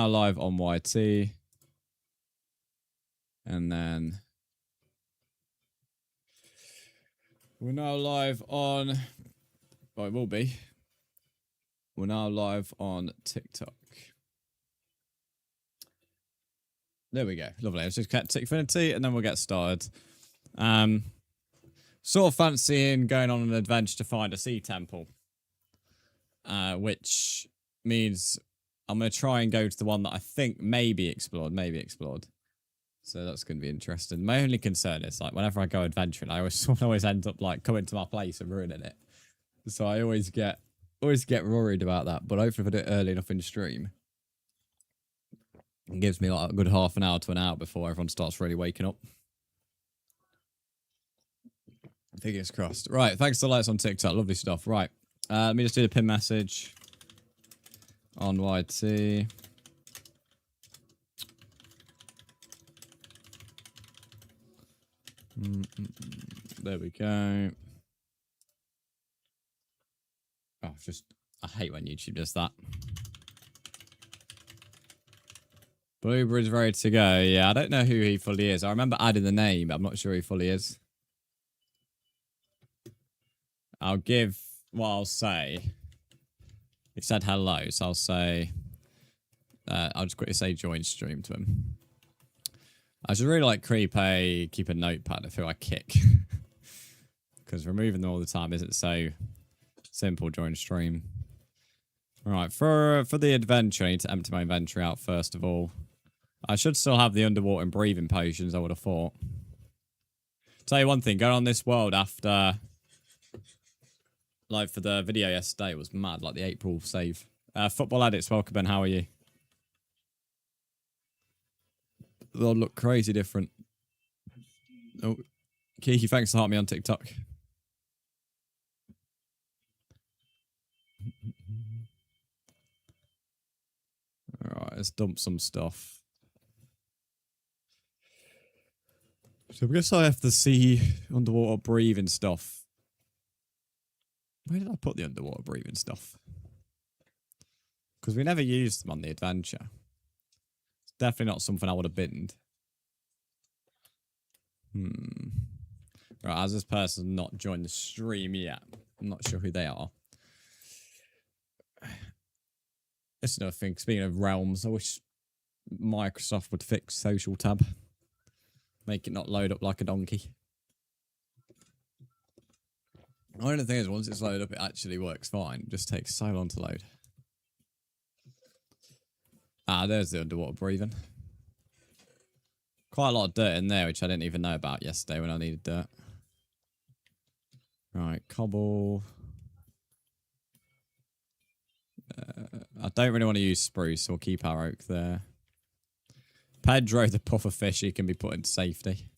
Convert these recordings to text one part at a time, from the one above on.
now live on YT. And then we're now live on... Well, it will be. We're now live on TikTok. There we go. Lovely. Let's just get to Infinity and then we'll get started. Sort of fancying going on an adventure to find a sea temple. Which means I'm going to try and go to the one that I think maybe explored. So that's going to be interesting. My only concern is, like, whenever I go adventuring, I always end up, like, coming to my place and ruining it. So I always get worried about that. But hopefully if I do it early enough in stream, it gives me, like, a good half an hour to an hour before everyone starts really waking up. Fingers crossed. Right, thanks for the likes on TikTok. Lovely stuff. Right, let me just do the pin message on YT. There we go. Oh, I hate when YouTube does that. Blueberry's ready to go. Yeah, I don't know who he fully is. I remember adding the name, but I'm not sure who he fully is. I'll give what I'll say. He said hello, so I'll say... I'll just quickly say join stream to him. I should really like keep a notepad of who I kick. Because removing them all the time isn't so simple during stream. Right, for the adventure, I need to empty my inventory out first of all. I should still have the underwater and breathing potions, I would have thought. Tell you one thing, going on this world after... Like, for the video yesterday was mad, like the April save. Football Addicts, welcome in, how are you? They'll look crazy different. Oh, Kiki, thanks for hearting me on TikTok. Alright, let's dump some stuff. So I guess I have to see underwater breathing stuff. Where did I put the underwater breathing stuff? Because we never used them on the adventure. It's definitely not something I would have binned. Right, has this person not joined the stream yet? I'm not sure who they are. This is another thing. Speaking of realms, I wish Microsoft would fix social tab. Make it not load up like a donkey. The only thing is, once it's loaded up, it actually works fine. It just takes so long to load. Ah, there's the underwater breathing. Quite a lot of dirt in there, which I didn't even know about yesterday when I needed dirt. Right, cobble. I don't really want to use spruce, so we'll keep our oak there. Pedro, the puffer fish, he can be put into safety.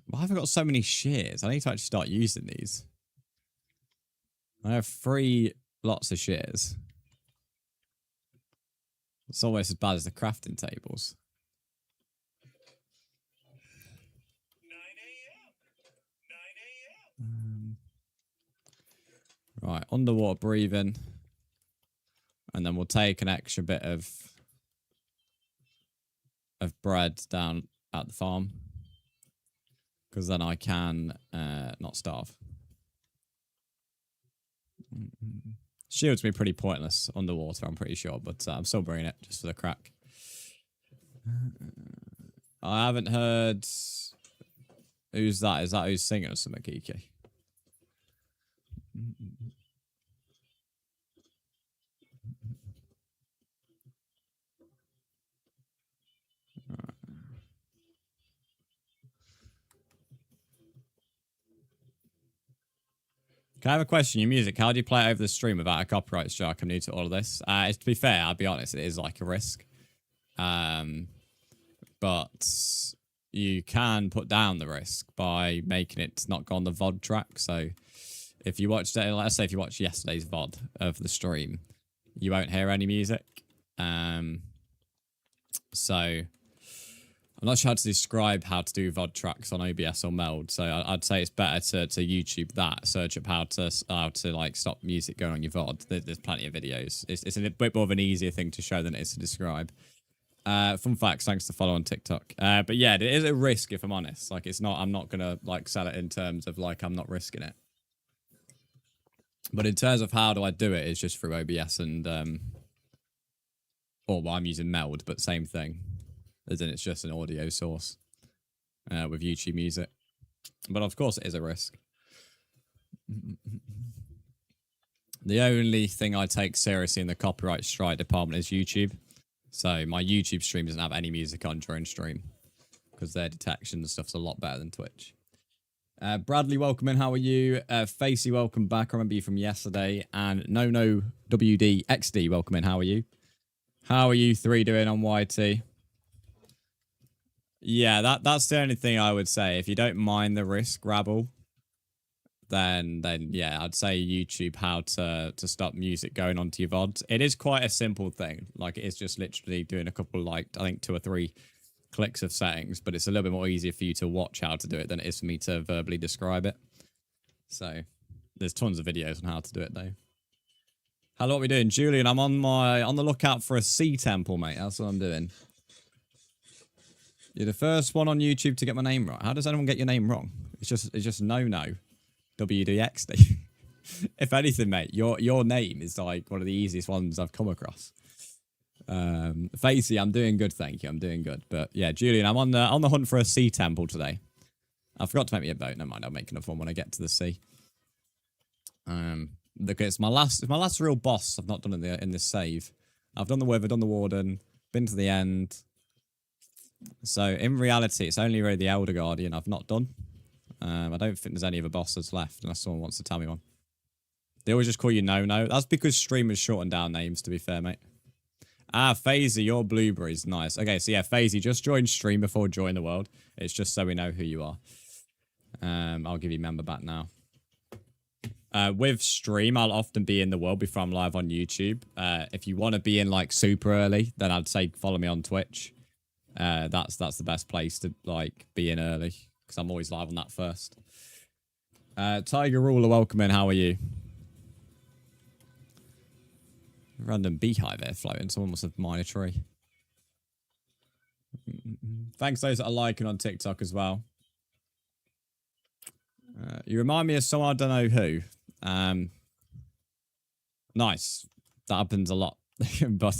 Why have I got so many shears? I need to actually start using these. I have 3 lots of shears. It's almost as bad as the crafting tables. 9 a.m. Right, underwater breathing. And then we'll take an extra bit of bread down at the farm. Because then I can not starve. Shield's me pretty pointless underwater, I'm pretty sure. But I'm still bringing it just for the crack. I haven't heard... Who's that? Is that who's singing or something, Kiki? Can I have a question? Your music, how do you play it over the stream without a copyright strike? I'm new to all of this. To be fair, I'll be honest, it is like a risk. But you can put down the risk by making it not go on the VOD track. So if you watched it, let's say if you watched yesterday's VOD of the stream, you won't hear any music. So I'm not sure how to describe how to do VOD tracks on OBS or Meld, so I'd say it's better to YouTube that. Search up how to like stop music going on your VOD. There's plenty of videos. It's a bit more of an easier thing to show than it is to describe. Fun facts, thanks to follow on TikTok. But yeah, it is a risk if I'm honest. Like it's not. I'm not gonna like sell it in terms of like I'm not risking it. But in terms of how do I do it, it's just through OBS and or well, I'm using Meld, but same thing. As in, it's just an audio source with YouTube music. But of course, it is a risk. The only thing I take seriously in the copyright strike department is YouTube. So my YouTube stream doesn't have any music on during stream because their detection and stuff's a lot better than Twitch. Bradley, welcome in. How are you? Facey, welcome back. I remember you from yesterday. And No WD XD, welcome in. How are you? How are you three doing on YT? Yeah, that's the only thing I would say. If you don't mind the risk, Rabble, then yeah, I'd say YouTube how to stop music going onto your VODs. It is quite a simple thing. Like it is just literally doing a couple like I think 2 or 3 clicks of settings, but it's a little bit more easier for you to watch how to do it than it is for me to verbally describe it. So there's tons of videos on how to do it though. Hello, what are we doing? Julian, I'm on the lookout for a sea temple, mate. That's what I'm doing. You're the first one on YouTube to get my name right. How does anyone get your name wrong? It's just no WDXD. If anything, mate, your name is like one of the easiest ones I've come across. Facey, I'm doing good, thank you. I'm doing good. But yeah, Julian, I'm on the hunt for a sea temple today. I forgot to make me a boat. Never mind, I'll make another one when I get to the sea. Look, it's my last real boss I've not done in this save. I've done the Wither, done the Warden, been to the end. So in reality, it's only really the Elder Guardian I've not done. I don't think there's any other bosses left unless someone wants to tell me one. They always just call you No. That's because streamers shorten down names, to be fair, mate. Ah, FaZe, your blueberries. Nice. Okay, so yeah, FaZe, just join stream before join the world. It's just so we know who you are. I'll give you member back now. With stream, I'll often be in the world before I'm live on YouTube. If you want to be in like super early, then I'd say follow me on Twitch. That's the best place to like be in early because I'm always live on that first. Tiger Ruler, welcome in. How are you? Random beehive here floating. Someone must have mined a tree. Thanks those that are liking on TikTok as well. You remind me of someone I don't know who. Nice. That happens a lot. But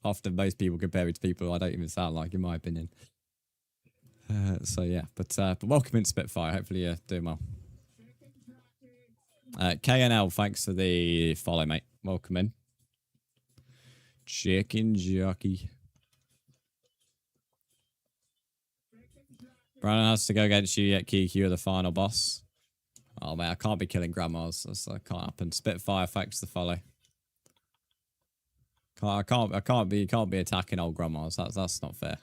often most people compare me to people I don't even sound like, in my opinion. So yeah, but welcome in Spitfire. Hopefully you're doing well. KNL, thanks for the follow, mate. Welcome in. Chicken jockey. Brandon has to go against you at Kiki or the final boss. Oh man, I can't be killing grandmas. That can't happen. Spitfire, thanks for the follow. I can't be attacking old grandmas. That's not fair.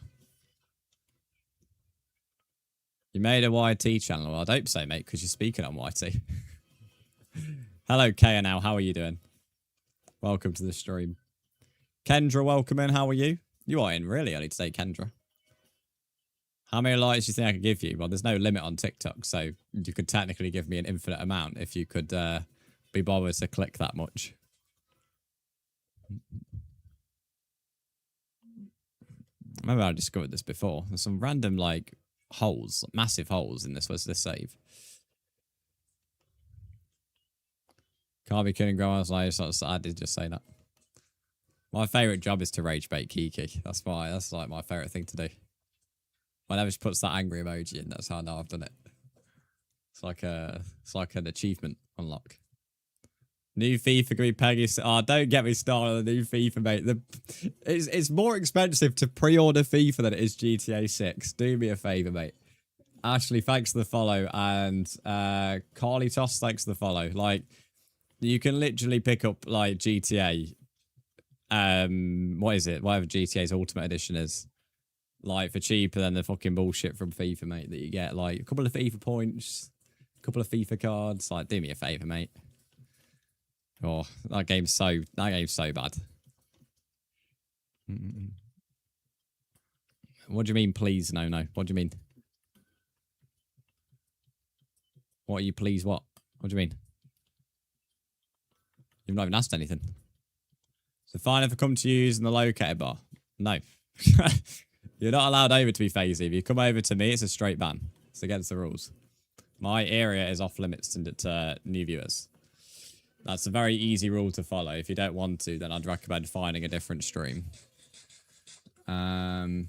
You made a YT channel. Well, I don't say, mate, because you're speaking on YT. Hello, KNL. How are you doing? Welcome to the stream. Kendra, welcome in. How are you? You are in really early today, Kendra. How many likes do you think I could give you? Well, there's no limit on TikTok, so you could technically give me an infinite amount if you could be bothered to click that much. I remember I discovered this before. There's some random, like, holes, massive holes in this save. Can't be killing grandma's lives. I did just say that. My favourite job is to rage bait Kiki. That's like my favourite thing to do. Whenever she puts that angry emoji in, that's how I know I've done it. It's like an achievement unlock. New FIFA could be Peggy. Oh, don't get me started on the new FIFA, mate. It's more expensive to pre-order FIFA than it is GTA 6. Do me a favour, mate. Ashley, thanks for the follow. And Carly Toss, thanks for the follow. Like, you can literally pick up, like, GTA. What is it? Whatever GTA's Ultimate Edition is. Like, for cheaper than the fucking bullshit from FIFA, mate, that you get. Like, a couple of FIFA points, a couple of FIFA cards. Like, do me a favour, mate. Oh, that game's so bad. What do you mean, please? No. What do you mean? What are you, please? What? What do you mean? You've not even asked anything. So fine if I come to you using the locator bar. No. You're not allowed over to be phasey. If you come over to me, it's a straight ban. It's against the rules. My area is off limits to new viewers. That's a very easy rule to follow. If you don't want to, then I'd recommend finding a different stream. There's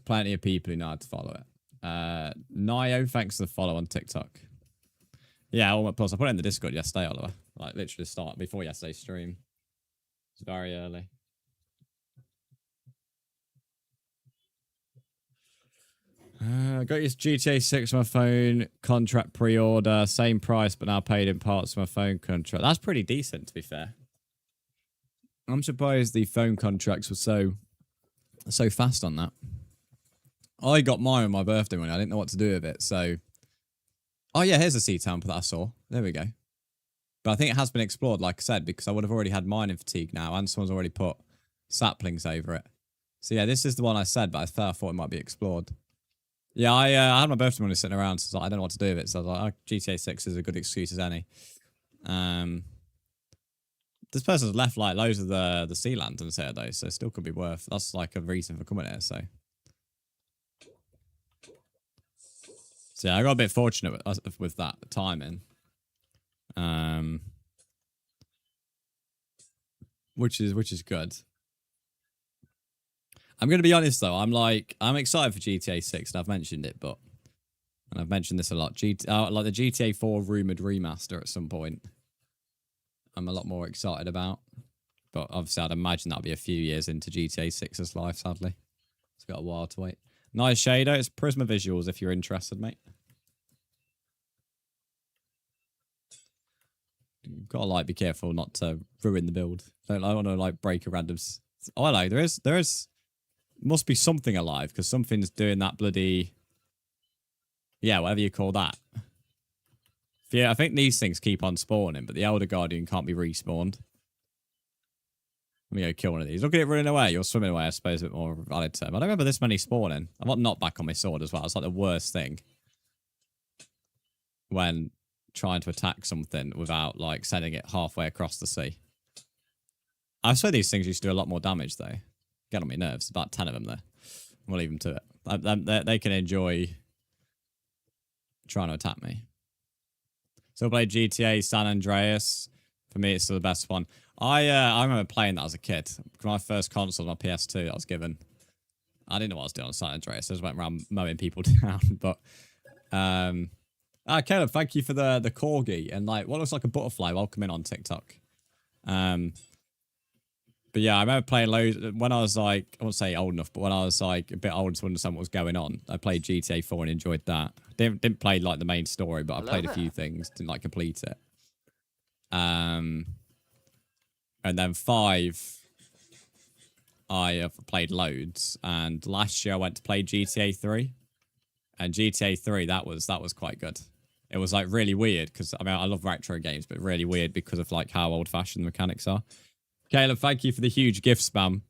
plenty of people who know how to follow it. Nio, thanks for the follow on TikTok. Yeah, plus I put it in the Discord yesterday, Oliver. Like literally start before yesterday's stream. It's very early. I got your GTA 6 on my phone, contract pre-order, same price, but now paid in parts for my phone contract. That's pretty decent, to be fair. I'm surprised the phone contracts were so fast on that. I got mine on my birthday money. I didn't know what to do with it, so... Oh yeah, here's a sea temple that I saw. There we go. But I think it has been explored, like I said, because I would have already had mining fatigue now, and someone's already put saplings over it. So yeah, this is the one I said, but I thought it might be explored. Yeah, I had my birthday money sitting around, so I don't know what to do with it. So I was like, oh, GTA 6 is a good excuse as any. This person's left like loads of the sea lanterns here, though, so it still could be worth. That's like a reason for coming here, so. So yeah, I got a bit fortunate with that timing. Which is good. I'm going to be honest though, I'm excited for GTA 6 and I've mentioned it, and I've mentioned this a lot. Like the GTA 4 rumored remaster at some point. I'm a lot more excited about. But obviously I'd imagine that'll be a few years into GTA 6's life, sadly. It's got a while to wait. Nice shader, it's Prisma Visuals if you're interested, mate. You've got to like be careful not to ruin the build. I want to like break a random. Oh hello, there is must be something alive because something's doing that bloody. Yeah, whatever you call that. Yeah, I think these things keep on spawning, but the Elder Guardian can't be respawned. Let me go kill one of these. Look at it running away. You're swimming away, I suppose, a bit more valid term. I don't remember this many spawning. I want knockback on my sword as well. It's like the worst thing when trying to attack something without like sending it halfway across the sea. I swear these things used to do a lot more damage though. Get on my nerves. About 10 of them there. We'll leave them to it. They can enjoy trying to attack me. So I played GTA San Andreas. For me, it's still the best one. I remember playing that as a kid. My first console was my PS2 that I was given. I didn't know what I was doing on San Andreas. I just went around mowing people down. But Caleb, thank you for the corgi and like what looks like a butterfly. Welcome in on TikTok. But yeah, I remember playing loads when I was like, I won't say old enough, but when I was like a bit older to understand what was going on. I played GTA 4 and enjoyed that. Didn't play like the main story, but I played a few things, didn't like complete it. And then 5, I have played loads. And last year I went to play GTA 3. And GTA 3, that was quite good. It was like really weird because I mean I love retro games, but really weird because of like how old-fashioned the mechanics are. Caleb, thank you for the huge gift spam.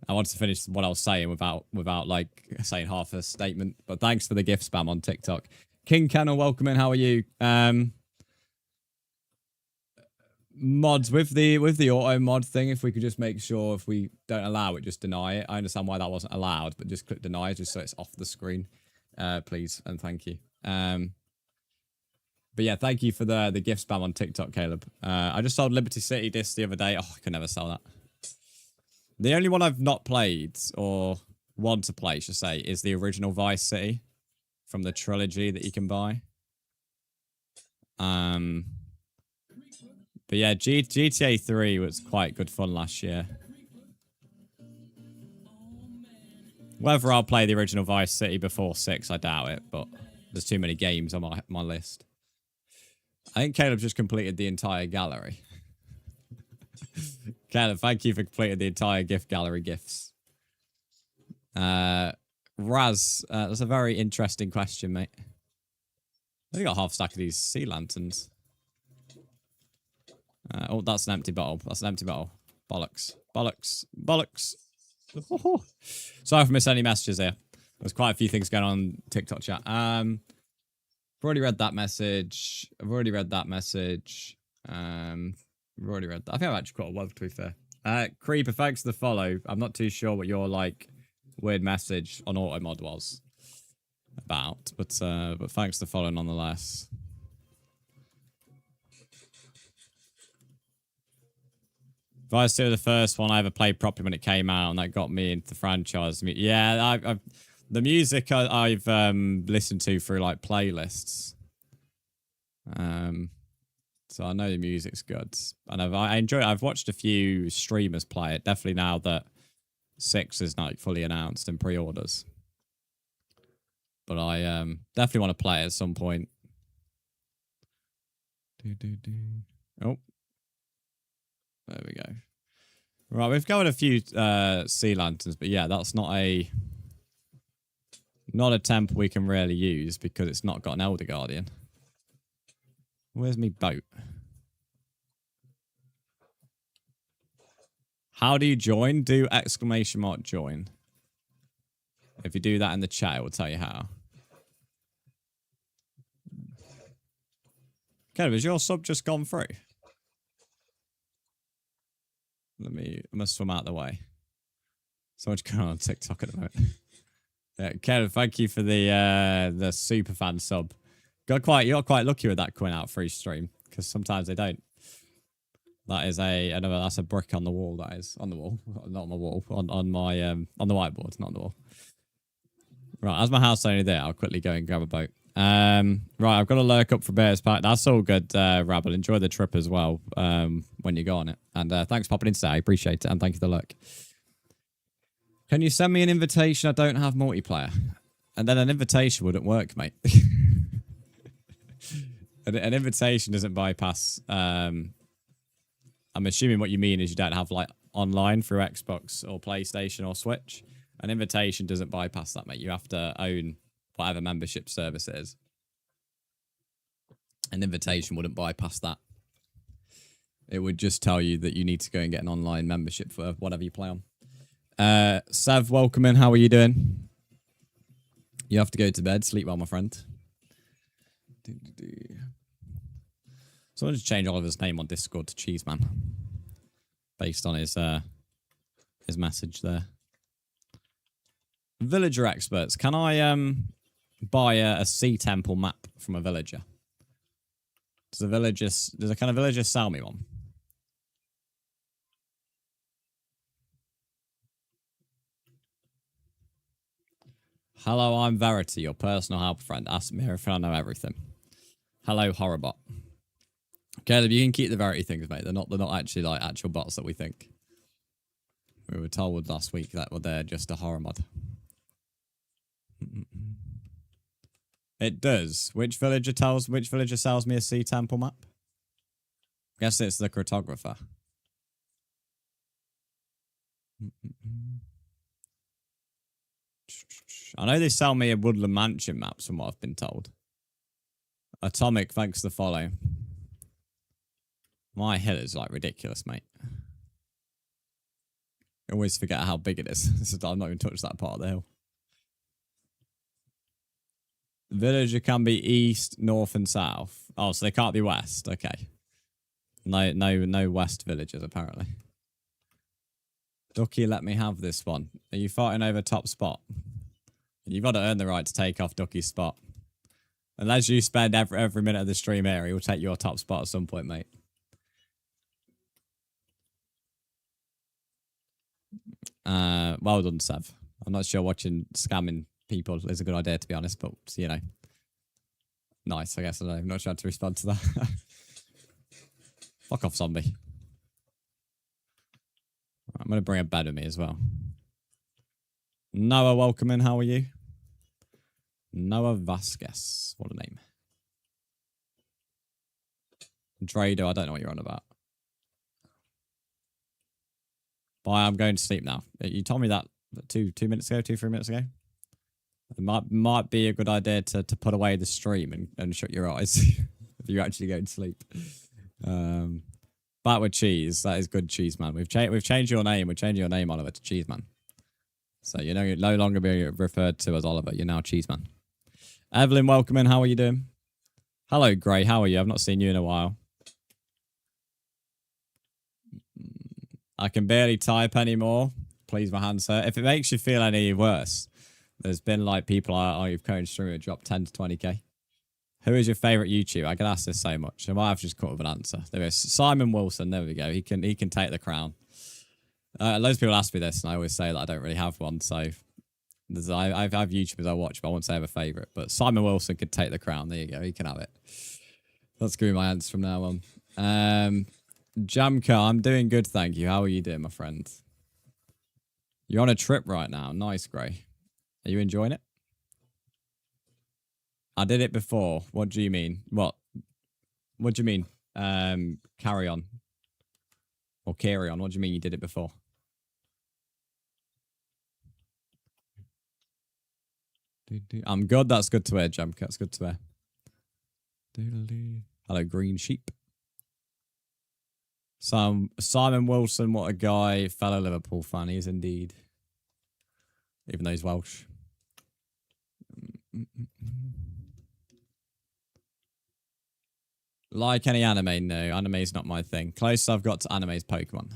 I wanted to finish what I was saying without like saying half a statement, but thanks for the gift spam on TikTok. King Kennel, welcome in. How are you? Mods with the auto mod thing. If we could just make sure if we don't allow it, just deny it. I understand why that wasn't allowed, but just click deny just so it's off the screen, please and thank you. But yeah, thank you for the gift spam on TikTok, Caleb. I just sold Liberty City disc the other day. Oh, I could never sell that. The only one I've not played, or want to play, I should say, is the original Vice City from the trilogy that you can buy. But yeah, GTA 3 was quite good fun last year. Whether I'll play the original Vice City before 6, I doubt it, but there's too many games on my list. I think Caleb just completed the entire gallery. Caleb, thank you for completing the entire gift gallery gifts. Raz, that's a very interesting question, mate. I got half a stack of these sea lanterns. Oh, that's an empty bottle. That's an empty bottle. Bollocks. Bollocks. Bollocks. Sorry for missing any messages here. There's quite a few things going on TikTok chat. I've already read that message. I've already read that. I think I've actually got a lot, to be fair. Creeper, thanks for the follow. I'm not too sure what your like weird message on Automod was about, but thanks for the follow nonetheless. Vice 2 was the first one I ever played properly when it came out, and that got me into the franchise. Yeah, the music I've listened to through like playlists. So I know the music's good, and I enjoy it. I've watched a few streamers play it. Definitely now that 6 is not fully announced in pre-orders, but I definitely want to play it at some point. Oh. There we go. Right, we've got a few sea lanterns, but yeah, that's not a temple we can really use because it's not got an Elder Guardian. Where's me boat? How do you join? Do ! join. If you do that in the chat, it will tell you how. Okay, has your sub just gone through? I must swim out the way. So much going on TikTok at the moment. Yeah, Kevin, thank you for the super fan sub. You're quite lucky with that coming out free stream, because sometimes they don't. That is that's a brick on the wall. That is on the wall, not on the wall, on my on the whiteboard, not on the wall. Right, as my house only there, I'll quickly go and grab a boat. Right, I've got to lurk up for Bears Park. That's all good, Rabble. Enjoy the trip as well when you go on it. And thanks for popping in today. I appreciate it. And thank you for the lurk. Can you send me an invitation? I don't have multiplayer. And then an invitation wouldn't work, mate. An invitation doesn't bypass... I'm assuming what you mean is you don't have like online through Xbox or PlayStation or Switch. An invitation doesn't bypass that, mate. You have to own whatever membership service it is. An invitation wouldn't bypass that. It would just tell you that you need to go and get an online membership for whatever you play on. Sav, welcome in. How are you doing? You have to go to bed. Sleep well, my friend. Someone just changed Oliver's name on Discord to Cheeseman. Based on his message there. Villager experts. Can I buy a sea temple map from a villager? Does a kind of villager sell me one? Hello, I'm Verity, your personal helper friend. Ask me if I know everything. Hello, Horrorbot. Caleb, you can keep the Verity things, mate. They're not actually like actual bots that we think. We were told last week that they're just a horror mod. It does. Which villager sells me a sea temple map? Guess it's the cartographer. I know they sell me a woodland mansion maps from what I've been told. Atomic, thanks for the follow. My hill is like ridiculous, mate. I always forget how big it is. I've not even touched that part of the hill. The villager can be east, north, and south. Oh, so they can't be west. Okay. No west villagers, apparently. Ducky, let me have this one. Are you fighting over top spot? You've got to earn the right to take off Ducky's spot. Unless you spend every minute of the stream here, he will take your top spot at some point, mate. Well done, Sev. I'm not sure watching scamming people is a good idea, to be honest, but, you know. Nice, I guess. I'm not sure how to respond to that. Fuck off, zombie. I'm going to bring a bed with me as well. Noah, welcome in. How are you? Noah Vasquez. What a name. Drado, I don't know what you're on about. Bye, I'm going to sleep now. You told me that 3 minutes ago. It might be a good idea to put away the stream and shut your eyes if you're actually going to sleep. Back with cheese. That is good, cheese man. We've changed your name. We're changing your name, Oliver, to cheese man. So you're no longer being referred to as Oliver. You're now Cheeseman. Evelyn, welcome in. How are you doing? Hello, Gray. How are you? I've not seen you in a while. I can barely type anymore. Please, my hand, sir. If it makes you feel any worse, there's been like people I've coached stream who dropped 10 to 20k. Who is your favourite YouTuber? I get asked this so much. I might have just come up with an answer. There is Simon Wilson. There we go. He can take the crown. Loads of people ask me this, and I always say that I don't really have one. So I have YouTubers I watch, but I won't say I have a favourite. But Simon Wilson could take the crown. There you go. He can have it. That's going to be my answer from now on. Jamka, I'm doing good, thank you. How are you doing, my friend? You're on a trip right now. Nice, Gray. Are you enjoying it? I did it before. What do you mean? What do you mean? Carry on. Or carry on. What do you mean you did it before? I'm good. That's good to hear, Jamka. That's good to hear. Hello, Green Sheep. Simon Wilson, what a guy. Fellow Liverpool fan. He is indeed. Even though he's Welsh. Like any anime? No, anime is not my thing. Closest I've got to anime is Pokemon.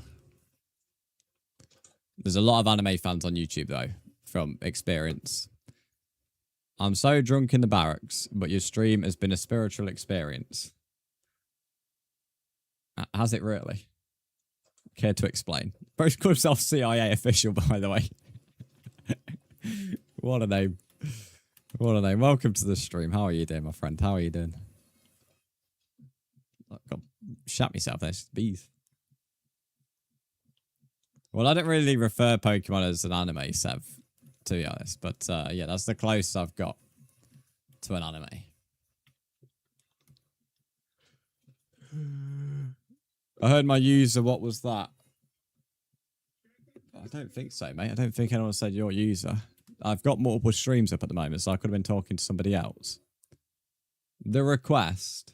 There's a lot of anime fans on YouTube, though, from experience. I'm so drunk in the barracks, but your stream has been a spiritual experience. Has it really? Care to explain? Both call himself CIA official, by the way. What a name. What a name. Welcome to the stream. How are you doing, my friend? How are you doing? God, shat myself. There's bees. Well, I don't really refer Pokemon as an anime, Sev, to be honest. But yeah, that's the closest I've got to an anime. I heard my user. What was that? I don't think so, mate. I don't think anyone said your user. I've got multiple streams up at the moment, so I could have been talking to somebody else. The request.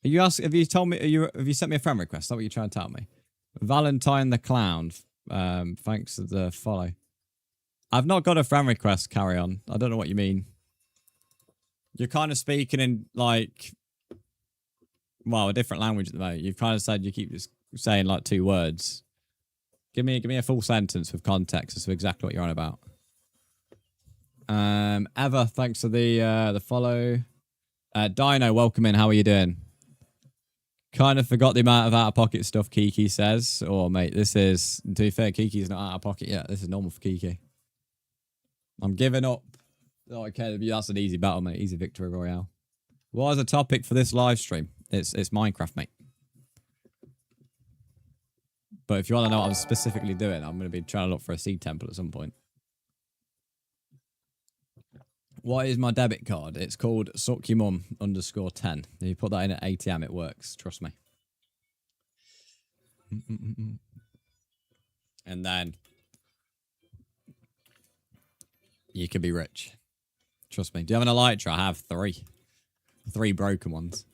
Are you asked? Have you told me? Have you sent me a friend request? Is that what you're trying to tell me? Valentine the Clown. Thanks for the follow. I've not got a friend request. Carry on. I don't know what you mean. You're kind of speaking in like, well, a different language at the moment. You've kind of said you keep just saying like 2 words. Give me a full sentence with context as to exactly what you're on about. Eva, thanks for the follow. Dino, welcome in. How are you doing? Kind of forgot the amount of out-of-pocket stuff Kiki says. Oh, mate, this is, to be fair, Kiki's not out-of-pocket yet. This is normal for Kiki. I'm giving up. Oh, okay, that's an easy battle, mate. Easy victory royale. What is the topic for this live stream? It's Minecraft, mate. But if you want to know what I'm specifically doing, I'm going to be trying to look for a seed temple at some point. What is my debit card? It's called suckyourmum_10. If you put that in at ATM, it works. Trust me. And then you can be rich. Trust me. Do you have an elytra? I have 3. 3 broken ones.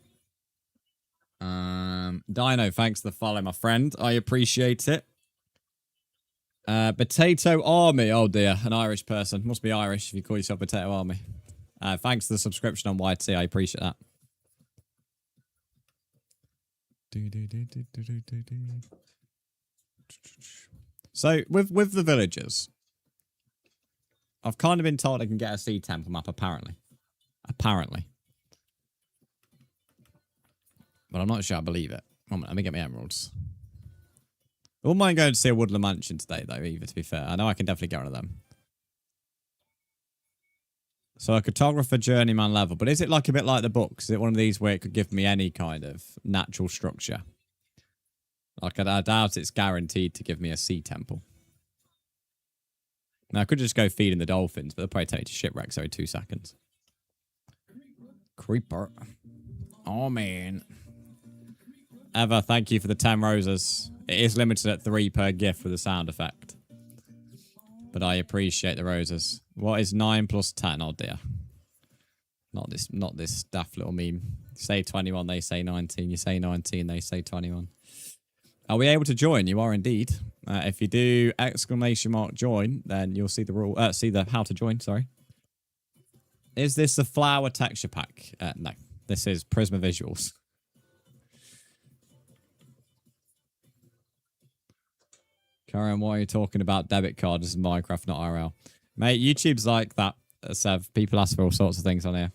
Dino, thanks for the follow, my friend. I appreciate it. Potato Army. Oh dear, an Irish person. Must be Irish if you call yourself Potato Army. Thanks for the subscription on YT. I appreciate that. So with the villagers, I've kind of been told I can get a seed temple map. Apparently. But I'm not sure I believe it. Let me get my emeralds. I wouldn't mind going to see a woodland mansion today, though, either, to be fair. I know I can definitely get one of them. So a cartographer journeyman level. But is it like a bit like the books? Is it one of these where it could give me any kind of natural structure? Like, I doubt it's guaranteed to give me a sea temple. Now, I could just go feeding the dolphins, but they'll probably take me to shipwrecks every 2 seconds. Creeper. Oh, man. Eva, thank you for the 10 roses. It is limited at 3 per gift with a sound effect. But I appreciate the roses. What is 9 plus 10? Oh dear. Not this daft little meme. You say 21, they say 19. You say 19, they say 21. Are we able to join? You are indeed. If you do !join, then you'll see the rule. See the how to join. Sorry. Is this the flower texture pack? No, this is Prisma Visuals. Karen, why are you talking about debit cards? This is Minecraft, not IRL. Mate, YouTube's like that, Sev. People ask for all sorts of things on here.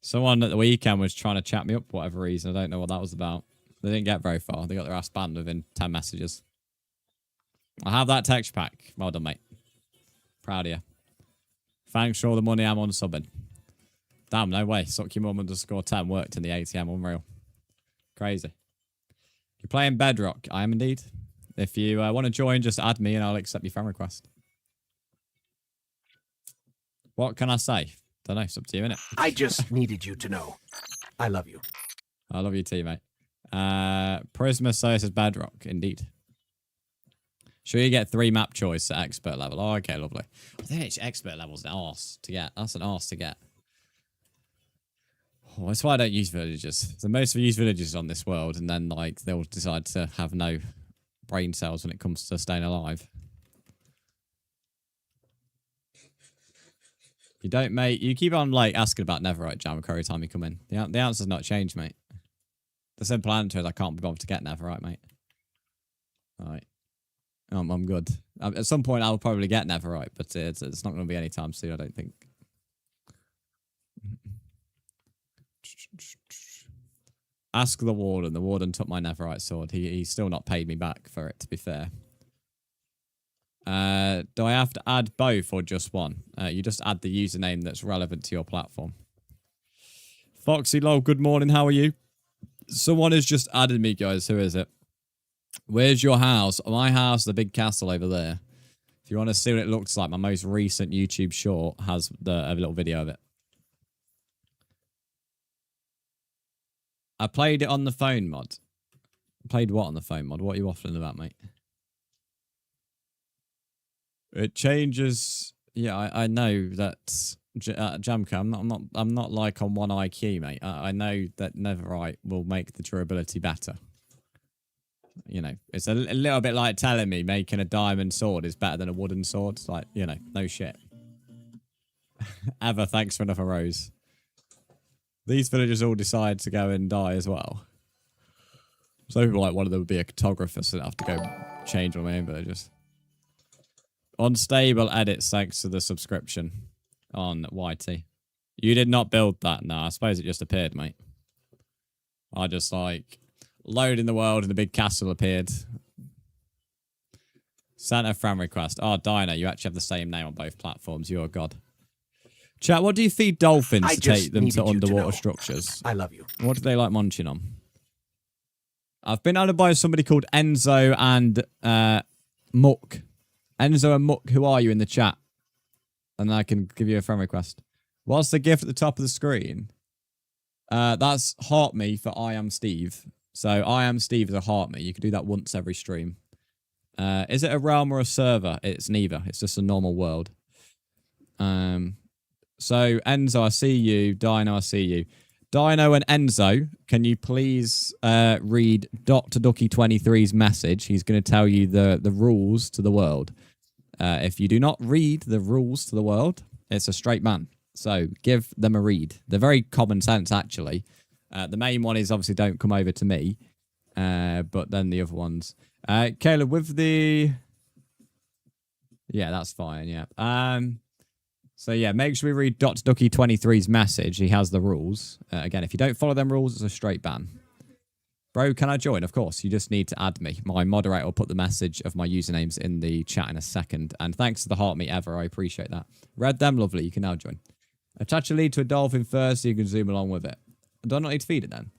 Someone at the weekend was trying to chat me up for whatever reason. I don't know what that was about. They didn't get very far. They got their ass banned within 10 messages. I have that texture pack. Well done, mate. Proud of you. Thanks for all the money I'm on subbing. Damn, no way. Suck your mum _10 worked in the ATM. Unreal. Crazy. You're playing Bedrock. I am indeed. If you want to join, just add me and I'll accept your friend request. What can I say? Don't know. It's up to you, innit? I just needed you to know. I love you. I love you too, mate. Prisma says Bedrock. Indeed. Sure, you get 3 map choice at expert level. Oh, okay, lovely. I think it's expert level's an arse to get. That's an arse to get. Oh, that's why I don't use villagers. The most of use villagers on this world, and then like they'll decide to have no brain cells when it comes to staying alive. You don't, mate. You keep on like asking about Netherite jam every time you come in. The answer's not changed, mate. The simple answer is I can't be bothered to get Netherite, mate. All right. I'm good. At some point, I'll probably get Netherite, but it's not going to be anytime soon, I don't think. Ask the warden. The warden took my Netherite sword. He's still not paid me back for it, to be fair. Do I have to add both or just one? You just add the username that's relevant to your platform. Foxy Lol, good morning. How are you? Someone has just added me, guys. Who is it? Where's your house? My house, the big castle over there. If you want to see what it looks like, my most recent YouTube short has a little video of it. I played it on the phone mod. Played what on the phone mod? What are you waffling about, mate? It changes. Yeah, I know that. Jamka, I'm not like on 1 IQ, mate. I know that Netherite will make the durability better. You know, it's a little bit like telling me making a diamond sword is better than a wooden sword. It's like, you know, no shit. Ever, thanks for another rose. These villagers all decide to go and die as well. Some people like one of them would be a cartographer, so they have to go change on my own villagers. Unstable edits, thanks to the subscription on YT. You did not build that. No, I suppose it just appeared, mate. I just like load in the world and the big castle appeared. Sent a friend request. Oh, Dino, you actually have the same name on both platforms. You're a god. Chat, what do you feed dolphins to take them to underwater structures? I love you. What do they like munching on? I've been added by somebody called Enzo and Muck. Enzo and Muck, who are you in the chat? And I can give you a friend request. What's the gift at the top of the screen? That's Heart Me for I Am Steve. So I Am Steve is a Heart Me. You can do that once every stream. Is it a realm or a server? It's neither. It's just a normal world. So Enzo, I see you. Dino, I see you. Dino and Enzo, can you please read Dr. Ducky23's message? He's going to tell you the rules to the world. If you do not read the rules to the world, it's a straight ban. So give them a read. They're very common sense, actually. The main one is obviously don't come over to me. But then the other ones. Caleb, with the... Yeah, that's fine, yeah. So yeah, make sure we read Dr. Ducky23's message. He has the rules. Again, if you don't follow them rules, it's a straight ban. Bro, can I join? Of course. You just need to add me. My moderator will put the message of my usernames in the chat in a second. And thanks to the Heart Me Ever. I appreciate that. Read them, lovely. You can now join. Attach a lead to a dolphin first so you can zoom along with it. Do I not need to feed it then?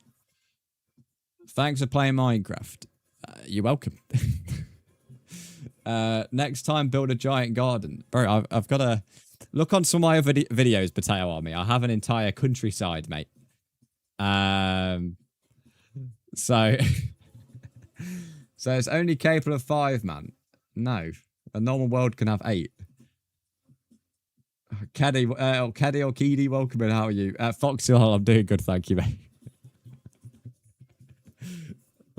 Thanks for playing Minecraft. You're welcome. Next time, build a giant garden. Bro, I've got to... Look on some of my other videos, Potato Army. I have an entire countryside, mate. So it's only capable of 5, man. No. A normal world can have 8. Keddy or Keedy, welcome in. How are you? Foxy, I'm doing good, thank you, mate.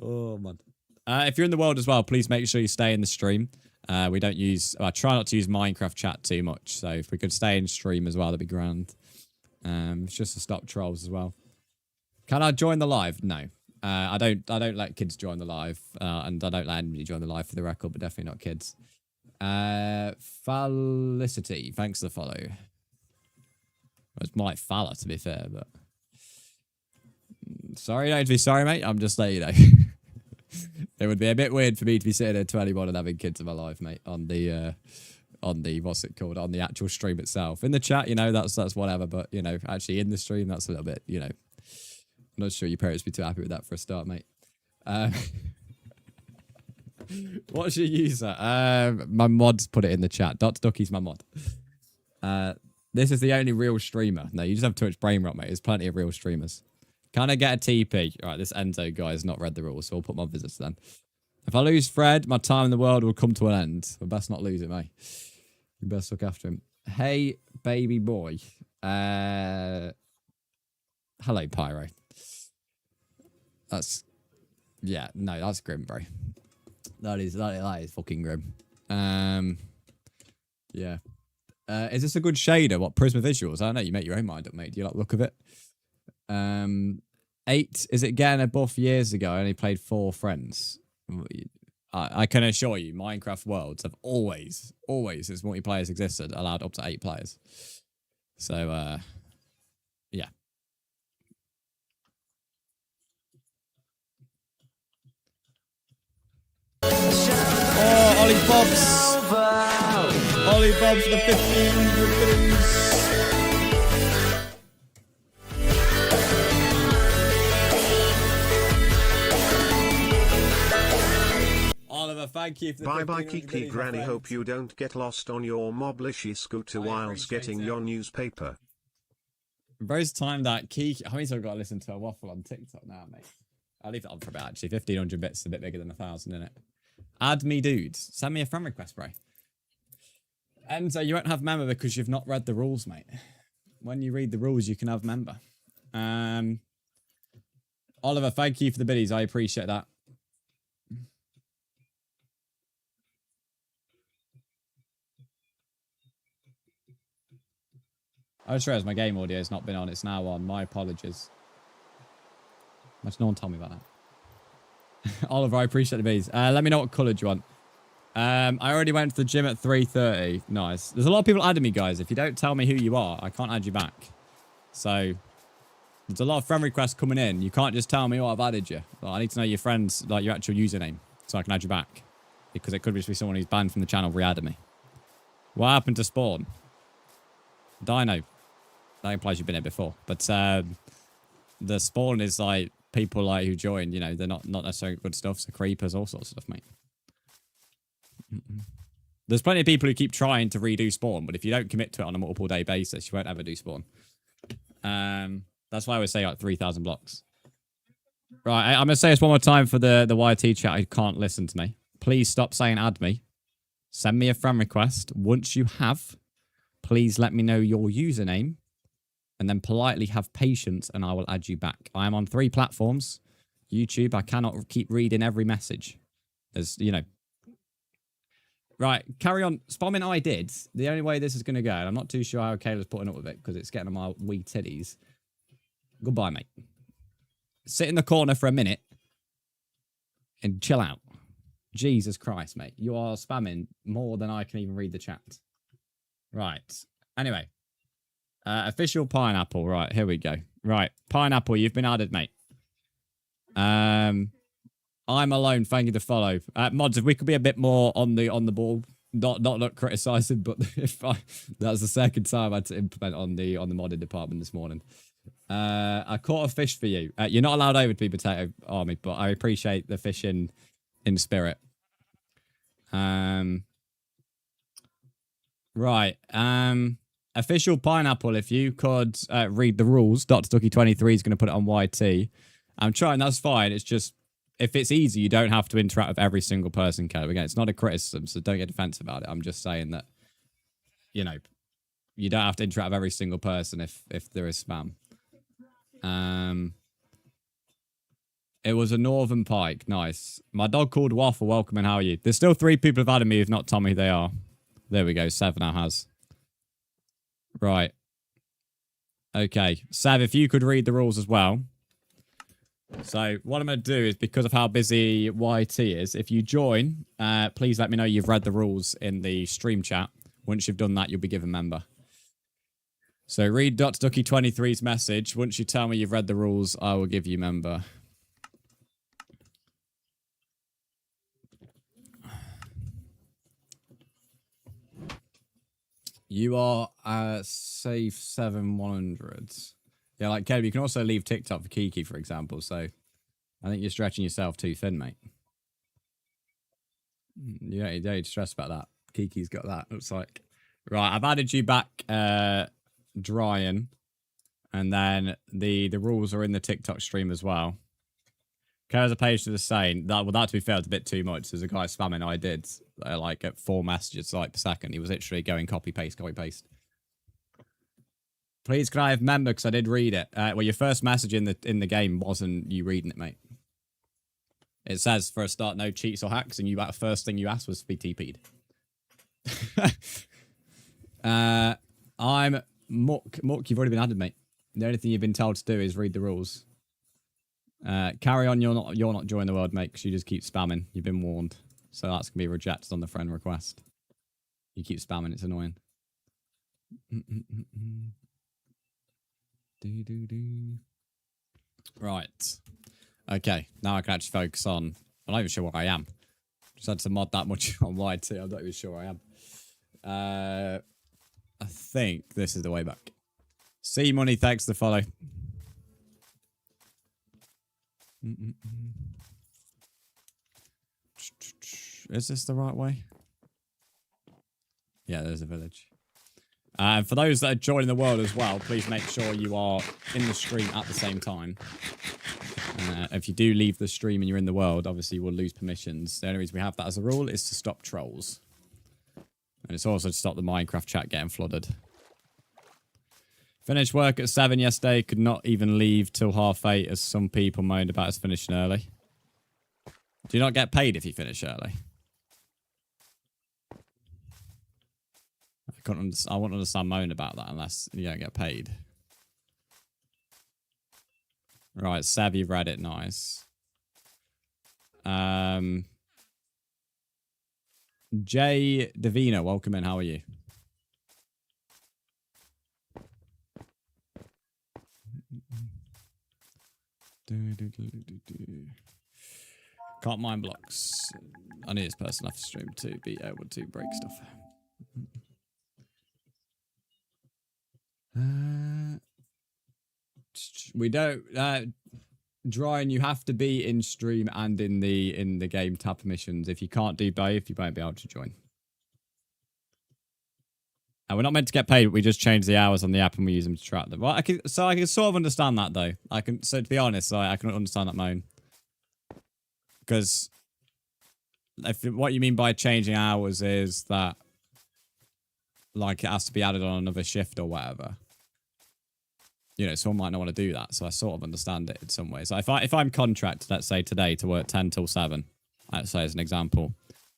Oh, man. If you're in the world as well, please make sure you stay in the stream. We don't use... I try not to use Minecraft chat too much. So if we could stay in stream as well, that'd be grand. It's just to stop trolls as well. Can I join the live? No. I don't let kids join the live. And I don't let anybody join the live for the record, but definitely not kids. Felicity, thanks for the follow. Well, it's more like Falla, to be fair, but... Sorry, don't be sorry, mate. I'm just letting you know. It would be a bit weird for me to be sitting at 21 and having kids in my life, mate, on the what's it called, on the actual stream itself. In the chat, you know, that's whatever, but, you know, actually in the stream, that's a little bit, you know... I'm not sure your parents would be too happy with that for a start, mate. What's your user? My mod's put it in the chat. Ducky's my mod. This is the only real streamer. No, you just have Twitch brain rot, mate. There's plenty of real streamers. Can I get a TP? All right, this Enzo guy has not read the rules, so I'll put my visits then. If I lose Fred, my time in the world will come to an end. I best not lose it, mate. You best look after him. Hey, baby boy. Hello, Pyro. That's... Yeah, no, that's grim, bro. That is fucking grim. Yeah. Is this a good shader? What, Prisma Visuals? I don't know, you make your own mind up, mate. Do you like the look of it? 8, is it getting a buff years ago? I only played 4 friends. I can assure you, Minecraft worlds have always, since multiplayers existed, allowed up to 8 players. So, yeah. Oh, Ollie Bobs! Ollie Bobs for the 1500 booze! Oliver, thank you for the Bye-bye Kiki Granny, hope you don't get lost on your moblishy scooter whilst getting your newspaper. Bro's time that Kiki... How many times I've got to listen to a waffle on TikTok now, mate? I'll leave that on for a bit, actually. 1,500 bits is a bit bigger than 1,000, isn't it? Add me, dudes. Send me a friend request, bro. Enzo, you won't have member because you've not read the rules, mate. When you read the rules, you can have member. Oliver, thank you for the biddies. I appreciate that. I just realised my game audio has not been on. It's now on. My apologies. Much no one told me about that. Oliver, I appreciate the bees. Let me know what colour do you want. I already went to the gym at 3:30. Nice. There's a lot of people adding me, guys. If you don't tell me who you are, I can't add you back. So, there's a lot of friend requests coming in. You can't just tell me, oh, I've added you. Like, I need to know your friends, like your actual username, so I can add you back. Because it could just be someone who's banned from the channel re-added me. What happened to Spawn? Dino. That implies you've been here before. But the Spawn is like people like who join, you know, they're not necessarily good stuff. So creepers, all sorts of stuff, mate. There's plenty of people who keep trying to redo Spawn, but if you don't commit to it on a multiple day basis, you won't ever do Spawn. That's why I would say like 3,000 blocks. Right, I'm going to say this one more time for the YT chat who can't listen to me. Please stop saying add me. Send me a friend request. Once you have, please let me know your username. And then politely have patience and I will add you back. I am on 3 platforms. YouTube, I cannot keep reading every message. There's, you know. Right, carry on. Spamming I did. The only way this is going to go, and I'm not too sure how Kayla's putting up with it because it's getting on my wee titties. Goodbye, mate. Sit in the corner for a minute and chill out. Jesus Christ, mate. You are spamming more than I can even read the chat. Right. Anyway. Official pineapple. Right, here we go. Right, pineapple, you've been added, mate. I'm alone. Thank you to follow. Mods, if we could be a bit more on the ball, not criticizing, but if that's the second time I had to implement on the modding department this morning. I caught a fish for you. You're not allowed over to be Potato Army, but I appreciate the fish in spirit. Right. Official pineapple, if you could read the rules, Dr. Ducky23 is going to put it on YT. I'm trying, that's fine. It's just, if it's easy, you don't have to interact with every single person, Caleb. Again, it's not a criticism, so don't get defensive about it. I'm just saying that, you know, you don't have to interact with every single person if there is spam. It was a Northern Pike. Nice. My dog called Waffle. Welcome and how are you? There's still 3 people who've added me who've not told me who they are. There we go. Sev now has. Right. Okay. Sev, if you could read the rules as well. So what I'm going to do is, because of how busy YT is, if you join, please let me know you've read the rules in the stream chat. Once you've done that, you'll be given member. So read Dr. Ducky 23's message. Once you tell me you've read the rules, I will give you member. You are safe 7-100. Yeah, like Caleb, you can also leave TikTok for Kiki, for example. So I think you're stretching yourself too thin, mate. You don't need to stress about that. Kiki's got that, looks like. Right, I've added you back, Dryan. And then the rules are in the TikTok stream as well. There's a page to the saying that, well, that to be fair, is a bit too much. There's a guy spamming I did like at 4 messages like per second. He was literally going copy paste, copy paste. Please can I have member, because I did read it. Well, your first message in the game wasn't you reading it, mate. It says for a start, no cheats or hacks, and the first thing you asked was to be TP'd. I'm Muck. Muck, you've already been added, mate. The only thing you've been told to do is read the rules. Carry on, you're not joining the world, mate, because you just keep spamming. You've been warned. So that's going to be rejected on the friend request. You keep spamming, it's annoying. Right. Okay, now I can actually focus on... I'm not even sure where I am. Just had to mod that much on YT, I'm not even sure where I am. I think this is the way back. C Money, thanks for the follow. Is this the right way? Yeah, there's a village. And for those that are joining the world as well, please make sure you are in the stream at the same time. If you do leave the stream and you're in the world, obviously you will lose permissions. The only reason we have that as a rule is to stop trolls. And it's also to stop the Minecraft chat getting flooded. Finished work at 7 yesterday. Could not even leave till 8:30 as some people moaned about us finishing early. Do you not get paid if you finish early? I wouldn't understand moan about that unless you don't get paid. Right, Sav, you've read it. Nice. Jay Davina, welcome in. How are you? Can't mine blocks. I need this person off the stream to be able to break stuff. We don't Dryan, you have to be in stream and in the game tab permissions. If you can't do both, you won't be able to join. And we're not meant to get paid, but we just change the hours on the app and we use them to track them. Well, I can sort of understand that though. So to be honest, I can understand that moan. Because what you mean by changing hours is that like it has to be added on another shift or whatever. You know, someone might not want to do that, so I sort of understand it in some ways. So if I'm contracted, let's say today, to work 10 till 7, let's say as an example,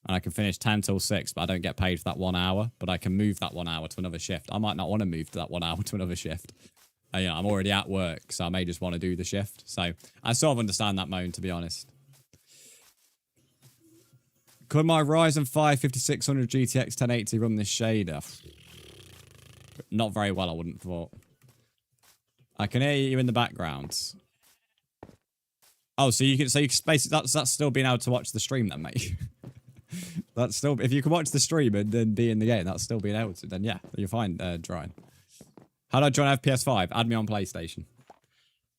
and I can finish 10 till 6, but I don't get paid for that 1 hour, but I can move that 1 hour to another shift. I might not want to move that 1 hour to another shift. You know, I'm already at work, so I may just want to do the shift. So I sort of understand that moan, to be honest. Could my Ryzen 5 5600 GTX 1080 run this shader? Not very well, I wouldn't have thought. I can hear you in the background. Oh, so you can basically that's still being able to watch the stream then, mate. That's still, if you can watch the stream and then be in the game, that's still being able to. Then yeah, you're fine, Dryan. How do I join PS5? Add me on PlayStation.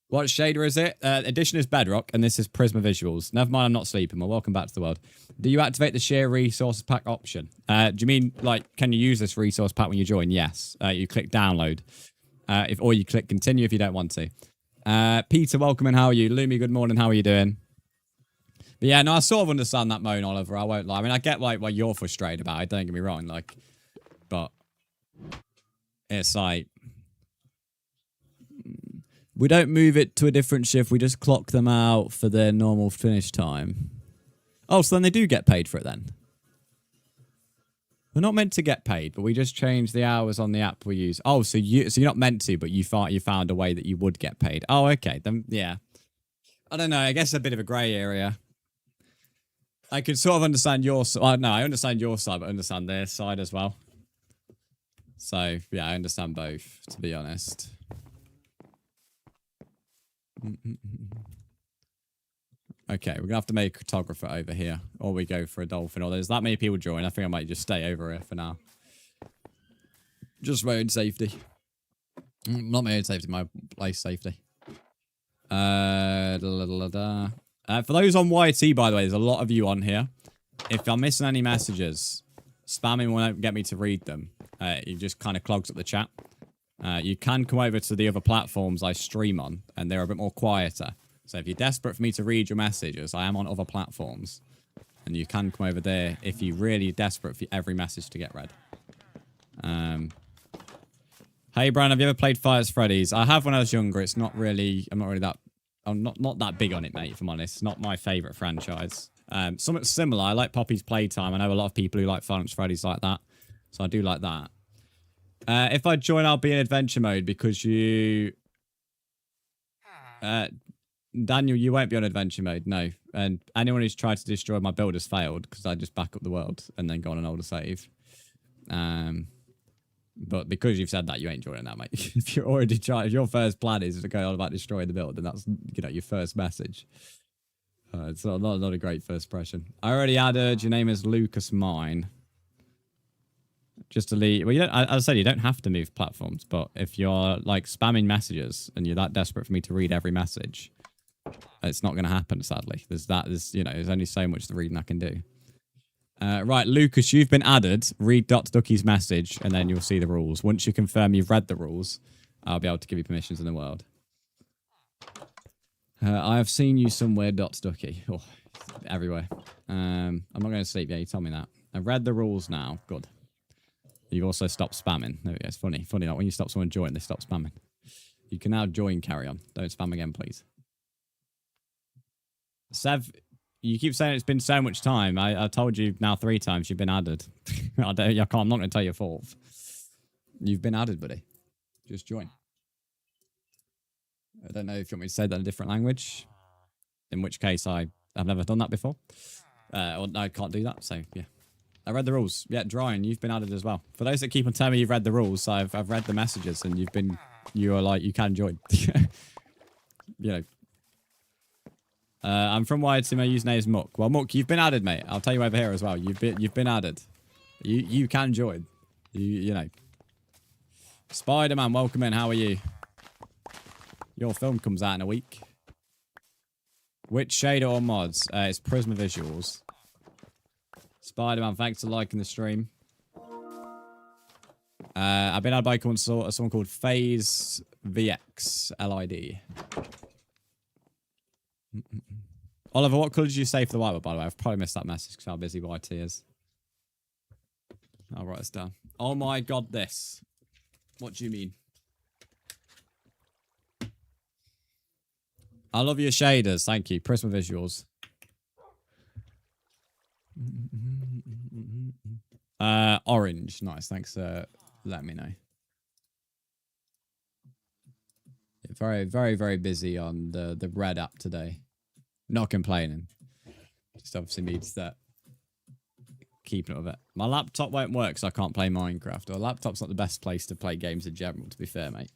What shader is it? Edition is Bedrock, and this is Prisma Visuals. Never mind, I'm not sleeping. Well, welcome back to the world. Do you activate the share resources pack option? Do you mean like can you use this resource pack when you join? Yes. You click download. Or you click continue if you don't want to. Peter, welcome in. How are you? Lumi, good morning. How are you doing? But yeah, no, I sort of understand that moan, Oliver. I won't lie. I mean, I get like why you're frustrated about it. Don't get me wrong. Like, but it's like We don't move it to a different shift. We just clock them out for their normal finish time. Oh, so then they do get paid for it then. We're not meant to get paid, but we just changed the hours on the app we use. Oh, so you're not meant to, but you found a way that you would get paid. Oh, okay. Then yeah. I don't know. I guess a bit of a grey area. I could sort of understand your side. Well, no, I understand your side, but I understand their side as well. So yeah, I understand both, to be honest. Okay, we're gonna have to make a cartographer over here, or we go for a dolphin. Or there's that many people join. I think I might just stay over here for now. Just my own safety. Not my own safety, my place safety. For those on YT, by the way, there's a lot of you on here. If I'm missing any messages, spamming won't get me to read them. It just kind of clogs up the chat. You can come over to the other platforms I stream on, and they're a bit more quieter. So if you're desperate for me to read your messages, I am on other platforms. And you can come over there if you're really desperate for every message to get read. Hey, Brian, have you ever played Fights Freddy's? I have when I was younger. It's not really... I'm not that big on it, mate, if I'm honest. It's not my favourite franchise. Something similar. I like Poppy's Playtime. I know a lot of people who like Fights Freddy's like that. So I do like that. If I join, I'll be in adventure mode because you... Daniel, you won't be on adventure mode, no. And anyone who's tried to destroy my build has failed because I just back up the world and then go on an older save. But because you've said that, you ain't joining that, mate. If you're already trying, if your first plan is to go on about destroying the build, then that's, you know, your first message. It's not a great first impression. I already added, your name is Lucas Mine. Just to leave, well, you don't, as I said, you don't have to move platforms, but if you're like spamming messages and you're that desperate for me to read every message, it's not going to happen, sadly. There's only so much the reading I can do. Right, Lucas, you've been added. Read Ducky's message, and then you'll see the rules. Once you confirm you've read the rules, I'll be able to give you permissions in the world. I have seen you somewhere, Ducky. Oh, everywhere. I'm not going to sleep. Yeah, you told me that. I've read the rules now. Good. You've also stopped spamming. There we go. It's funny. Funny that when you stop someone join, they stop spamming. You can now join, carry on. Don't spam again, please. Sev, you keep saying it's been so much time. I told you now 3 times you've been added. I'm not going to tell you 4th. You've been added, buddy. Just join. I don't know if you want me to say that in a different language. In which case, I've never done that before. Or I can't do that, so yeah. I read the rules. Yeah, Drawing, you've been added as well. For those that keep on telling me you've read the rules, I've read the messages and you are like, you can join. You know. I'm from YT, my username is Muck. Well, Muck, you've been added, mate. I'll tell you over here as well. You've been added. You can join. You know. Spider-Man, welcome in. How are you? Your film comes out in a week. Which shader or mods? It's Prisma Visuals. Spider-Man, thanks for liking the stream. I've been added by someone called Phase VX LID. Oliver, what colour did you say for the whiteboard, by the way? I've probably missed that message because how busy YT is. I'll write this down. Oh my god, this. What do you mean? I love your shaders. Thank you. Prisma Visuals. Orange. Nice. Thanks for letting me know. Very, very, very busy on the red app today. Not complaining. Just obviously needs that. Keeping up with it. My laptop won't work because I can't play Minecraft. Well, laptop's not the best place to play games in general, to be fair, mate.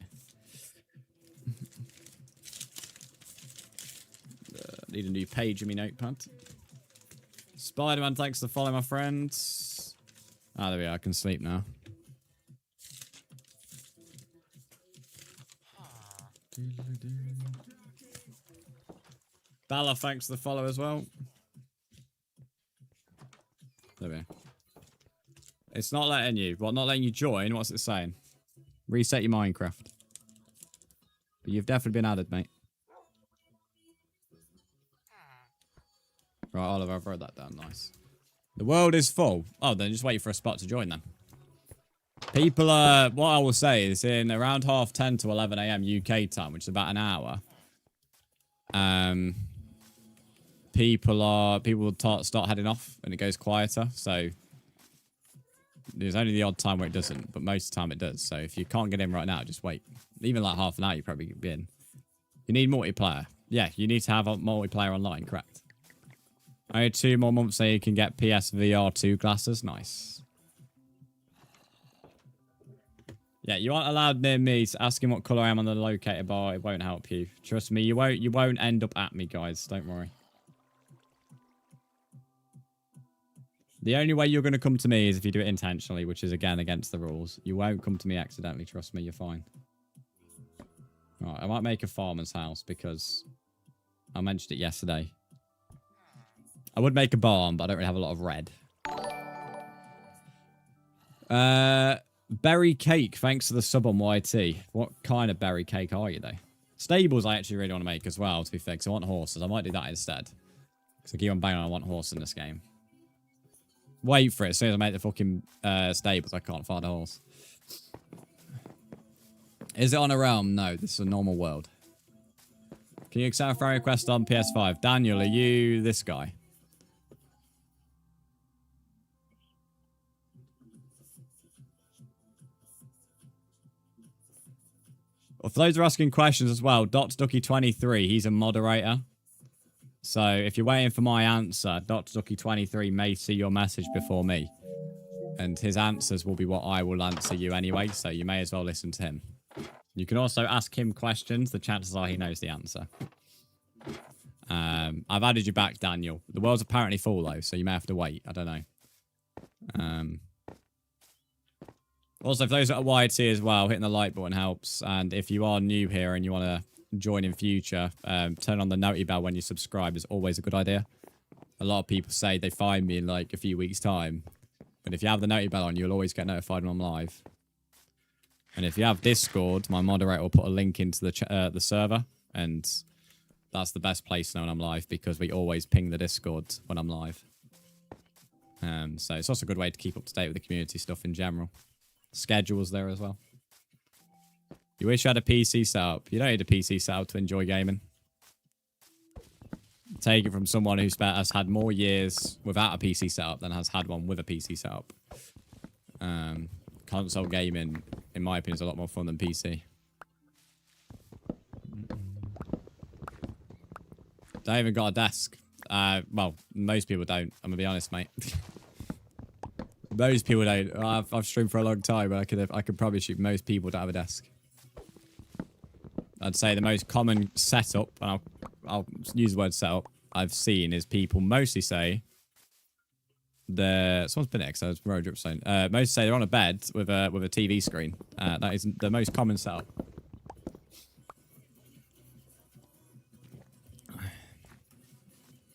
Need a new page in my notepad. Spider-Man, thanks for following, my friends. Ah, there we are. I can sleep now. Bala, thanks for the follow as well. There we are. It's not letting you. What, not letting you join? What's it saying? Reset your Minecraft. But you've definitely been added, mate. Right, Oliver, I've wrote that down. Nice. The world is full. Oh, then just wait for a spot to join then. People are, what I will say is in around 10:30 to 11 a.m. UK time, which is about an hour, people will start heading off and it goes quieter. So there's only the odd time where it doesn't, but most of the time it does. So if you can't get in right now, just wait. Even like half an hour, you probably be in. You need multiplayer. Yeah, you need to have a multiplayer online, correct? Only 2 more months so you can get PSVR 2 glasses. Nice. Yeah, you aren't allowed near me, so asking what colour I am on the locator bar, it won't help you. Trust me, you won't end up at me, guys. Don't worry. The only way you're going to come to me is if you do it intentionally, which is, again, against the rules. You won't come to me accidentally. Trust me, you're fine. Right, I might make a farmer's house because I mentioned it yesterday. I would make a barn, but I don't really have a lot of red. Berry cake, thanks to the sub on YT. What kind of berry cake are you, though? Stables I actually really want to make as well, to be fair, because I want horses. I might do that instead. Because I keep on banging on I want horse in this game. Wait for it. As soon as I make the fucking stables, I can't find a horse. Is it on a realm? No, this is a normal world. Can you accept a friend request on PS5? Daniel, are you this guy? Well, for those who are asking questions as well, Dr. Ducky23, he's a moderator. So if you're waiting for my answer, Dr. Ducky23 may see your message before me. And his answers will be what I will answer you anyway, so you may as well listen to him. You can also ask him questions. The chances are he knows the answer. I've added you back, Daniel. The world's apparently full, though, so you may have to wait. I don't know. Also, for those at YT as well, hitting the like button helps. And if you are new here and you want to join in future, turn on the noti bell when you subscribe is always a good idea. A lot of people say they find me in like a few weeks' time. But if you have the noti bell on, you'll always get notified when I'm live. And if you have Discord, my moderator will put a link into the server. And that's the best place to know when I'm live because we always ping the Discord when I'm live. So it's also a good way to keep up to date with the community stuff in general. Schedules there as well. You wish you had a PC setup. You don't need a PC setup to enjoy gaming. Take it from someone has had more years without a PC setup than has had one with a PC setup. Console gaming, in my opinion, is a lot more fun than PC. Don't even got a desk. Well, most people don't. I'm gonna be honest, mate. Most people don't. I've streamed for a long time, but I could promise you most people don't have a desk. I'd say the most common setup, and I'll use the word setup, I've seen is people mostly say someone's been next, so it's road drip zone. Most say they're on a bed with a TV screen. That is the most common setup.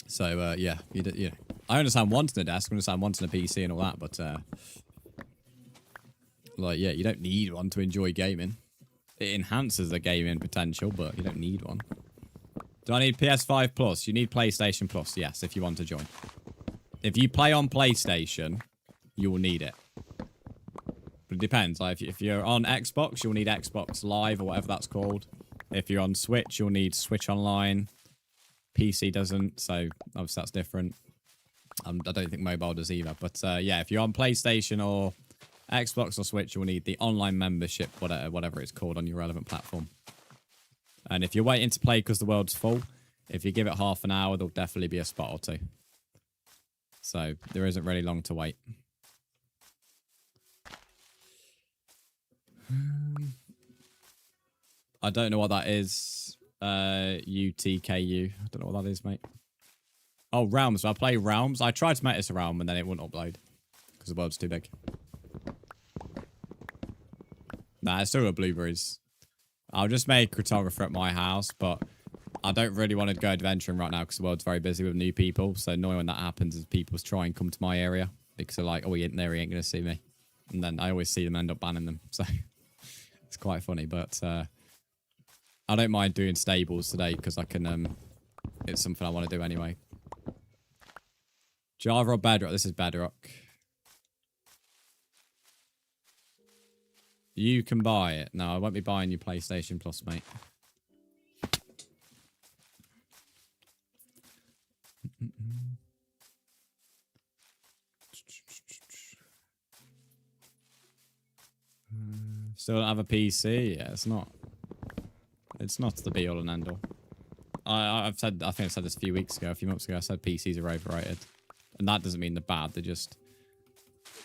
So yeah, you know, I understand wanting a desk, I understand wanting a PC and all that, but like yeah, you don't need one to enjoy gaming. It enhances the gaming potential, but you don't need one. Do I need PS5 Plus? You need PlayStation Plus, yes, if you want to join. If you play on PlayStation, you will need it. But it depends. Like if you're on Xbox, you'll need Xbox Live or whatever that's called. If you're on Switch, you'll need Switch Online. PC doesn't, so obviously that's different. I don't think mobile does either. But yeah, if you're on PlayStation or Xbox or Switch, you'll need the online membership, whatever it's called on your relevant platform. And if you're waiting to play because the world's full, if you give it half an hour, there'll definitely be a spot or two. So there isn't really long to wait. I don't know what that is. UTKU. I don't know what that is, mate. Oh, Realms. I play Realms. I tried to make this a realm and then it wouldn't upload because the world's too big. Nah, it's still got blueberries. I'll just make cartographer at my house, but I don't really want to go adventuring right now because the world's very busy with new people. So annoying when that happens is people try and come to my area because they're like, oh, he ain't there, he ain't going to see me. And then I always see them end up banning them. So it's quite funny, but I don't mind doing stables today because I can, it's something I want to do anyway. Java or Bedrock? This is Bedrock. You can buy it. No, I won't be buying you PlayStation Plus, mate. Still don't have a PC? Yeah, it's not. It's not the be all and end all. I think I said this a few months ago. I said PCs are overrated. And that doesn't mean they're bad.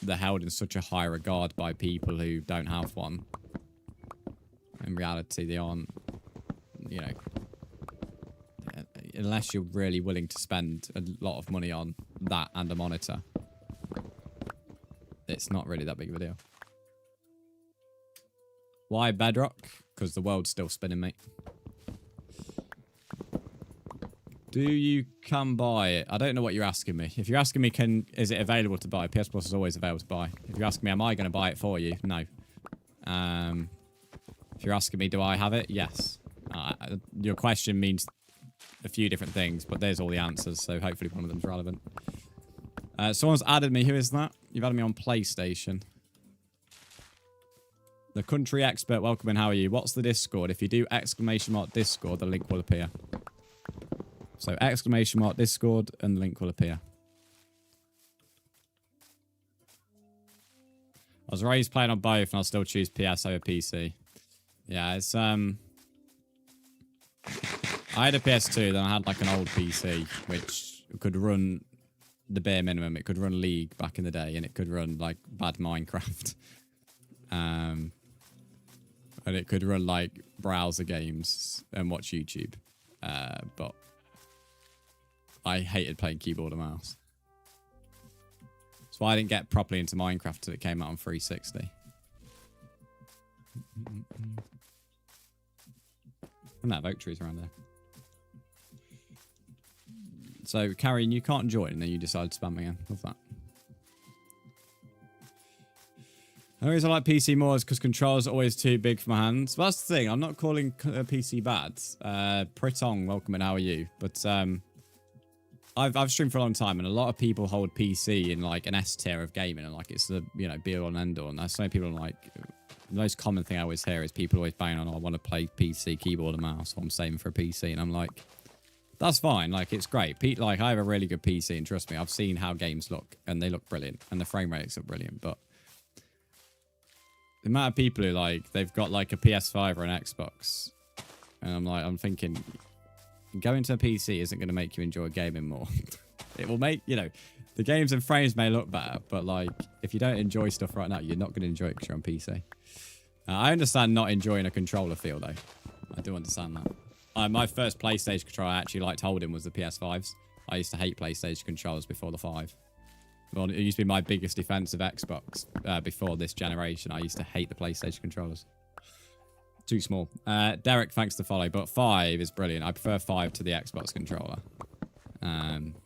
They're held in such a high regard by people who don't have one. In reality, they aren't, you know, unless you're really willing to spend a lot of money on that and a monitor, it's not really that big of a deal. Why Bedrock? Because the world's still spinning, mate. Do you can buy it? I don't know what you're asking me. If you're asking me, is it available to buy? PS Plus is always available to buy. If you're asking me, am I going to buy it for you? No. If you're asking me, do I have it? Yes. Your question means a few different things, but there's all the answers, so hopefully one of them's relevant. Someone's added me. Who is that? You've added me on PlayStation. The country expert, welcome in. How are you? What's the Discord? If you do !Discord, the link will appear. So !Discord and the link will appear. I was raised playing on both and I'll still choose PS over PC. Yeah, it's I had a PS2, then I had like an old PC which could run the bare minimum. It could run League back in the day and it could run like bad Minecraft. And it could run like browser games and watch YouTube. But I hated playing keyboard and mouse. That's why I didn't get properly into Minecraft until it came out on 360. And that oak trees around there. So, Carrie, you can't join and then you decide to spam again. Love that. The reason I like PC more is because controls are always too big for my hands. But that's the thing. I'm not calling PC bad. Pritong, welcome and how are you? But I've streamed for a long time and a lot of people hold PC in like an S tier of gaming and like it's the, you know, be all and end all. And so many people are like, the most common thing I always hear is people always banging on, oh, I want to play PC, keyboard and mouse, so I'm saving for a PC. And I'm like, that's fine. Like, it's great. Like, I have a really good PC and trust me, I've seen how games look and they look brilliant and the frame rates look brilliant. But the amount of people who like, they've got like a PS5 or an Xbox and I'm thinking, going to a PC isn't going to make you enjoy gaming more. It will make, you know, the games and frames may look better, but like, if you don't enjoy stuff right now, you're not going to enjoy it because you're on PC. I understand not enjoying a controller feel though. I do understand that. My first PlayStation controller I actually liked holding was the PS5s. I used to hate PlayStation controllers before the 5. Well, it used to be my biggest defense of Xbox before this generation. I used to hate the PlayStation controllers. Too small. Derek, thanks to follow. But 5 is brilliant. I prefer 5 to the Xbox controller.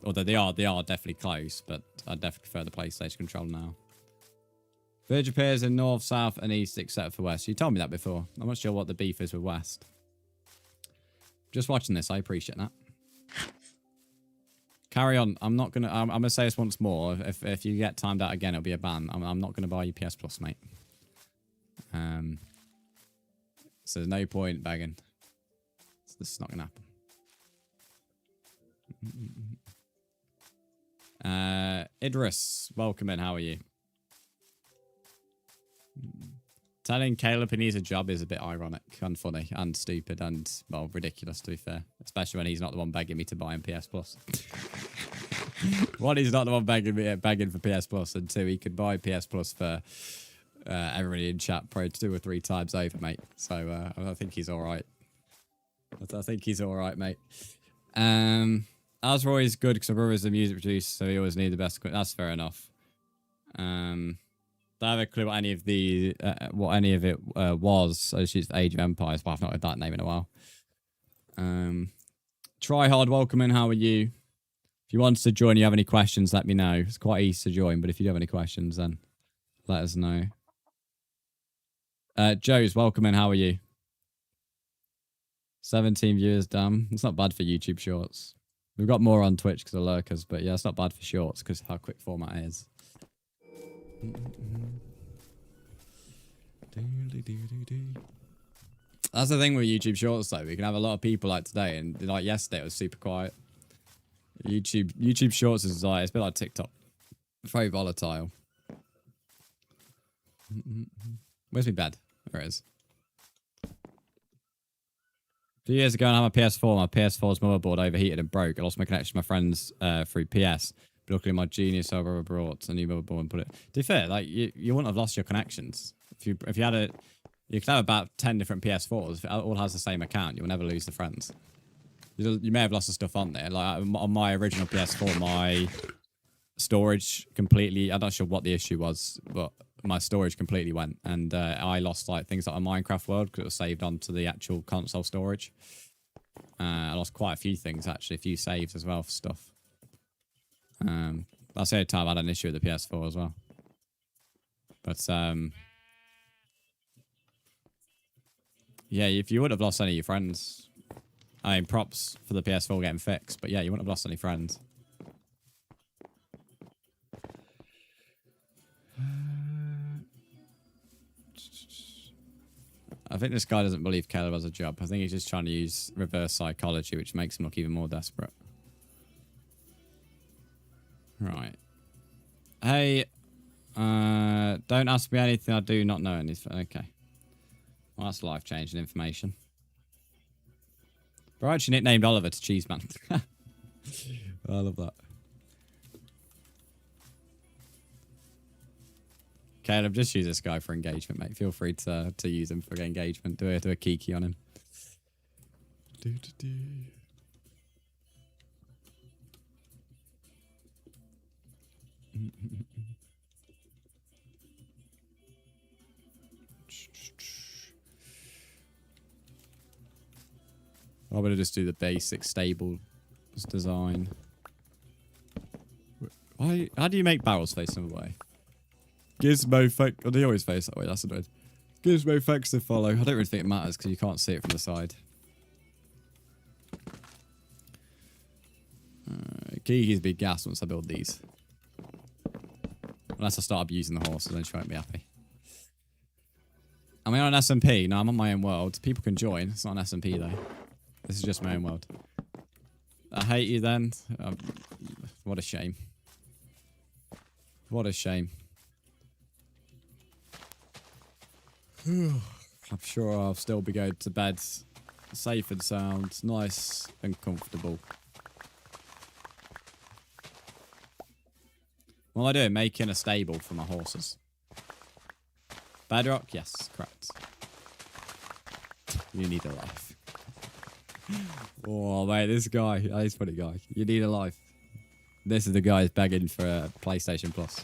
Although they are definitely close, but I definitely prefer the PlayStation controller now. Verge appears in north, south, and east except for west. You told me that before. I'm not sure what the beef is with west. Just watching this, I appreciate that. Carry on. I'm gonna say this once more. If you get timed out again, it'll be a ban. I'm not gonna buy you PS Plus, mate. So there's no point begging. This is not gonna happen. Idris, welcome in. How are you? Telling Caleb he needs a job is a bit ironic and funny and stupid and, well, ridiculous, to be fair. Especially when he's not the one begging me to buy him PS Plus. One, he's not the one begging for PS Plus, and two, he could buy PS Plus for everybody in chat probably 2 or 3 times over, mate. So I think he's all right. I think he's all right, mate. Asroy is good because my brother's a music producer, so he always needs the best equipment. That's fair enough. Don't have a clue what any of it was. I just used Age of Empires, but I've not heard that name in a while. Try hard, welcome in. How are you? If you want to join, you have any questions, let me know. It's quite easy to join, but if you do have any questions, then let us know. Joe's, welcome in. How are you? 17 viewers, damn. It's not bad for YouTube Shorts. We've got more on Twitch because of lurkers, but yeah, it's not bad for Shorts because of how quick format it is. That's the thing with YouTube Shorts, though. We can have a lot of people like today, and like yesterday, it was super quiet. YouTube Shorts is like, it's a bit like TikTok. Very volatile. Where's my bed? There it is. A few years ago, I had my PS4. My PS4's motherboard overheated and broke. I lost my connection to my friends through PS. But luckily, my genius over brought a new motherboard and put it. To be fair, like you wouldn't have lost your connections if you had a. You could have about 10 different PS4s. If it all has the same account, you'll never lose the friends. You may have lost the stuff on there. Like on my original PS4, my storage completely. I'm not sure what the issue was, but my storage completely went, and I lost like things like a Minecraft world because it was saved onto the actual console storage. I lost quite a few things actually, a few saves as well for stuff. That's the only time I had an issue with the PS4 as well. But yeah, if you would have lost any of your friends, I mean, props for the PS4 getting fixed, but yeah, you wouldn't have lost any friends. I think this guy doesn't believe Caleb has a job. I think he's just trying to use reverse psychology, which makes him look even more desperate. Right. Hey, don't ask me anything I do not know anything. Okay. Well, that's life-changing information. Bro, I actually nicknamed Oliver to Cheeseman. I love that. Caleb, just use this guy for engagement, mate. Feel free to use him for engagement. Do a kiki on him. I'm going to just do the basic stable design. Why? How do you make barrels face another way? Gizmo fake. Oh, they always face that way. That's annoying. Gizmo fakes to follow. I don't really think it matters because you can't see it from the side. Kiki's big gas once I build these. Unless I start abusing the horses, then she won't be happy. Am I on an SMP? No, I'm on my own world. People can join. It's not an SMP though. This is just my own world. I hate you then. What a shame. What a shame. I'm sure I'll still be going to bed safe and sound, nice and comfortable. What am I doing? Making a stable for my horses. Bedrock? Yes, correct. You need a life. Oh, mate, this guy. He's a funny guy. You need a life. This is the guy who's begging for a PlayStation Plus.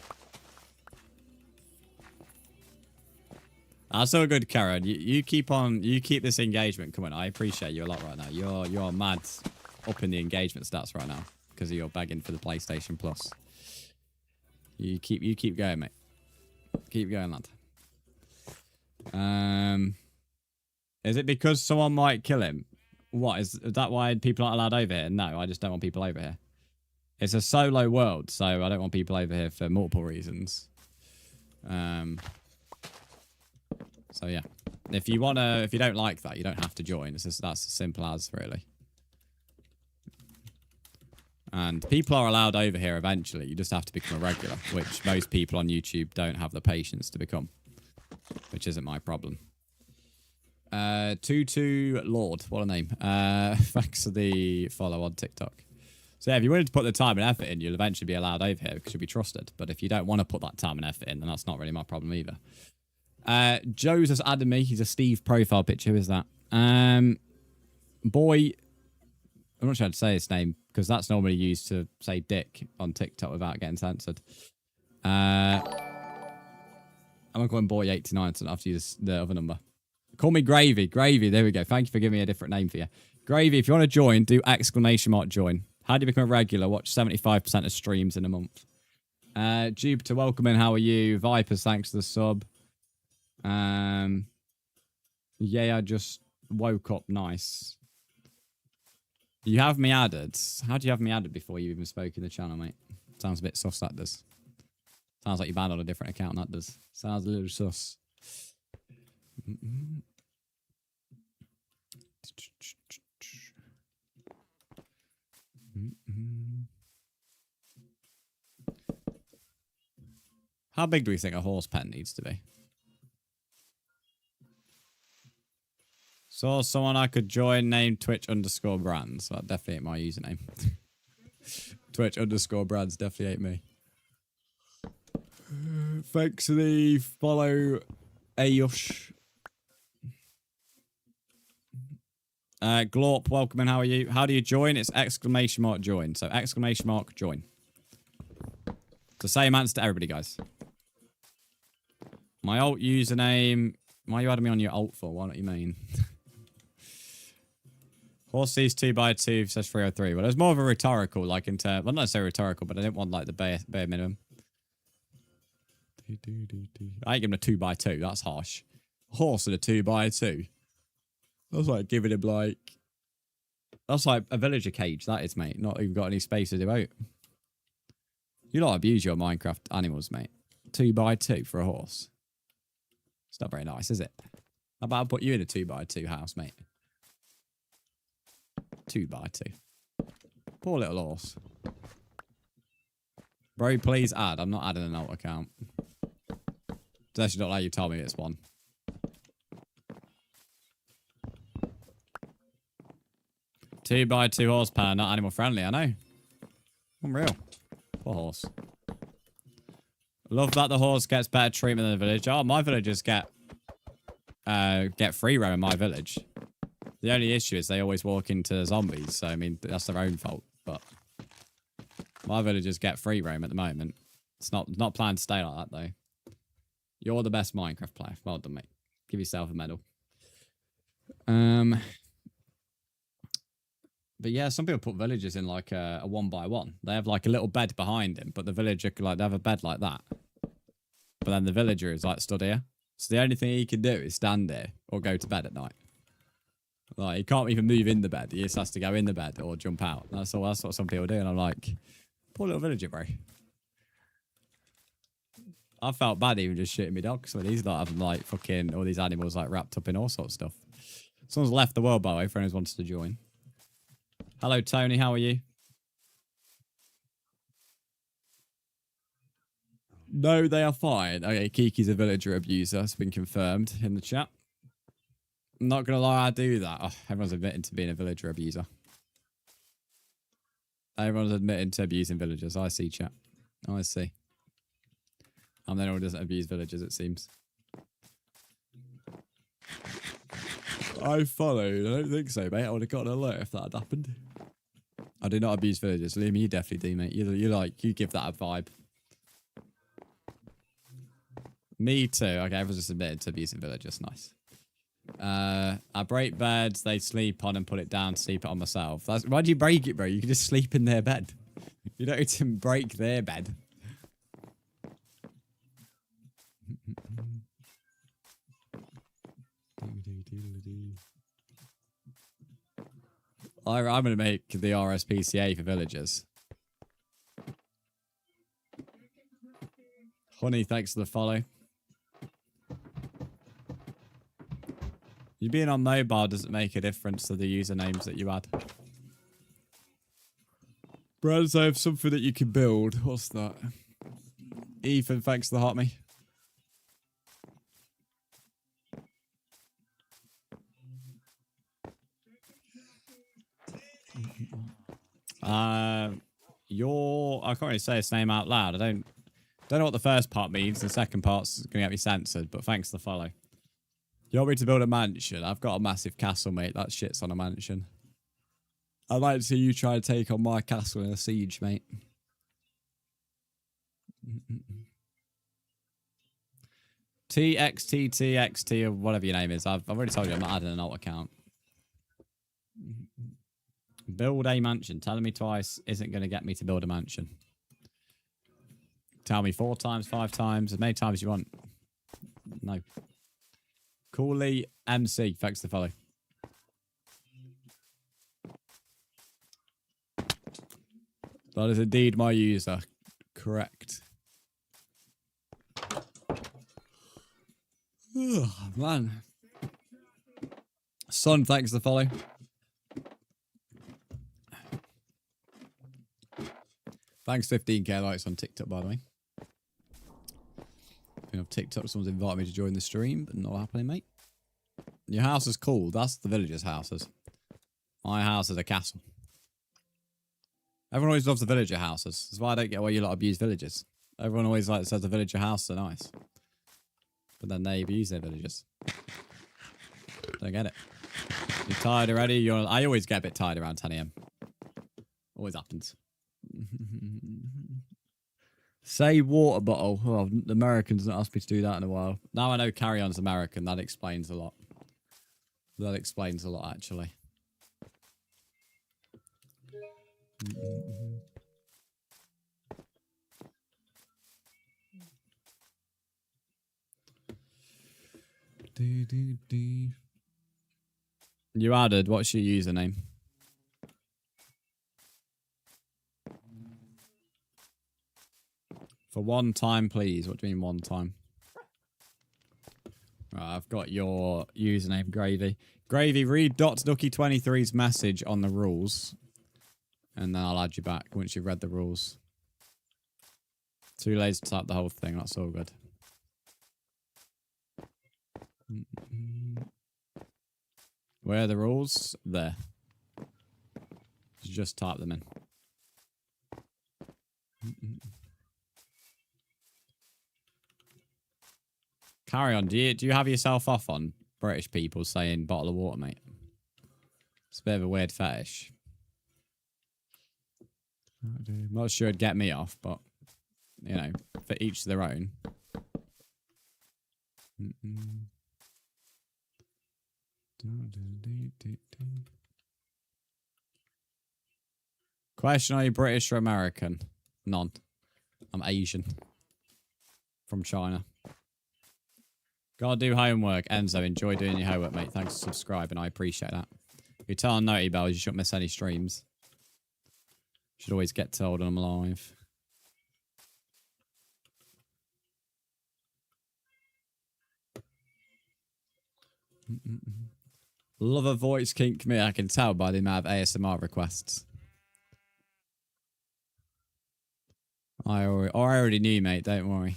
That's so good, Karen. You keep this engagement coming. I appreciate you a lot right now. You're mad up in the engagement stats right now because you're begging for the PlayStation Plus. You keep going, mate. Keep going, lad. Is it because someone might kill him? What is that? Why people aren't allowed over here? No, I just don't want people over here. It's a solo world, so I don't want people over here for multiple reasons. So yeah, if you don't like that, you don't have to join. That's as simple as, really. And people are allowed over here eventually. You just have to become a regular, which most people on YouTube don't have the patience to become, which isn't my problem. Tutu Lord, what a name. Thanks for the follow on TikTok. So yeah, if you're willing to put the time and effort in, you'll eventually be allowed over here because you'll be trusted. But if you don't want to put that time and effort in, then that's not really my problem either. Joe's has added me. He's a Steve profile picture. Who is that? Boy, I'm not sure how to say his name because that's normally used to say dick on TikTok without getting censored. I'm going to call him Boy89, so I have to use the other number. Call me Gravy. Gravy, there we go. Thank you for giving me a different name for you. Gravy, if you want to join, do !join. How do you become a regular? Watch 75% of streams in a month. Jupiter, welcome in. How are you? Vipers, thanks for the sub. Yeah, I just woke up. Nice. You have me added. How do you have me added before you even spoke in the channel, mate? Sounds a bit sus, that does. Sounds like you banned on a different account, that does. Sounds a little sus. How big do we think a horse pen needs to be? Saw someone I could join named Twitch_Brzndz. So that definitely ain't my username. Twitch_Brzndz definitely ain't me. Thanks for the follow, Ayush. Glorp, welcome in. How are you? How do you join? It's !join. So !join. It's the same answer to everybody, guys. My alt username. Why are you adding me on your alt for? What do you mean? Horses 2x2 says 303. Well, it was more of a rhetorical, like in terms. Well, not necessarily rhetorical, but I didn't want like the bare minimum. I ain't giving a 2x2. That's harsh. Horse and a 2x2. That's like giving him like. That's like a villager cage. That is, mate. Not even got any space to devote. You lot abuse your Minecraft animals, mate. 2x2 for a horse. It's not very nice, is it? How about I put you in a 2x2 house, mate? 2x2. Poor little horse. Bro, please add. I'm not adding an alt account. It's actually not like you told me it's one. Two by two horsepower, not animal friendly, I know. Unreal. Poor horse. Love that the horse gets better treatment than the village. Oh, my villagers get free roam in my village. The only issue is they always walk into zombies, so I mean that's their own fault. But my villagers get free roam at the moment. It's not planned to stay like that though. You're the best Minecraft player. Well done, mate. Give yourself a medal. But yeah, some people put villagers in like a 1x1. They have like a little bed behind him, but the villager like they have a bed like that. But then the villager is like stood here. So the only thing he can do is stand there or go to bed at night. Like he can't even move in the bed. He just has to go in the bed or jump out. That's all. That's what some people do. And I'm like, poor little villager, bro. I felt bad even just shitting me dogs when he's not having like fucking all these animals like wrapped up in all sorts of stuff. Someone's left the world, by the way, for anyone who wants to join. Hello, Tony. How are you? No, they are fine. Okay, Kiki's a villager abuser. It's been confirmed in the chat. I'm not going to lie, I do that. Oh, everyone's admitting to being a villager abuser. Everyone's admitting to abusing villagers. I see, chat. I see. I'm the only one who doesn't abuse villagers, it seems. I followed. I don't think so, mate. I would have got an alert if that had happened. I do not abuse villagers. Liam, you definitely do, mate. You give that a vibe. Me too. Okay, everyone's just admitted to abusing villagers. Nice. I break beds. They sleep on and put it down. Sleep it on myself. Why'd you break it, bro? You can just sleep in their bed. You don't need to break their bed. I'm going to make the RSPCA for villagers. Honey, thanks for the follow. You being on mobile doesn't make a difference to the usernames that you add. Brzndz, I have something that you can build. What's that? Ethan, thanks for the heart me. I can't really say his name out loud. I don't know what the first part means. The second part's going to get me censored, but thanks for the follow. You want me to build a mansion? I've got a massive castle, mate. That shit's on a mansion. I'd like to see you try to take on my castle in a siege, mate. TXTTXT or whatever your name is. I've already told you I'm not adding an alt account. Build a mansion. Telling me twice isn't going to get me to build a mansion. Tell me 4 times, 5 times, as many times as you want. No. Cooley MC. Thanks for the follow. That is indeed my user. Correct. Oh, man. Son, thanks for the follow. Thanks 15k likes on TikTok, by the way. Speaking of TikTok, someone's invited me to join the stream, but not happening, mate. Your house is cool. That's the villagers' houses. My house is a castle. Everyone always loves the villager houses. That's why I don't get why you lot abuse villagers. Everyone always like says the villager houses are nice. But then they abuse their villagers. Don't get it. You're tired already? I always get a bit tired around 10 AM. Always happens. Say water bottle. Oh, the Americans not asked me to do that in a while. Now I know Carry On's American. That explains a lot. That explains a lot, actually. You added, what's your username? For one time, please. What do you mean one time? Right, I've got your username, Gravy. Gravy, read Ducky23's message on the rules. And then I'll add you back once you've read the rules. Too lazy to type the whole thing, that's all good. Where are the rules? There. Just type them in. Carry on. Do you have yourself off on British people saying bottle of water, mate? It's a bit of a weird fetish. I'm not sure it'd get me off, but, you know, for each their own. Question, are you British or American? None. I'm Asian. From China. Gotta do homework. Enzo, enjoy doing your homework, mate. Thanks for subscribing. I appreciate that. If you turn on Naughty Bells, you shouldn't miss any streams. Should always get told when I'm live. Love a voice kink me. I can tell by the amount of ASMR requests. I already knew, mate. Don't worry.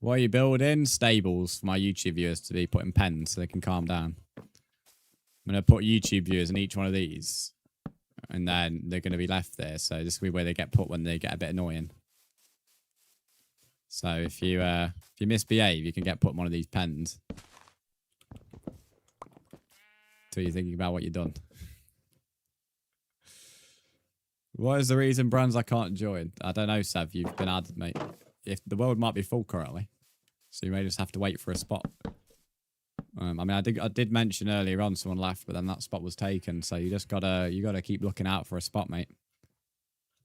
What are you building? Stables for my YouTube viewers to be put in pens so they can calm down. I'm going to put YouTube viewers in each one of these. And then they're going to be left there. So this will be where they get put when they get a bit annoying. So if you misbehave, you can get put in one of these pens. Till you're thinking about what you've done. What is the reason, Brzndz, I can't join? I don't know, Sev. You've been added, mate. If the world might be full currently. So you may just have to wait for a spot. I mean, I did mention earlier on someone left, but then that spot was taken. So you just gotta keep looking out for a spot, mate.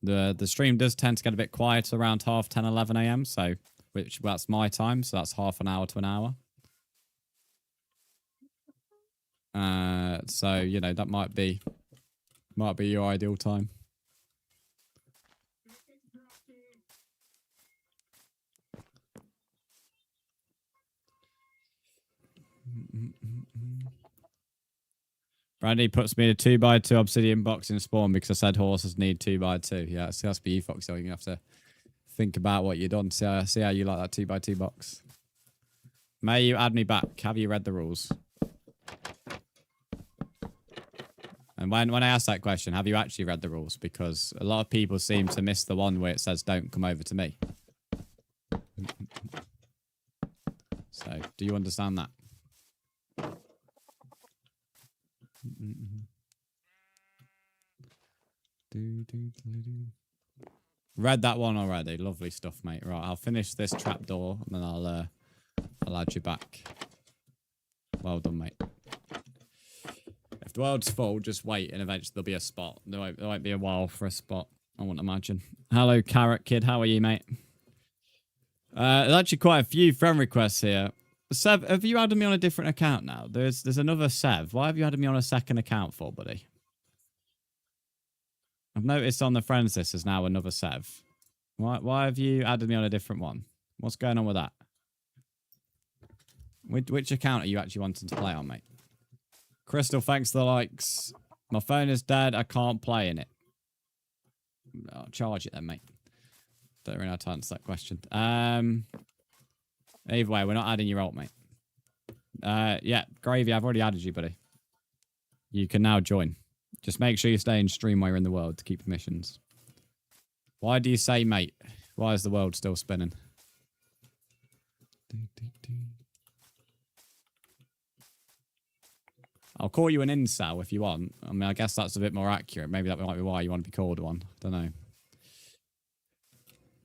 The stream does tend to get a bit quiet around 10, 11 AM. So that's my time. So that's half an hour to an hour. So you know that might be your ideal time. Brandy puts me in a 2x2 obsidian box in spawn because I said horses need 2x2. Yeah, so that's for you, Fox. So you have to think about what you've done. See how you like that 2x2 box. May you add me back? Have you read the rules? And when I ask that question, have you actually read the rules? Because a lot of people seem to miss the one where it says don't come over to me. So, do you understand that? Read that one already. Lovely stuff, mate. Right, I'll finish this trapdoor and then I'll add you back. Well done, mate. If the world's full, just wait and eventually there'll be a spot. There won't be a while for a spot, I wouldn't imagine. Hello, Carrot Kid. How are you, mate? There's actually quite a few friend requests here. Sev, have you added me on a different account now? There's another Sev. Why have you added me on a second account for, buddy? I've noticed on the friends list there's now another Sev. Why have you added me on a different one? What's going on with that? Which account are you actually wanting to play on, mate? Crystal, thanks for the likes. My phone is dead. I can't play in it. I'll charge it then, mate. Don't really know how to answer that question. Either way, we're not adding your alt, mate. Yeah, Gravy, I've already added you, buddy. You can now join. Just make sure you stay in stream while you're in the world to keep permissions. Why do you say, mate? Why is the world still spinning? I'll call you an incel if you want. I mean, I guess that's a bit more accurate. Maybe that might be why you want to be called one. I don't know.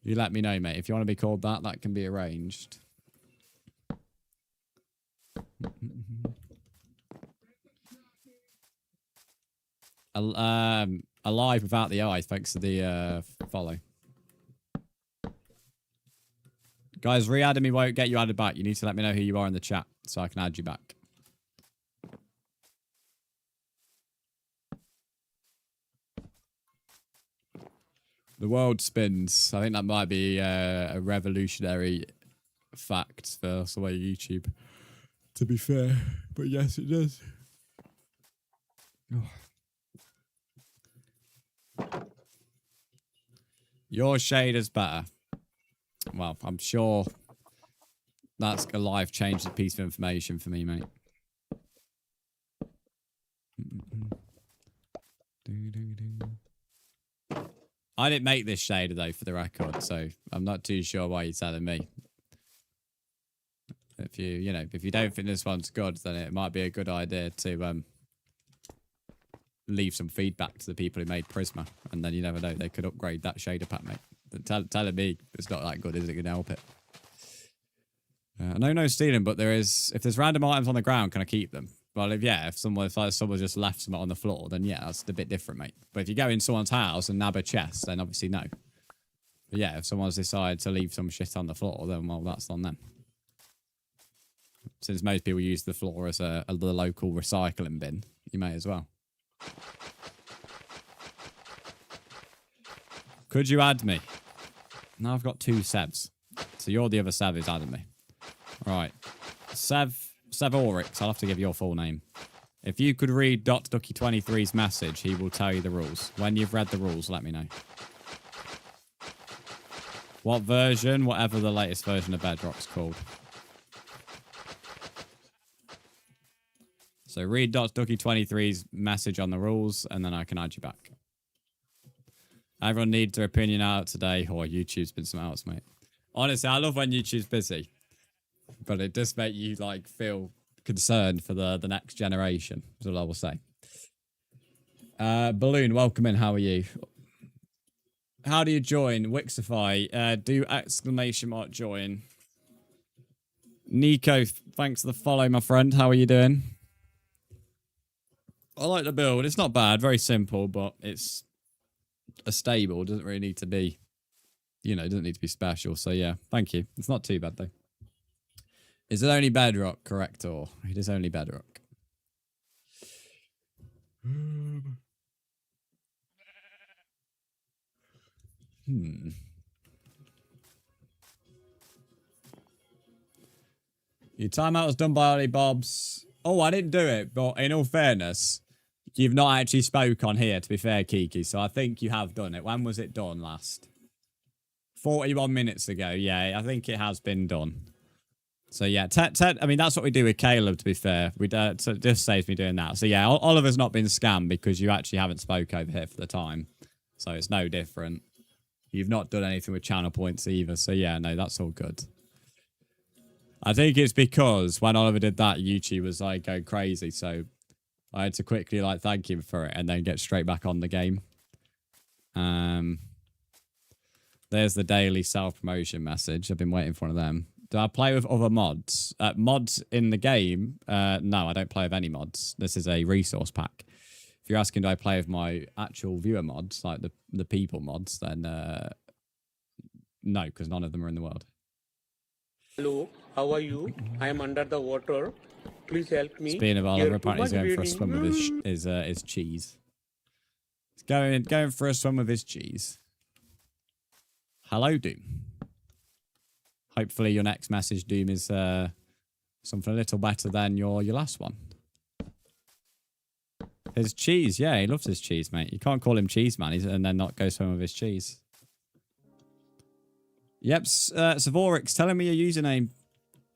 You let me know, mate. If you want to be called that, that can be arranged. Alive without the eye, thanks to the follow. Guys, re-adding me won't get you added back. You need to let me know who you are in the chat so I can add you back. The world spins. I think that might be a revolutionary fact for the way YouTube. To be fair, but yes, it does. Oh. Your shade is better. Well, I'm sure that's a life-changing piece of information for me, mate. I didn't make this shader though, for the record, so I'm not too sure why you're telling me. If you don't think this one's good, then it might be a good idea to leave some feedback to the people who made Prisma, and then you never know, they could upgrade that shader pack, mate. But telling me it's not that good isn't going to help it. No stealing, but there is. If there's random items on the ground, can I keep them? Well, if someone just left some on the floor, then yeah, that's a bit different, mate. But if you go in someone's house and nab a chest, then obviously no. But yeah, if someone's decided to leave some shit on the floor, then well, that's on them. Since most people use the floor as the local recycling bin, you may as well. Could you add me? Now I've got 2 Sevs. So you're the other Sev who's added me. Right. Sev Oryx, I'll have to give your full name. If you could read Ducky23's message, he will tell you the rules. When you've read the rules, let me know. What version? Whatever the latest version of Bedrock's called. So read Ducky23's message on the rules, and then I can add you back. Everyone needs their opinion out today. Oh, YouTube's been something else, mate. Honestly, I love when YouTube's busy. But it does make you, like, feel concerned for the next generation, is what I will say. Balloon, welcome in. How are you? How do you join? Wixify. Do ! Join. Nico, thanks for the follow, my friend. How are you doing? I like the build. It's not bad. Very simple, but it's a stable. It doesn't really need to be, it doesn't need to be special. So, yeah, thank you. It's not too bad, though. Is it only Bedrock, correct? Or it is only Bedrock. Your timeout was done by Ollie Bobs. Oh, I didn't do it, but in all fairness, you've not actually spoke on here, to be fair, Kiki, so I think you have done it. When was it done last? 41 minutes ago, yeah, I think it has been done. So, yeah, I mean, that's what we do with Caleb, to be fair. So it just saves me doing that. So, yeah, Oliver's not been scammed because you actually haven't spoke over here for the time. So, it's no different. You've not done anything with channel points either. So, yeah, no, that's all good. I think it's because when Oliver did that, YouTube was, like, going crazy. So, I had to quickly, like, thank him for it and then get straight back on the game. There's the daily self-promotion message. I've been waiting for one of them. Do I play with other mods? Mods in the game? No, I don't play with any mods. This is a resource pack. If you're asking do I play with my actual viewer mods, like the people mods, then no, because none of them are in the world. Hello, how are you? I am under the water. Please help me. Speaking of Oliver, apparently he's going for a swim with his cheese. He's going for a swim with his cheese. Hello, Doom. Hopefully your next message, Doom, is Something a little better than your last one. His cheese, yeah, he loves his cheese, mate. You can't call him cheese man and then not go swim with his cheese. Yep, Savorix, telling me your username.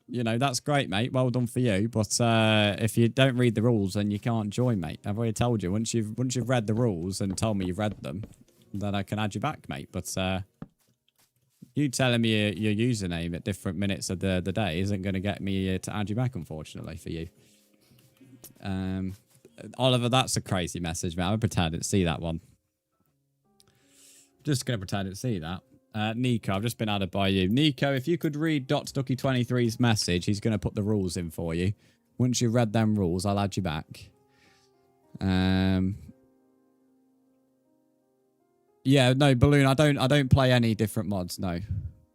You know, that's great, mate. Well done for you. But if you don't read the rules, then you can't join, mate. I've already told you. Once you've read the rules and told me you've read them, then I can add you back, mate. But you telling me your username at different minutes of the day isn't going to get me to add you back, unfortunately, for you. Oliver, that's a crazy message, man. I'm going to pretend I didn't see that one. Just going to pretend I didn't see that. Nico, I've just been added by you. Nico, if you could read Ducky23's message, he's going to put the rules in for you. Once you've read them rules, I'll add you back. Yeah, no, Balloon, I don't play any different mods, no.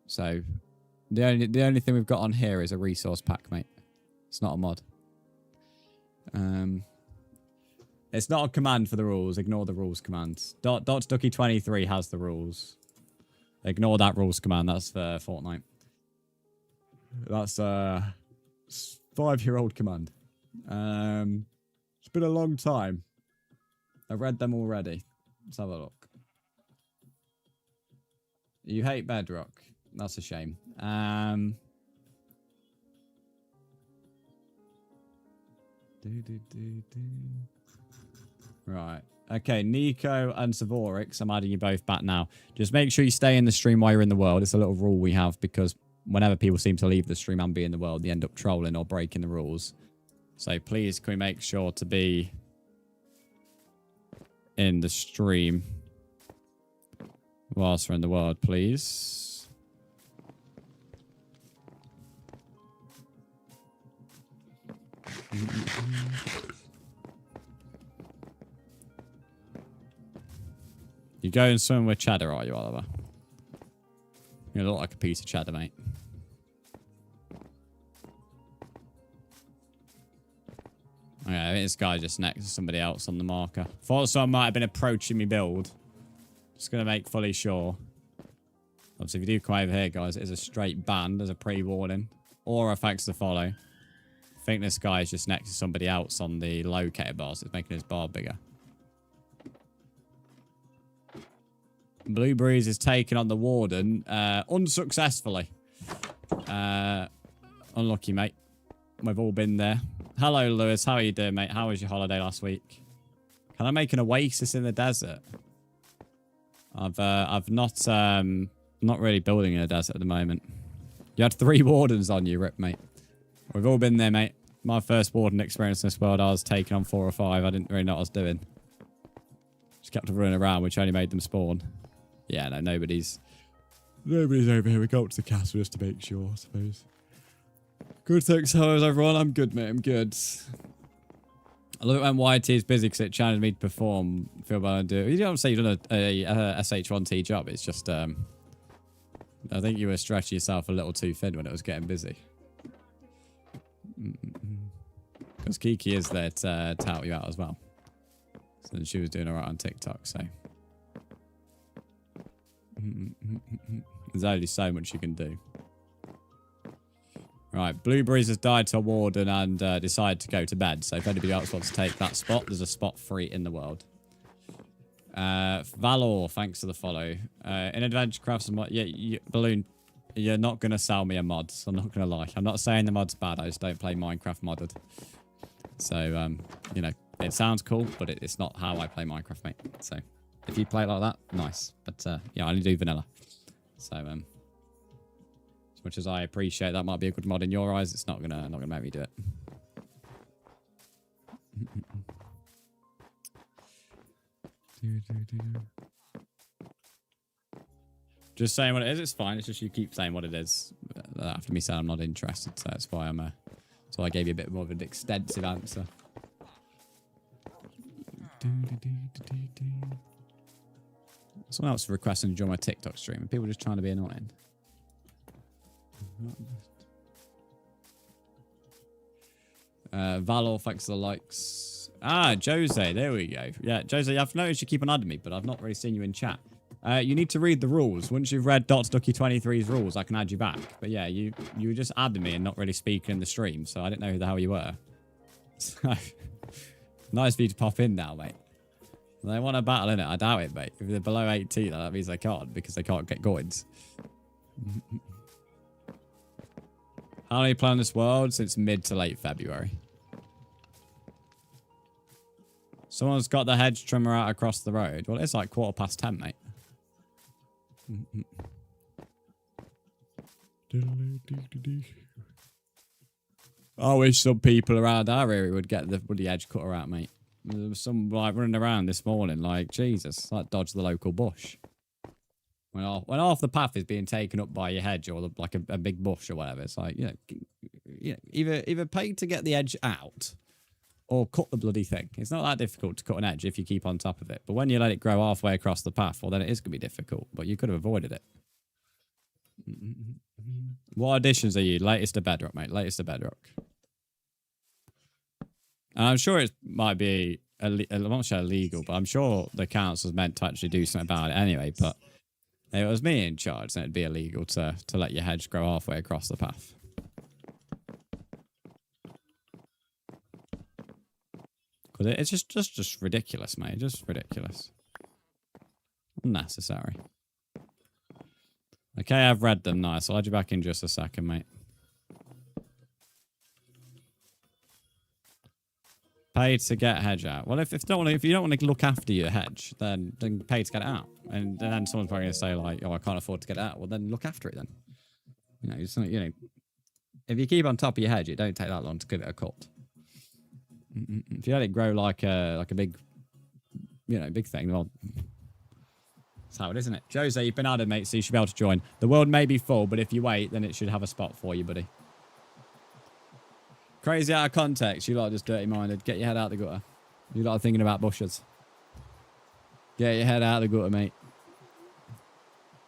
So the only thing we've got on here is a resource pack, mate. It's not a mod. It's not a command for the rules. Ignore the rules command. Ducky23 has the rules. Ignore that rules command. That's for Fortnite. That's a 5-year-old command. It's been a long time. I've read them already. Let's have a look. You hate Bedrock. That's a shame. Right. Okay, Nico and Savorix, I'm adding you both back now. Just make sure you stay in the stream while you're in the world. It's a little rule we have because whenever people seem to leave the stream and be in the world, they end up trolling or breaking the rules. So please, can we make sure to be in the stream whilst we're in the world, please? You going swimming with cheddar, are you, Oliver? You look like a piece of cheddar, mate. Okay, I think this guy's just next to somebody else on the marker. Thought someone might have been approaching me build. Just going to make fully sure. Obviously, if you do come over here, guys, it is a straight ban. There's a pre-warning. Or affects the follow. I think this guy is just next to somebody else on the locator bar, so it's making his bar bigger. Blueberries is taken on the warden unsuccessfully. Unlucky, mate. We've all been there. Hello, Lewis. How are you doing, mate? How was your holiday last week? Can I make an oasis in the desert? I've not really building in a desert at the moment. You had 3 wardens on you, Rip, mate. We've all been there, mate. My first warden experience in this world, I was taking on 4 or 5. I didn't really know what I was doing. Just kept running around, which only made them spawn. Yeah, no, nobody's over here. We go up to the castle just to make sure, I suppose. Good, thanks. How is everyone? I'm good, mate. I'm good. I love it when YT is busy because it challenged me to perform. Feel bad I do. You don't say you've done a SH1T job. It's just, I think you were stretching yourself a little too thin when it was getting busy. Because Kiki is there to tout you out as well. So she was doing alright on TikTok, so. There's only so much you can do. Right, Blueberries has died to a warden and decided to go to bed. So if anybody else wants to take that spot, there's a spot free in the world. Valor, thanks for the follow. In Adventure Crafts, Balloon, you're not going to sell me a mod. So I'm not going to lie. I'm not saying the mod's bad. I just don't play Minecraft modded. So, you know, it sounds cool, but it's not how I play Minecraft, mate. So if you play it like that, nice. But yeah, I only do vanilla. So, as much as I appreciate that might be a good mod in your eyes, it's not gonna make me do it. Just saying what it is, it's fine. It's just you keep saying what it is after me saying I'm not interested. So that's why so I gave you a bit more of an extensive answer. Someone else requesting to join my TikTok stream, and people just trying to be annoying. Valor, thanks for the likes. Ah, Jose, there we go. Yeah, Jose, I've noticed you keep on adding me, but I've not really seen you in chat. You need to read the rules. Once you've read Ducky23's rules, I can add you back. But yeah, you were just adding me and not really speaking in the stream, so I didn't know who the hell you were. So, nice of you to pop in now, mate. They want a battle, innit? I doubt it, mate. If they're below 18, that means they can't, because they can't get coins. How long have you played on this world? Since mid to late February. Someone's got the hedge trimmer out across the road. Well, it's like 10:15, mate. I wish some people around our area would get the edge cutter out, mate. There was some like running around this morning, like Jesus, like dodge the local bush. When half the path is being taken up by your hedge or like a big bush or whatever, it's like either pay to get the edge out or cut the bloody thing. It's not that difficult to cut an edge if you keep on top of it. But when you let it grow halfway across the path, well, then it is going to be difficult. But you could have avoided it. What additions are you? Latest to Bedrock, mate. Latest to Bedrock. And I'm sure it might be, I'm not sure illegal, but I'm sure the council's meant to actually do something about it anyway. But if it was me in charge, then it'd be illegal to let your hedge grow halfway across the path. Because it's just ridiculous, mate. Just ridiculous. Unnecessary. Okay, I've read them. Nice. I'll add you back in just a second, mate. Pay to get hedge out. Well, if you don't want to look after your hedge, then pay to get it out. And then someone's probably going to say like, "Oh, I can't afford to get it out." Well, then look after it then. If you keep on top of your hedge, it don't take that long to give it a cut. If you let it grow like a big, big thing, well, that's how it is, isn't it? Jose, you've been added, mate, so you should be able to join. The world may be full, but if you wait, then it should have a spot for you, buddy. Crazy out of context. You lot are just dirty-minded. Get your head out the gutter. You lot are thinking about bushes. Get your head out the gutter, mate.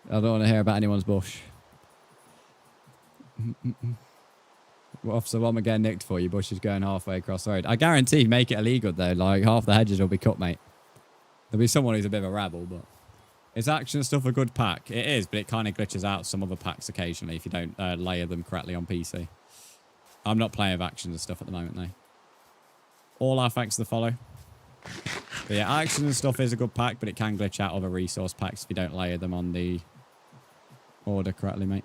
I don't want to hear about anyone's bush. Officer, what am I getting nicked for? Your bush is going halfway across the road. I guarantee make it illegal, though. Like, half the hedges will be cut, mate. There'll be someone who's a bit of a rabble, but... Is action stuff a good pack? It is, but it kind of glitches out some other packs occasionally if you don't layer them correctly on PC. I'm not playing with actions and stuff at the moment, though. All our thanks to the follow. But yeah, action and stuff is a good pack, but it can glitch out other resource packs if you don't layer them on the order correctly, mate.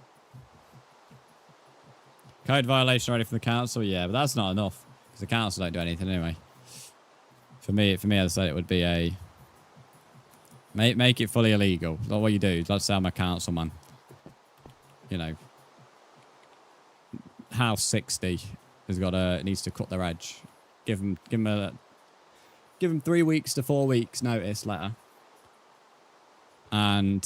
Code violation ready from the council? Yeah, but that's not enough. Because the council don't do anything anyway. For me, as I said, it would be a... Make it fully illegal. That's what you do. Let's say I'm a councilman. House 60 needs to cut their edge. Give them 3 weeks to 4 weeks notice letter. And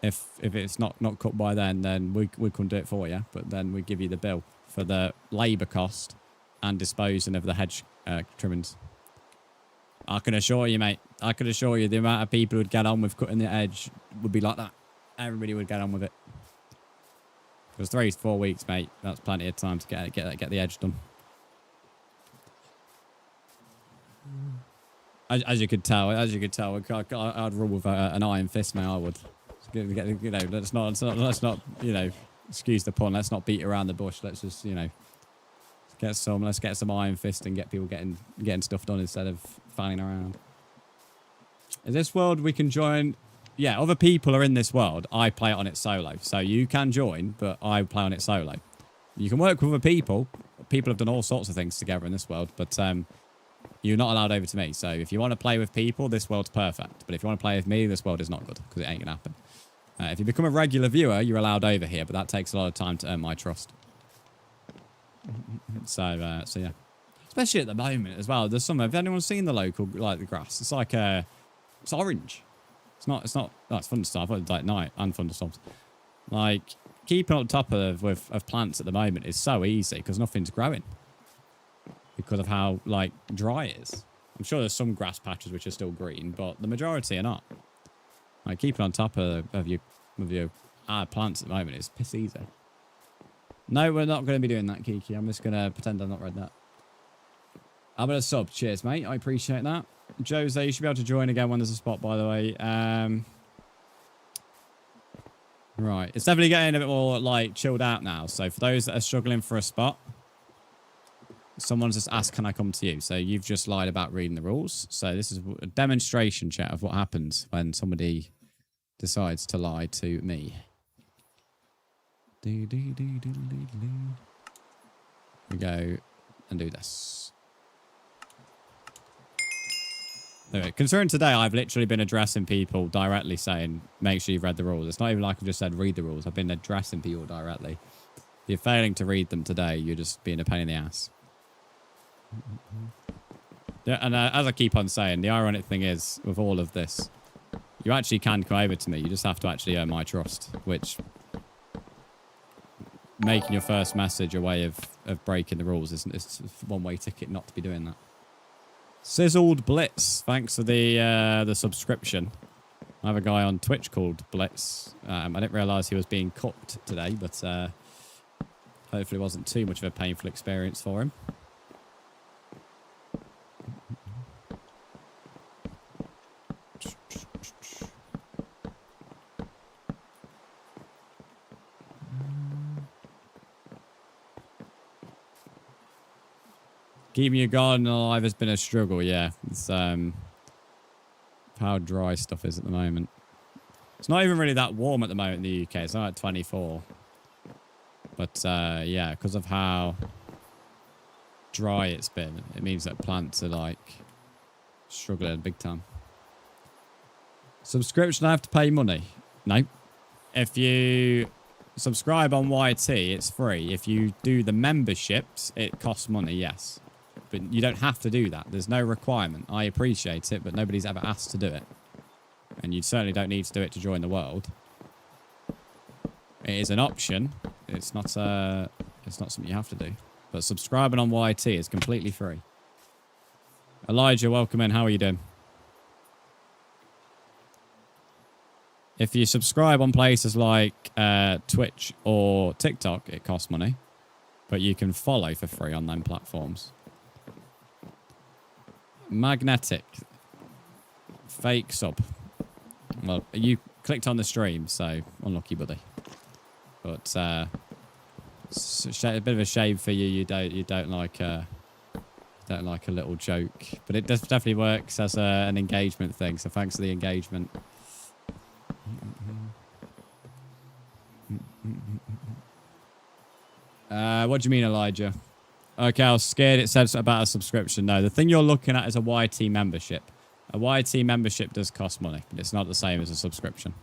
if it's not cut by then we couldn't do it for you. But then we give you the bill for the labour cost and disposing of the hedge trimmings. I can assure you, mate. I can assure you the amount of people who'd get on with cutting the edge would be like that. Everybody would get on with it. Because 3 to 4 weeks, mate. That's plenty of time to get the edge done. As you could tell, I'd rule with an iron fist, mate. I would. Let's not, excuse the pun. Let's not beat around the bush. Let's just, let's get some iron fist and get people getting stuff done instead of fanning around. In this world we can join. Yeah, other people are in this world. I play it on it solo. So you can join, but I play on it solo. You can work with other people. People have done all sorts of things together in this world, but you're not allowed over to me. So if you want to play with people, this world's perfect. But if you want to play with me, this world is not good because it ain't going to happen. If you become a regular viewer, you're allowed over here, but that takes a lot of time to earn my trust. So yeah. Especially at the moment as well. There's some. Have anyone seen the local, like the grass? It's like it's orange. It's not. No, it's fun stuff. It's like night and fun stuff. Like keeping on top of plants at the moment is so easy because nothing's growing because of how like dry it is. I'm sure there's some grass patches which are still green, but the majority are not. Like keeping on top of your plants at the moment is piss easy. No, we're not going to be doing that, Kiki. I'm just going to pretend I've not read that. I'm going to sub. Cheers, mate. I appreciate that. Jose, you should be able to join again when there's a spot, by the way. Right. It's definitely getting a bit more, like, chilled out now. So for those that are struggling for a spot, someone's just asked, can I come to you? So you've just lied about reading the rules. So this is a demonstration, chat, of what happens when somebody decides to lie to me. We go and do this. Anyway, considering today I've literally been addressing people directly saying, make sure you've read the rules. It's not even like I've just said read the rules. I've been addressing people directly. If you're failing to read them today, you're just being a pain in the ass. Yeah, and as I keep on saying, the ironic thing is, with all of this, you actually can come over to me. You just have to actually earn my trust, which making your first message a way of breaking the rules isn't. It's a one-way ticket not to be doing that. Sizzled Blitz, thanks for the subscription. I have a guy on Twitch called Blitz. I didn't realise he was being cooked today, but hopefully it wasn't too much of a painful experience for him. Keeping your garden alive has been a struggle, yeah. It's how dry stuff is at the moment. It's not even really that warm at the moment in the UK. It's not at 24. But yeah, because of how dry it's been, it means that plants are like struggling big time. Subscription, I have to pay money. No. If you subscribe on YT, it's free. If you do the memberships, it costs money, yes. But you don't have to do that. There's no requirement. I appreciate it, but nobody's ever asked to do it. And you certainly don't need to do it to join the world. It is an option. It's not something you have to do. But subscribing on YT is completely free. Elijah, welcome in. How are you doing? If you subscribe on places like Twitch or TikTok, it costs money. But you can follow for free on them platforms. Magnetic. Fake sub. Well, you clicked on the stream, so unlucky, buddy. But it's a bit of a shame for you. You don't like a little joke, but it definitely works as an engagement thing. So thanks for the engagement. What do you mean, Elijah? Okay, I was scared it said about a subscription. No, the thing you're looking at is a YT membership. A YT membership does cost money, but it's not the same as a subscription.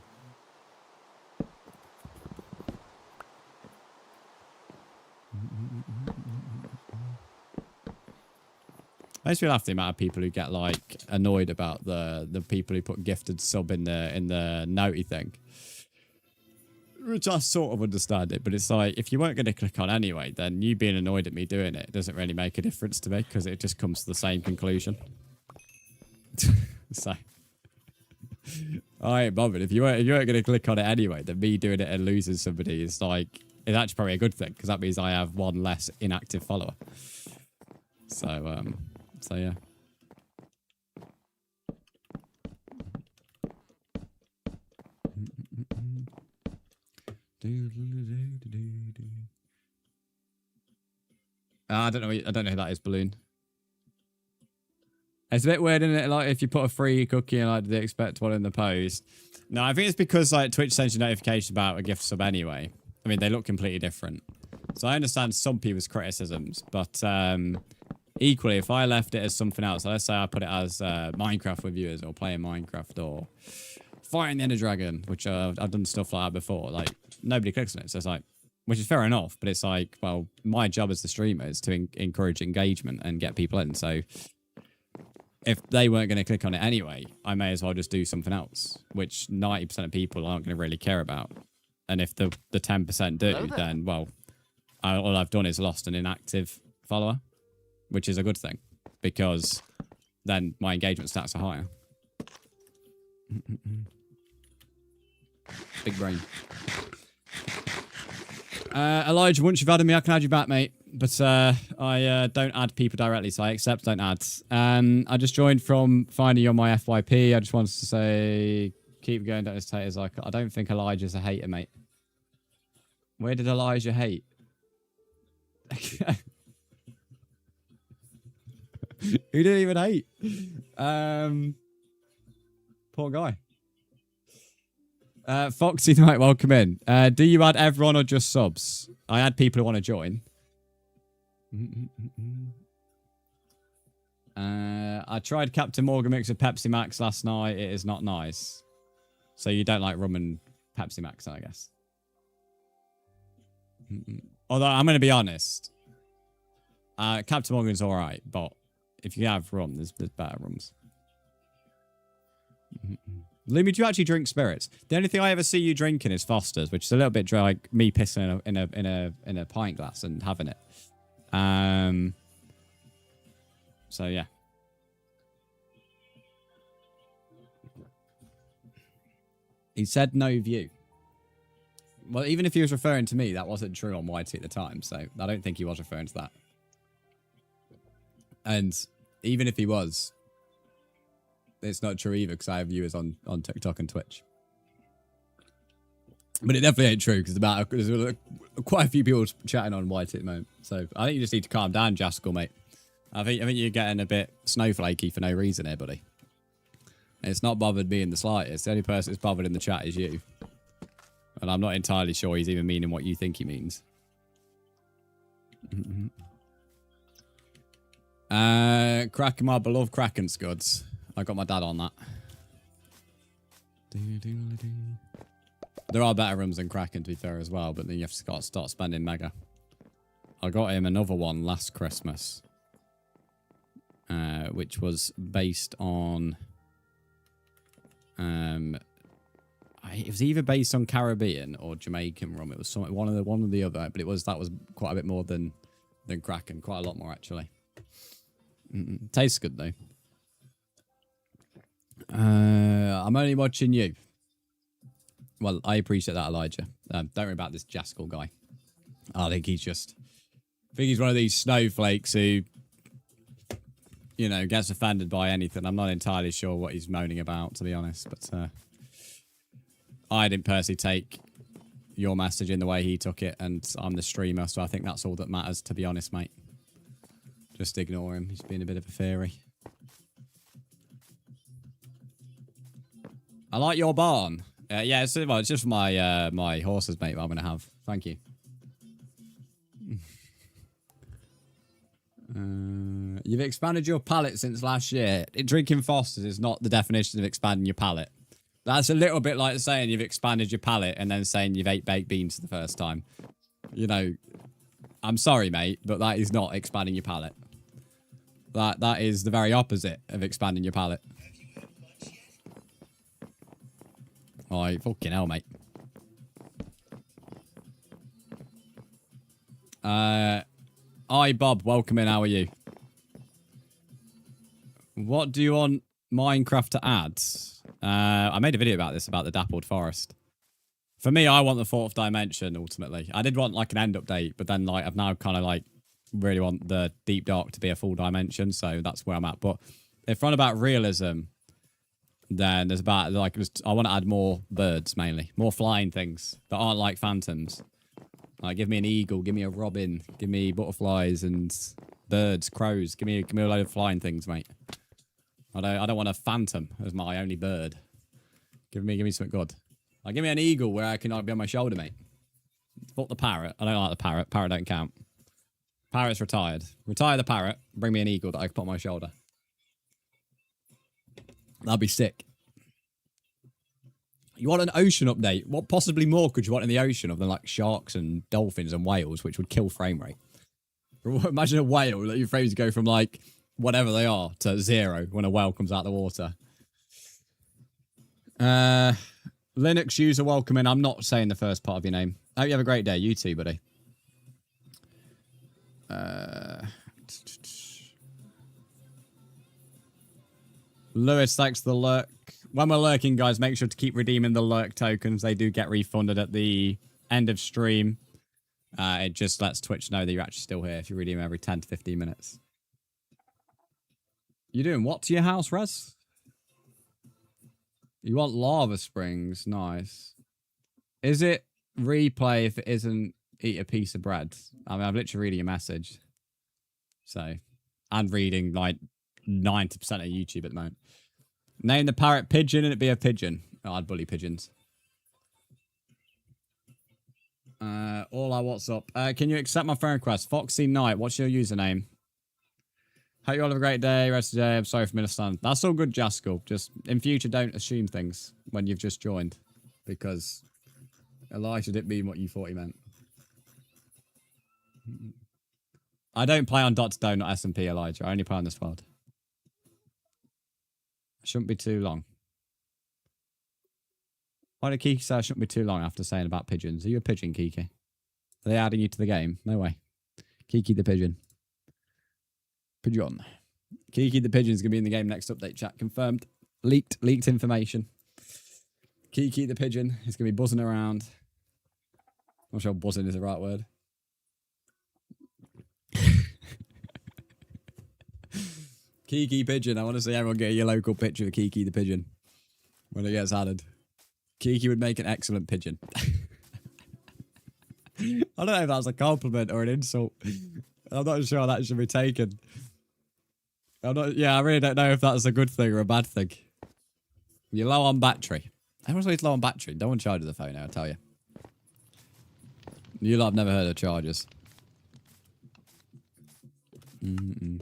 I just feel after the amount of people who get like annoyed about the people who put gifted sub in the notey thing. Which I sort of understand it, but it's like, if you weren't going to click on anyway, then you being annoyed at me doing it doesn't really make a difference to me, because it just comes to the same conclusion. So, I ain't bothered. If you weren't going to click on it anyway, then me doing it and losing somebody is like, it's actually probably a good thing, because that means I have one less inactive follower. So yeah. I don't know who that is, Balloon. It's a bit weird, isn't it? Like, if you put a free cookie and like, do they expect one in the post? No, I think it's because like Twitch sends you notification about a gift sub anyway. I mean, they look completely different. So I understand some people's criticisms, but equally, if I left it as something else, let's say I put it as Minecraft with viewers, or playing Minecraft, or fighting the Ender Dragon, which I've done stuff like that before, like, nobody clicks on it. So it's like, which is fair enough, but it's like, well, my job as the streamer is to encourage engagement and get people in. So if they weren't going to click on it anyway, I may as well just do something else, which 90% of people aren't going to really care about. And if the 10% do, then, well, all I've done is lost an inactive follower, which is a good thing, because then my engagement stats are higher. Big brain. Elijah, once you've added me, I can add you back, mate. But I don't add people directly, so I accept don't add. I just joined from finding you on my FYP. I just wanted to say, keep going, don't hesitate. I don't think Elijah's a hater, mate. Where did Elijah hate? Who didn't even hate? Poor guy. Foxy Knight, welcome in. Do you add everyone or just subs? I add people who want to join. I tried Captain Morgan mix with Pepsi Max last night. It is not nice. So you don't like rum and Pepsi Max, I guess. Although I'm going to be honest, Captain Morgan's all right, but if you have rum, there's better rums. Lumi, do you actually drink spirits? The only thing I ever see you drinking is Foster's, which is a little bit dry, like me pissing in a pint glass and having it. So yeah. He said no view. Well, even if he was referring to me, that wasn't true on YT at the time, so I don't think he was referring to that. And even if he was, it's not true either, because I have viewers on TikTok and Twitch. But it definitely ain't true, because there's quite a few people chatting on YT at the moment. So I think you just need to calm down, Jaskell, mate. I think you're getting a bit snowflakey for no reason here, buddy. And it's not bothered me in the slightest. The only person that's bothered in the chat is you. And I'm not entirely sure he's even meaning what you think he means. Kraken, my beloved Kraken Scuds. I got my dad on that. There are better rooms than Kraken, to be fair, as well, but then you have to start spending mega. I got him another one last Christmas, which was based on... it was either based on Caribbean or Jamaican rum. It was one or the other, but that was quite a bit more than Kraken. Quite a lot more, actually. Tastes good, though. I'm only watching you. Well, I appreciate that, Elijah. Don't worry about this Jaskell guy. I think he's one of these snowflakes who, you know, gets offended by anything. I'm not entirely sure what he's moaning about, to be honest. But I didn't personally take your message in the way he took it, and I'm the streamer, so I think that's all that matters, to be honest, mate. Just ignore him. He's being a bit of a fairy. I like your barn. Yeah, it's just my my horses, mate, that I'm going to have. Thank you. You've expanded your palate since last year. Drinking Foster's is not the definition of expanding your palate. That's a little bit like saying you've expanded your palate and then saying you've ate baked beans for the first time. You know, I'm sorry, mate, but that is not expanding your palate. That is the very opposite of expanding your palate. Oh, fucking hell, mate. Hi, Bob. Welcome in. How are you? What do you want Minecraft to add? I made a video about this, about the dappled forest. For me, I want the fourth dimension, ultimately. I did want, like, an end update, but then, like, I've now kind of, like, really want the deep dark to be a full dimension, so that's where I'm at. But if we're on about realism, then there's about, like, I want to add more birds, mainly. More flying things that aren't like phantoms. Like, give me an eagle, give me a robin, give me butterflies and birds, crows. Give me a load of flying things, mate. I don't want a phantom as my only bird. Give me something good. Like, give me an eagle where I can, like, be on my shoulder, mate. Fuck the parrot. I don't like the parrot. Parrot don't count. Parrot's retired. Retire the parrot. Bring me an eagle that I can put on my shoulder. That'd be sick. You want an ocean update? What possibly more could you want in the ocean other than, like, sharks and dolphins and whales, which would kill frame rate? Imagine a whale that your frames go from, like, whatever they are to 0 when a whale comes out of the water. Linux user, welcome in. I'm not saying the first part of your name. I hope you have a great day. You too, buddy. Lewis, thanks for the lurk. When we're lurking, guys, make sure to keep redeeming the lurk tokens. They do get refunded at the end of stream. It just lets Twitch know that you're actually still here if you redeem every 10 to 15 minutes. You doing what to your house, Rez? You want lava springs? Nice. Is it replay if it isn't eat a piece of bread? I mean, I'm literally reading a message. So, and reading like 90% of YouTube at the moment. Name the parrot pigeon and it'd be a pigeon. Oh, I'd bully pigeons. What's up? Can you accept my friend request? Foxy Knight, what's your username? Hope you all have a great day, rest of the day. I'm sorry for misunderstanding. That's all good, Jaskell. Just, in future, don't assume things when you've just joined. Because Elijah didn't mean what you thought he meant. I don't play on Dot not SMP, Elijah. I only play on this world. Shouldn't be too long. Why did Kiki say I shouldn't be too long after saying about pigeons? Are you a pigeon, Kiki? Are they adding you to the game? No way. Kiki the pigeon. Pigeon. Kiki the pigeon's going to be in the game next update, chat. Confirmed. Leaked information. Kiki the pigeon is going to be buzzing around. I'm not sure buzzing is the right word. Kiki pigeon. I want to see everyone get your local picture of Kiki the pigeon when it gets added. Kiki would make an excellent pigeon. I don't know if that's a compliment or an insult. I'm not sure how that should be taken. I really don't know if that's a good thing or a bad thing. You're low on battery. Everyone's always low on battery. No one charges the phone now, I'll tell you. You lot have never heard of chargers. You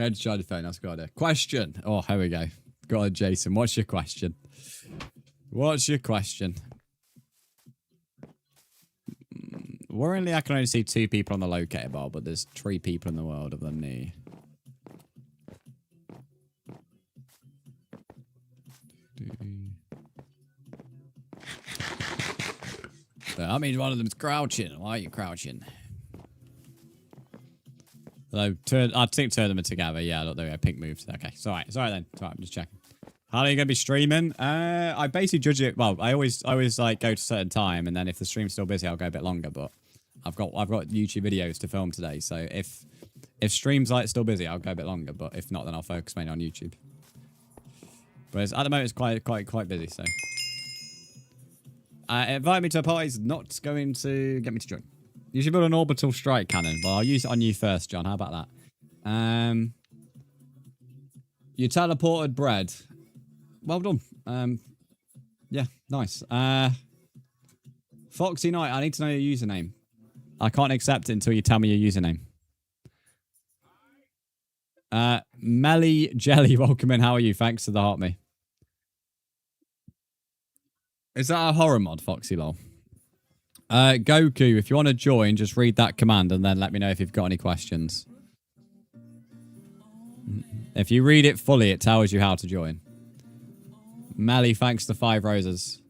had to charge the phone, that's a good idea. Question. Oh, here we go. Go on, Jason. What's your question? What's your question? Worryingly, I can only see 2 people on the locator bar, but there's 3 people in the world of them me. That means one of them's crouching. Why are you crouching? I think turn them together. Yeah, look, there we go. Pink moves. Okay, sorry then. Sorry, I'm just checking. How are you going to be streaming? I basically judge it. Well, I always like go to a certain time, and then if the stream's still busy, I'll go a bit longer. But I've got YouTube videos to film today, so if stream's like still busy, I'll go a bit longer. But if not, then I'll focus mainly on YouTube. But at the moment, it's quite busy. So invite me to a party is not going to get me to join. You should build an orbital strike cannon. Well, I'll use it on you first, John. How about that? You teleported bread. Well done. Yeah, nice. Foxy Knight, I need to know your username. I can't accept it until you tell me your username. Melly Jelly, welcome in. How are you? Thanks for the heart me. Is that a horror mod, Foxy Lol? Goku, if you want to join, just read that command and then let me know if you've got any questions. If you read it fully, it tells you how to join. Melly, thanks to 5 roses.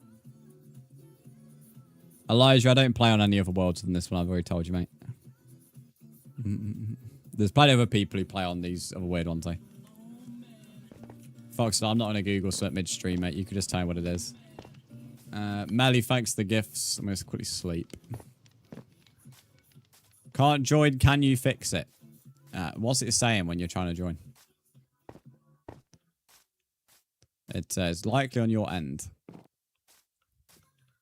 Elijah, I don't play on any other worlds than this one. I've already told you, mate. There's plenty of other people who play on these other weird ones, though. Fox, I'm not on a Google search midstream, mate. You could just tell me what it is. Melly, thanks for the gifts. I'm going to quickly sleep. Can't join. Can you fix it? What's it saying when you're trying to join? It says likely on your end.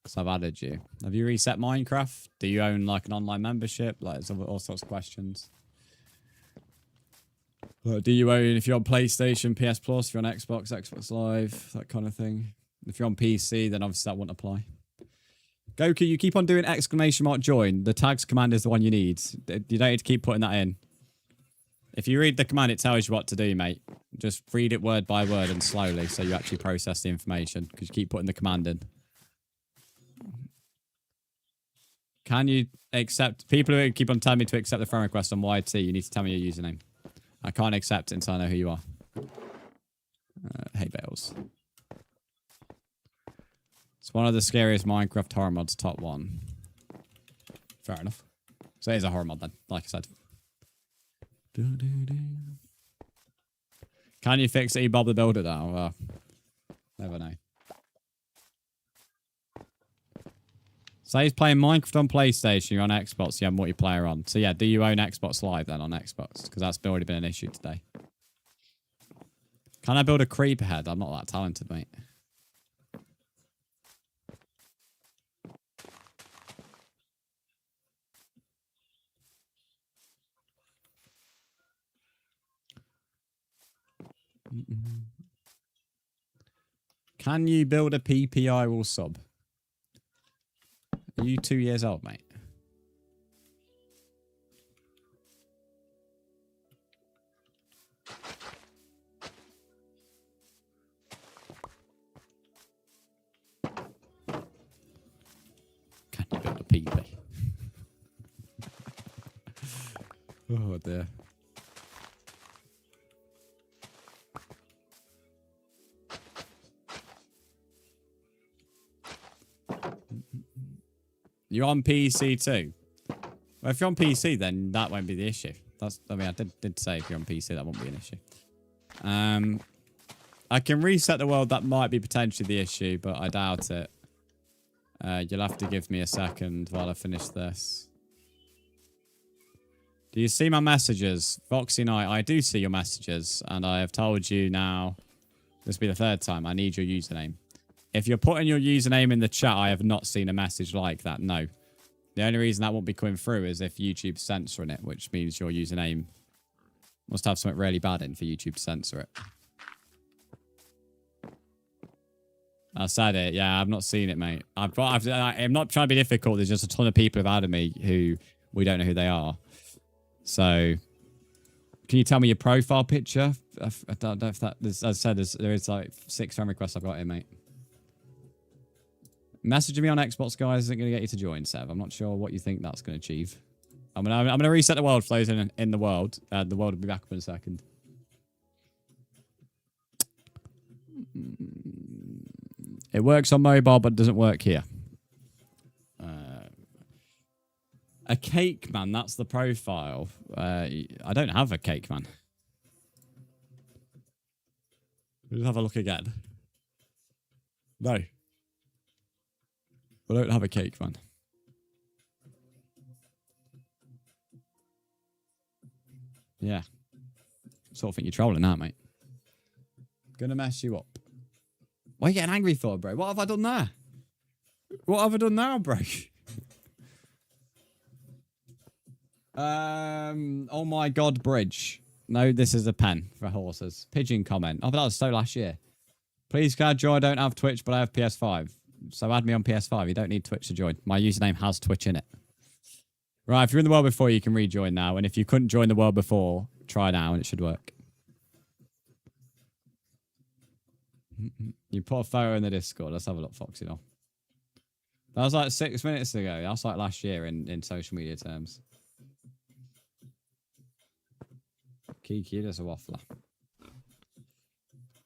Because I've added you. Have you reset Minecraft? Do you own like an online membership? Like there's all sorts of questions. Do you own, if you're on PlayStation, PS Plus, if you're on Xbox, Xbox Live, that kind of thing? If you're on PC, then obviously that wouldn't apply. Goku, you keep on doing ! join. The tags command is the one you need. You don't need to keep putting that in. If you read the command, it tells you what to do, mate. Just read it word by word and slowly so you actually process the information because you keep putting the command in. Can you accept... People who keep on telling me to accept the friend request on YT, you need to tell me your username. I can't accept it until I know who you are. Hey, Bales. It's one of the scariest Minecraft horror mods, top 1. Fair enough. So it is a horror mod then, like I said. Can you fix it? Bob the Builder now? Well, never know. Say he's playing Minecraft on PlayStation, you're on Xbox, you have multiplayer on. So yeah, do you own Xbox Live then on Xbox? Because that's already been an issue today. Can I build a creeper head? I'm not that talented, mate. Can you build a PPI will sub? Are you 2 years old, mate? Can you build a PP? Oh dear. You're on PC too. Well, if you're on PC, then that won't be the issue. I mean, I did say if you're on PC, that won't be an issue. I can reset the world. That might be potentially the issue, but I doubt it. You'll have to give me a second while I finish this. Do you see my messages? Foxy Knight, I do see your messages, and I have told you now, this will be the third time, I need your username. If you're putting your username in the chat, I have not seen a message like that, no. The only reason that won't be coming through is if YouTube's censoring it, which means your username must have something really bad in for YouTube to censor it. I said it, yeah, I've not seen it, mate. I'm not trying to be difficult, there's just a ton of people who've added me who we don't know who they are. So, can you tell me your profile picture? I don't know if that, as I said, there is like 6 friend requests I've got here, mate. Messaging me on Xbox, guys, isn't going to get you to join, Sev. I'm not sure what you think that's going to achieve. I'm gonna reset the world flows in the world. The world will be back up in a second. It works on mobile, but doesn't work here. A cake man, that's the profile. I don't have a cake man. Let's have a look again. No. I don't have a cake man. Yeah. Sort of think you're trolling that, mate. Gonna mess you up. What are you getting angry for, bro? What have I done there? What have I done now, bro? Oh my god, bridge. No, this is a pen for horses. Pigeon comment. Oh, but that was so last year. Please, can I join? I don't have Twitch, but I have PS5. So add me on PS5. You don't need Twitch to join. My username has Twitch in it. Right, if you're in the world before, you can rejoin now. And if you couldn't join the world before, try now and it should work. You put a photo in the Discord. Let's have a look, Foxy. That was like 6 minutes ago. That's like last year in social media terms. Kiki, that's a waffler.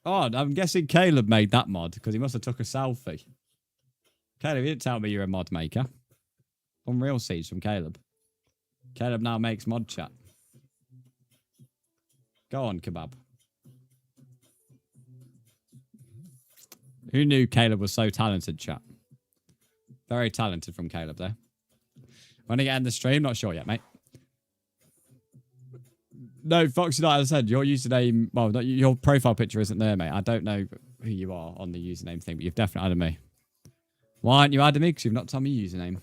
Oh, I'm guessing Caleb made that mod because he must have took a selfie. Caleb, you didn't tell me you're a mod maker. Unreal Siege from Caleb. Caleb now makes mod chat. Go on, Kebab. Who knew Caleb was so talented, chat? Very talented from Caleb there. When I get in the stream, not sure yet, mate. No, Foxy, like I said, your username, well, your profile picture isn't there, mate. I don't know who you are on the username thing, but you've definitely added me. Why aren't you adding me? Because you've not told me your username.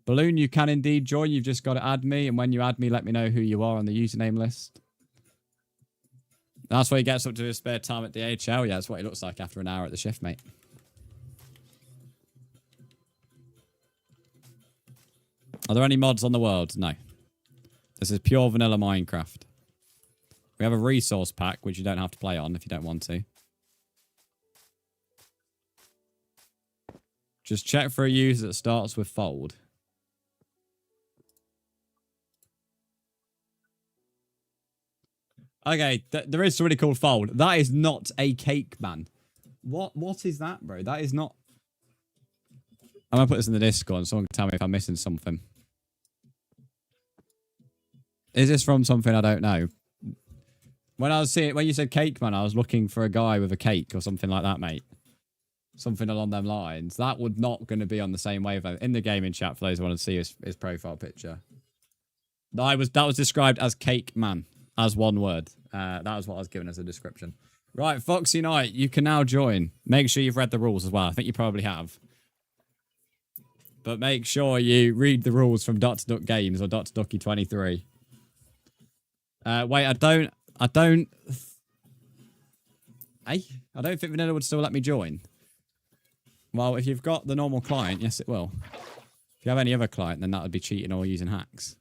Balloon, you can indeed join. You've just got to add me. And when you add me, let me know who you are on the username list. That's where he gets up to his spare time at DHL. Yeah, that's what he looks like after an hour at the shift, mate. Are there any mods on the world? No. This is pure vanilla Minecraft. We have a resource pack, which you don't have to play on if you don't want to. Just check for a user that starts with fold. Okay, there is somebody called Fold. That is not a cake man. What is that, bro? That is not... I'm going to put this in the Discord and someone can tell me if I'm missing something. Is this from something I don't know? When I was seeing, when you said cake man, I was looking for a guy with a cake or something like that, mate. Something along them lines. That would not going to be on the same wavelength. In the gaming chat, for those who want to see his profile picture. That was described as cake man, as one word. That was what I was given as a description. Right, Foxy Knight, you can now join. Make sure you've read the rules as well. I think you probably have. But make sure you read the rules from Dr. Duck Games or Dr. Ducky23. Wait, I don't think Vanilla would still let me join. Well, if you've got the normal client, yes, it will. If you have any other client, then that would be cheating or using hacks.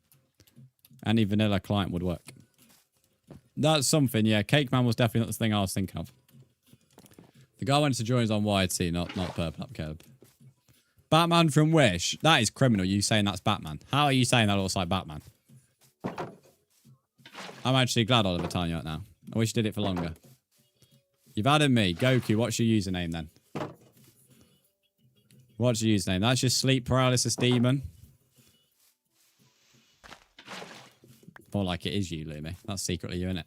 Any vanilla client would work. That's something, yeah. Cake Man was definitely not the thing I was thinking of. The guy went to join is on YT, not Purple Up Curb. Batman from Wish. That is criminal, you saying that's Batman. How are you saying that looks like Batman? I'm actually glad Oliver telling you right now. I wish you did it for longer. You've added me. Goku, what's your username then? What's your username? That's your sleep paralysis demon. More like it is you, Lumi. That's secretly you, innit?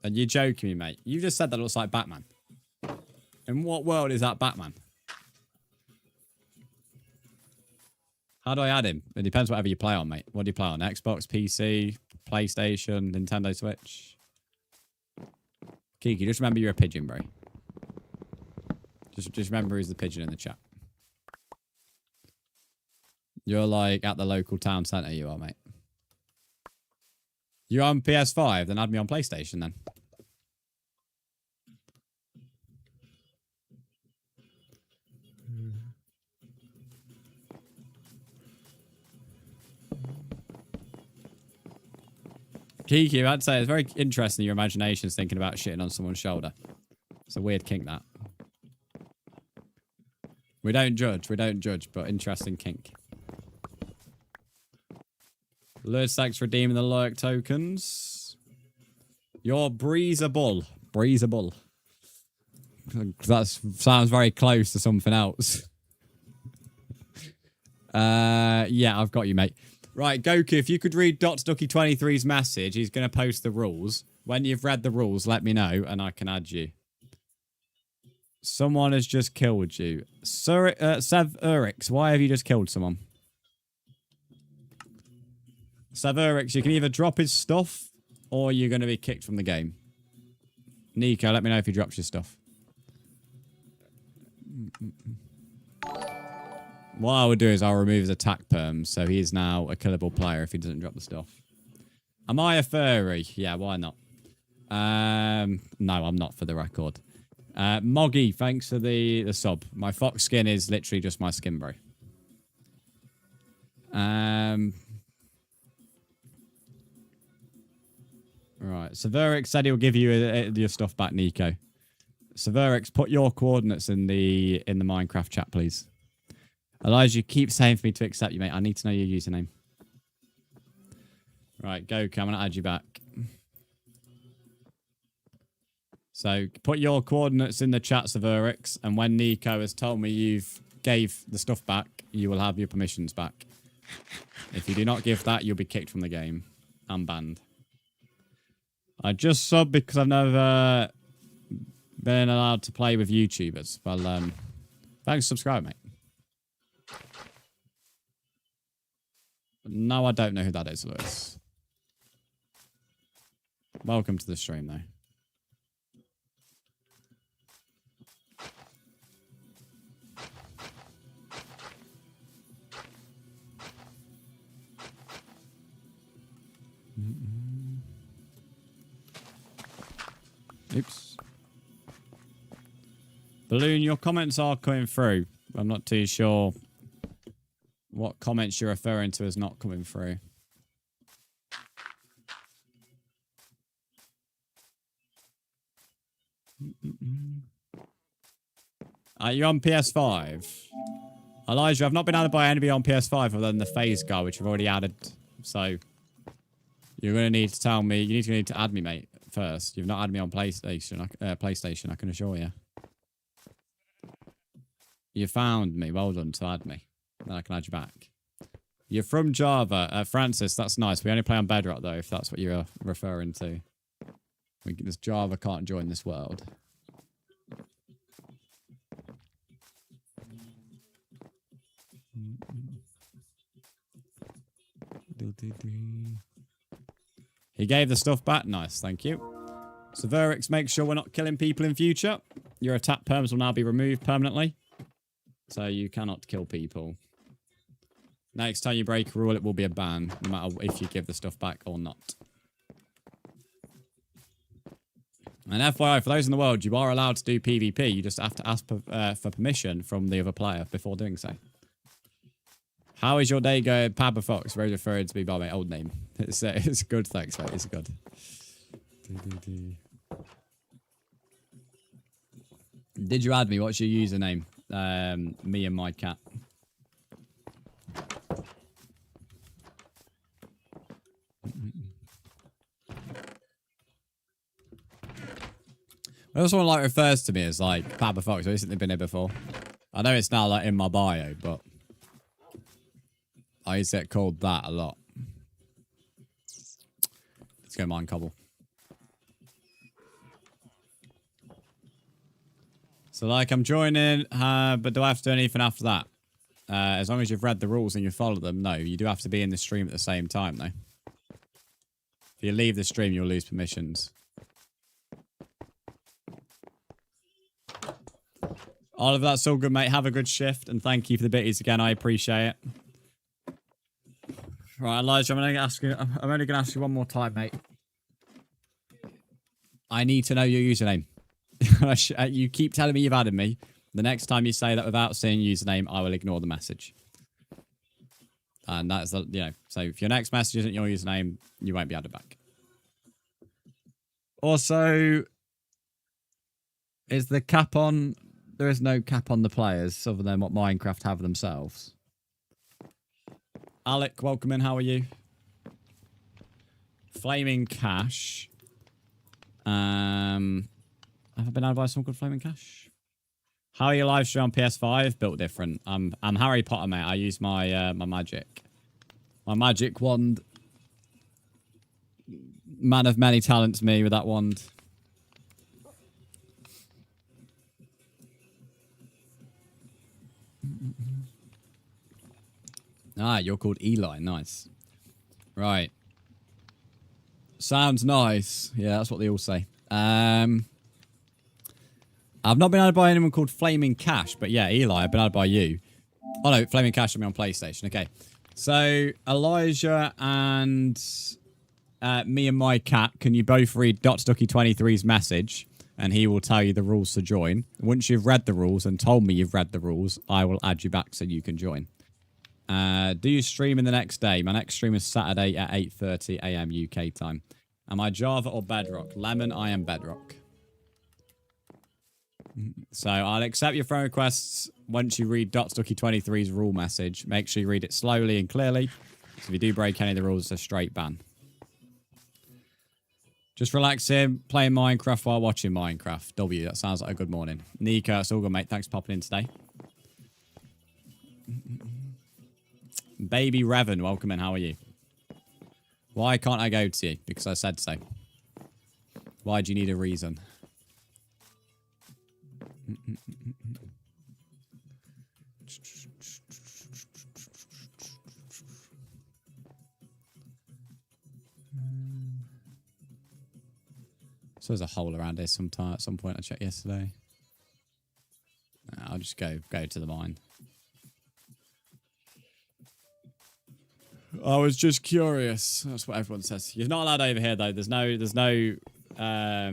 And you're joking me, mate. You just said that looks like Batman. In what world is that Batman? How do I add him? It depends whatever you play on, mate. What do you play on? Xbox, PC, PlayStation, Nintendo Switch? Kiki, just remember you're a pigeon, bro. Just remember he's the pigeon in the chat. You're like at the local town centre, you are, mate. You're on PS5, then add me on PlayStation then. Kiki, I'd say it's very interesting your imagination's thinking about shitting on someone's shoulder. It's a weird kink, that. We don't judge, but interesting kink. Lord Stacks redeeming the lurk tokens. You're breezable. Breezable. That sounds very close to something else. Yeah, I've got you, mate. Right, Goku, if you could read Dr. Ducky23's message, he's going to post the rules. When you've read the rules, let me know, and I can add you. Someone has just killed you. Sev Urix, why have you just killed someone? Sev Urix, you can either drop his stuff, or you're going to be kicked from the game. Nico, let me know if he drops your stuff. What I would do is I'll remove his attack perms, so he is now a killable player if he doesn't drop the stuff. Am I a furry? Yeah, why not? No, I'm not, for the record. Moggy, thanks for the sub. My fox skin is literally just my skin, bro. Right, Severix said he'll give you your stuff back, Nico. Severix, put your coordinates in the Minecraft chat, please. Elijah, you keep saying for me to accept you, mate. I need to know your username. Right, Goku, I'm going to add you back. So, put your coordinates in the chat, Severix, and when Nico has told me you've gave the stuff back, you will have your permissions back. If you do not give that, you'll be kicked from the game and banned. I just subbed because I've never been allowed to play with YouTubers. Well, thanks for subscribing, mate. No, I don't know who that is, Lewis. Welcome to the stream, though. Oops. Balloon, your comments are coming through. I'm not too sure what comments you're referring to as not coming through. Are you on PS5? Elijah, I've not been added by anybody on PS5 other than the phase guy, which I've already added. So you're going to need to tell me. You need to add me, mate, first. You've not added me on PlayStation, I can assure you. You found me. Well done to add me. Then I can add you back. You're from Java. Francis, that's nice. We only play on Bedrock, though, if that's what you're referring to. This Java can't join this world. He gave the stuff back. Nice, thank you. So Verix, make sure we're not killing people in future. Your attack perms will now be removed permanently. So you cannot kill people. Next time you break a rule, it will be a ban, no matter if you give the stuff back or not. And FYI, for those in the world, you are allowed to do PvP. You just have to ask for permission from the other player before doing so. How is your day going? Papa Fox, Roger referred to me by my old name. It's good, thanks, mate. It's good. Did you add me? What's your username? Me and my cat. That's one like refers to me as like Papa Fox. I've recently been here before. I know it's now like in my bio, but I used to get called that a lot. Let's go mine cobble. So like I'm joining, but do I have to do anything after that? As long as you've read the rules and you follow them, no. You do have to be in the stream at the same time though. If you leave the stream, you'll lose permissions. Oliver, that's all good, mate. Have a good shift, and thank you for the bitties again. I appreciate it. Right, Elijah, I'm only going to ask you one more time, mate. I need to know your username. You keep telling me you've added me. The next time you say that without saying username, I will ignore the message. And that's, so if your next message isn't your username, you won't be added back. Also, is the cap on... There is no cap on the players other than what Minecraft have themselves. Alec, welcome in. How are you? Flaming Cash. Have I been added by someone called Flaming Cash? How are you live stream on PS5? Built different. I'm Harry Potter, mate. I use my my magic. My magic wand. Man of many talents, me with that wand. Ah, you're called Eli. Nice. Right. Sounds nice. Yeah, that's what they all say. I've not been added by anyone called Flaming Cash, but yeah, Eli, I've been added by you. Oh no, Flaming Cash will be on PlayStation. Okay. So, Elijah and me and my cat, can you both read Ducky23's message? And he will tell you the rules to join. Once you've read the rules and told me you've read the rules, I will add you back so you can join. Do you stream in the next day? My next stream is Saturday at 8:30 AM UK time. Am I Java or Bedrock? Lemon, I am Bedrock. So I'll accept your friend requests once you read Ducky23's rule message. Make sure you read it slowly and clearly. So if you do break any of the rules, it's a straight ban. Just relaxing, playing Minecraft while watching Minecraft. W, that sounds like a good morning. Nico, it's all good, mate. Thanks for popping in today. Baby Revan, welcome in. How are you? Why can't I go to you? Because I said so. Why do you need a reason? So there's a hole around here at some point I checked yesterday. I'll just go to the mine. I was just curious. That's what everyone says. You're not allowed over here though. There are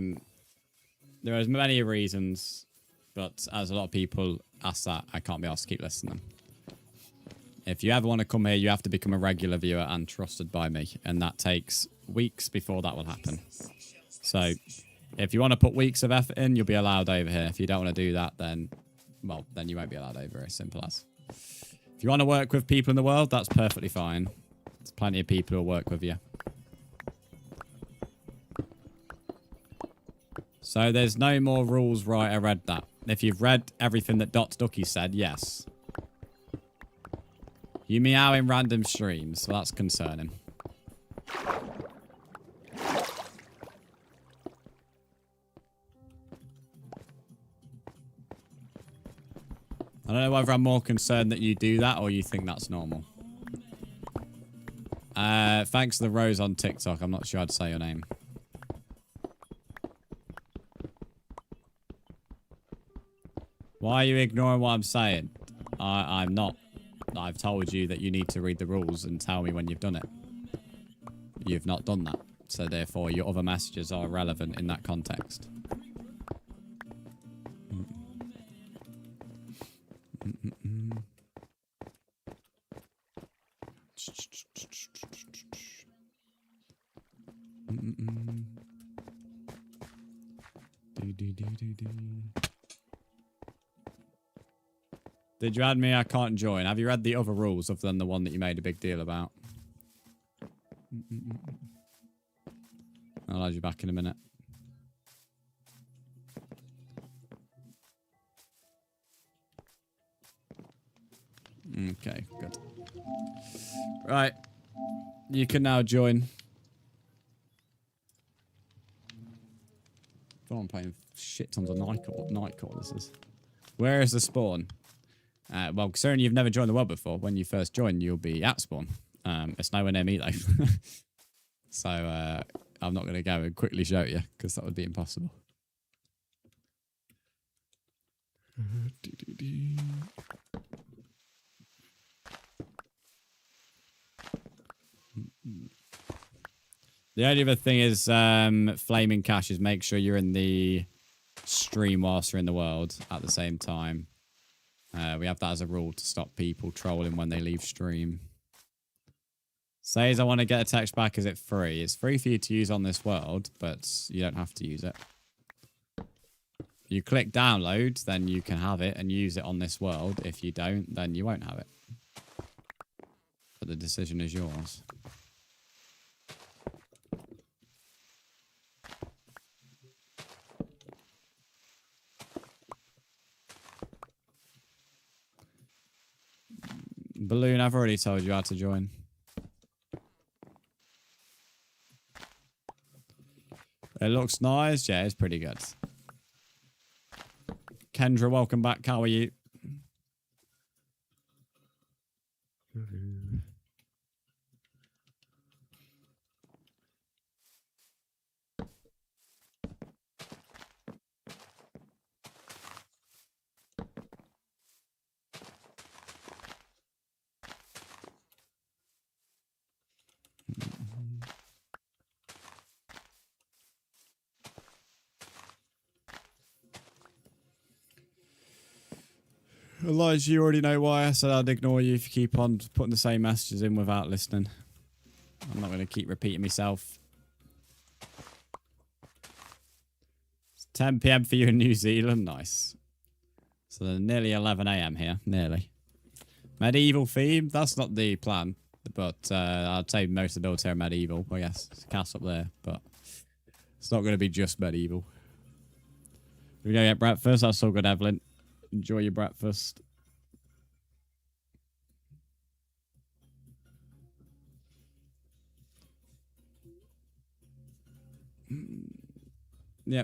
many reasons, but as a lot of people ask that, I can't be asked to keep listing them. If you ever want to come here, you have to become a regular viewer and trusted by me, and that takes weeks before that will happen. So, if you want to put weeks of effort in, you'll be allowed over here. If you don't want to do that, then you won't be allowed over here. Simple as. If you want to work with people in the world, that's perfectly fine. There's plenty of people who'll work with you. So there's no more rules, right? I read that. If you've read everything that Ducky said, yes. You meow in random streams, so that's concerning. I don't know whether I'm more concerned that you do that or you think that's normal. Thanks to the Rose on TikTok. I'm not sure how to say your name. Why are you ignoring what I'm saying? I'm not. I've told you that you need to read the rules and tell me when you've done it. You've not done that. So therefore, your other messages are relevant in that context. Did you add me? I can't join. Have you read the other rules other than the one that you made a big deal about? I'll add you back in a minute. Okay, good. Right. You can now join. Oh, I'm playing shit tons of night call this is. Where is the spawn? Well, considering you've never joined the world before, when you first join, you'll be at spawn. It's nowhere near me, though. So, I'm not going to go and quickly show you, because that would be impossible. The only other thing is, flaming caches. Make sure you're in the stream whilst you're in the world at the same time. We have that as a rule to stop people trolling when they leave stream. Says I want to get a text back. Is it free? It's free for you to use on this world, but you don't have to use it. You click download, then you can have it and use it on this world. If you don't, then you won't have it. But the decision is yours. Balloon, I've already told you how to join. It looks nice. Yeah, it's pretty good. Kendra, welcome back. How are you? Elijah, you already know why I said I'd ignore you if you keep on putting the same messages in without listening. I'm not going to keep repeating myself. It's 10 PM for you in New Zealand. Nice. So nearly 11 AM here. Nearly. Medieval theme. That's not the plan. But I'd say most of the builds here are medieval. I guess it's a castle up there. But it's not going to be just medieval. We go get breakfast. That's all good, Evelyn. Enjoy your breakfast. Yeah,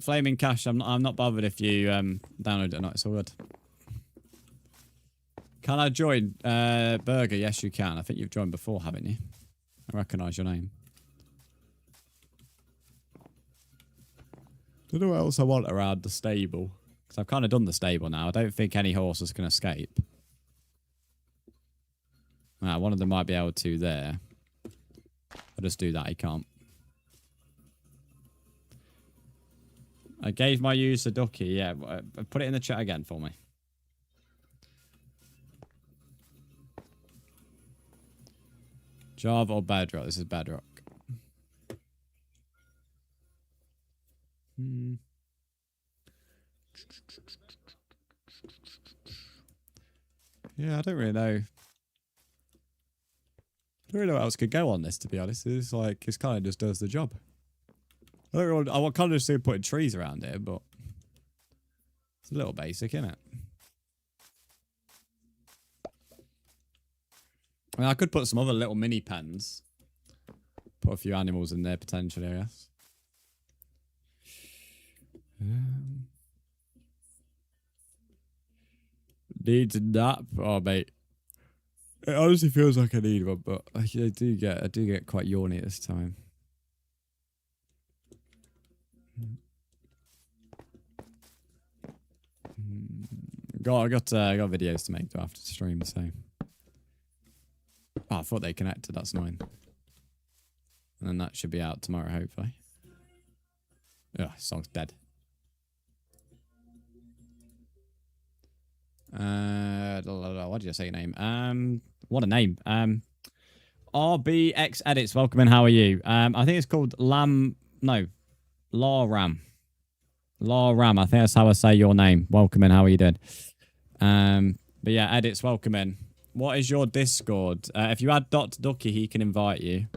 flaming cache. I'm not bothered if you download it or not. It's all good. Can I join Burger? Yes, you can. I think you've joined before, haven't you? I recognise your name. Don't know what else I want around the stable. Because I've kind of done the stable now. I don't think any horses can escape. One of them might be able to there. I'll just do that. He can't. I gave my user Ducky. Yeah, put it in the chat again for me. Java or Bedrock? This is Bedrock. Yeah, I don't really know. I don't really know what else could go on this, to be honest. It's like, it kind of just does the job. I don't really, I kind of just do putting trees around here, but it's a little basic, isn't it? I mean, I could put some other little mini pens. Put a few animals in there, potentially, I guess. Needs a nap. Oh, mate. It honestly feels like I need one, but I do get quite yawny at this time. I got videos to make after stream, so. Oh, I thought they connected. That's annoying. And then that should be out tomorrow, hopefully. Ugh, song's dead. What did I say your name? What a name. RBX Edits, welcome in. How are you? I think it's called Ram. I think that's how I say your name. Welcome in. How are you doing? But yeah, Edits, welcome in. What is your Discord? If you add Dr. Ducky, he can invite you.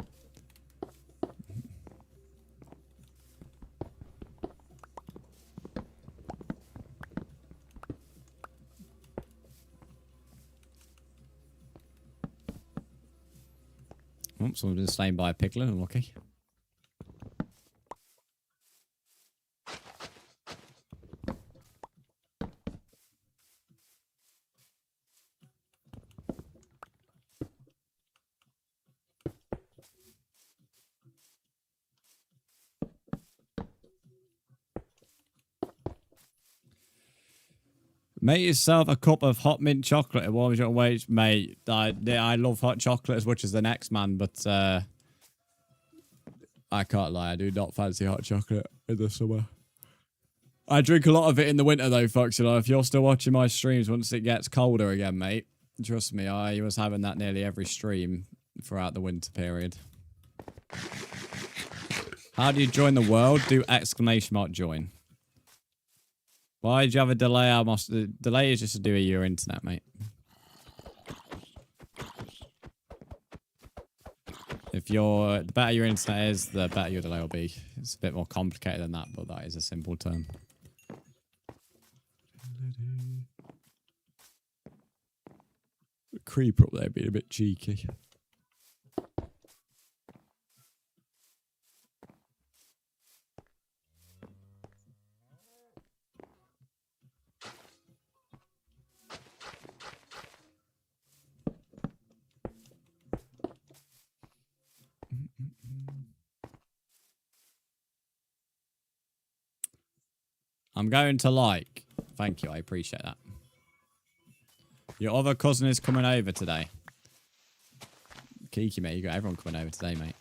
Oops, someone's been slain by a piglin. Unlucky. Make yourself a cup of hot mint chocolate. It warms your waist, mate. I love hot chocolate as much as the next man, but I can't lie. I do not fancy hot chocolate in the summer. I drink a lot of it in the winter, though, folks. You know, if you're still watching my streams once it gets colder again, mate, trust me, I was having that nearly every stream throughout the winter period. How do you join the world? Do ! Join. Why did you have a delay? The delay is just to do with your internet, mate. The better your internet is, the better your delay will be. It's a bit more complicated than that, but that is a simple term. The creeper up there being a bit cheeky. I'm going to like. Thank you, I appreciate that. Your other cousin is coming over today. Kiki, mate, you got everyone coming over today, mate.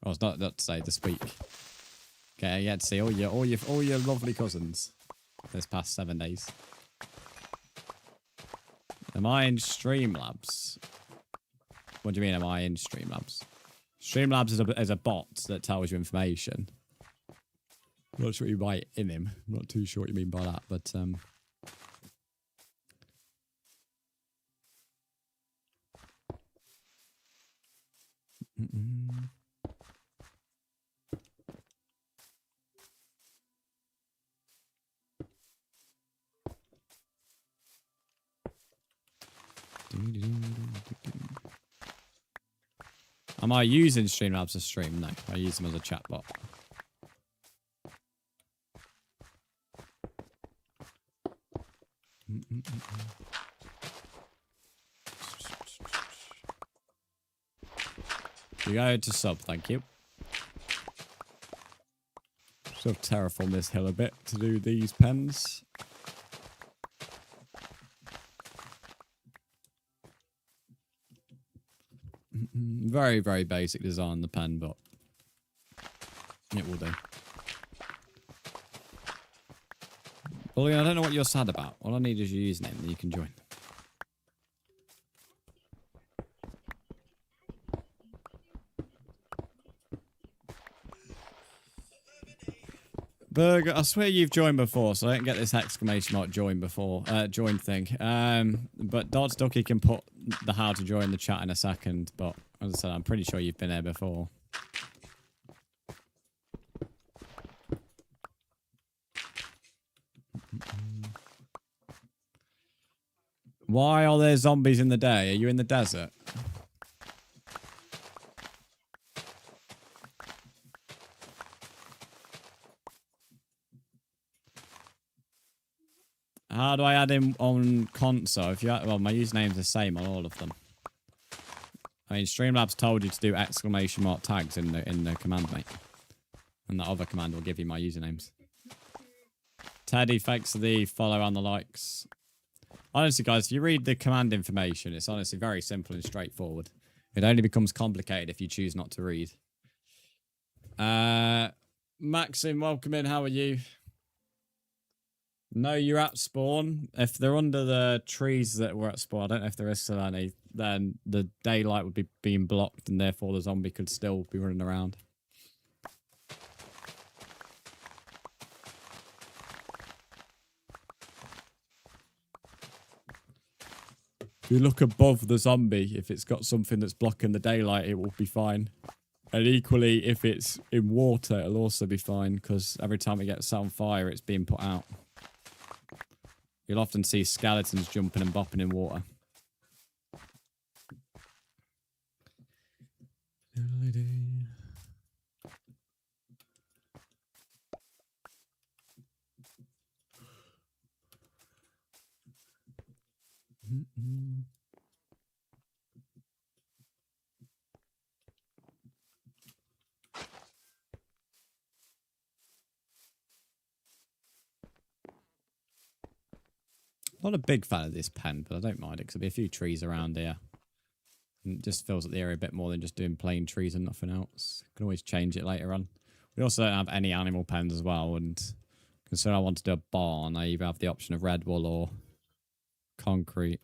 Oh, it's not today, this week. Okay, I get to see all your lovely cousins this past 7 days. Am I in Streamlabs? What do you mean, am I in Streamlabs? Streamlabs is a bot that tells you information. I'm not sure what you write in him. I'm not too sure what you mean by that, but Am I using Streamlabs to stream? No, I use them as a chatbot. You go to sub, thank you. Sort of terraform this hill a bit to do these pens. Very, very basic design, the pen, but it will do. Well, I don't know what you're sad about. All I need is your username, and you can join. Burger, I swear you've joined before, so I don't get this exclamation mark join before, join thing. But Dodds Ducky can put the how to join the chat in a second, but as I said, I'm pretty sure you've been there before. Why are there zombies in the day? Are you in the desert? How do I add him on console? If you well, my username's the same on all of them. I mean, Streamlabs told you to do exclamation mark tags in the command, mate. And the other command will give you my usernames. Teddy, thanks for the follow and the likes. Honestly, guys, if you read the command information, it's honestly very simple and straightforward. It only becomes complicated if you choose not to read. Maxim, welcome in. How are you? No, you're at spawn. If they're under the trees that were at spawn, I don't know if there is still any, then the daylight would be being blocked and therefore the zombie could still be running around. If you look above the zombie, if it's got something that's blocking the daylight, it will be fine. And equally, if it's in water, it'll also be fine, because every time it gets set on fire, it's being put out. You'll often see skeletons jumping and bopping in water. Not a big fan of this pen, but I don't mind it because there'll be a few trees around here. And it just fills up the area a bit more than just doing plain trees and nothing else. Can always change it later on. We also don't have any animal pens as well, and considering I want to do a barn, I either have the option of red wool or concrete.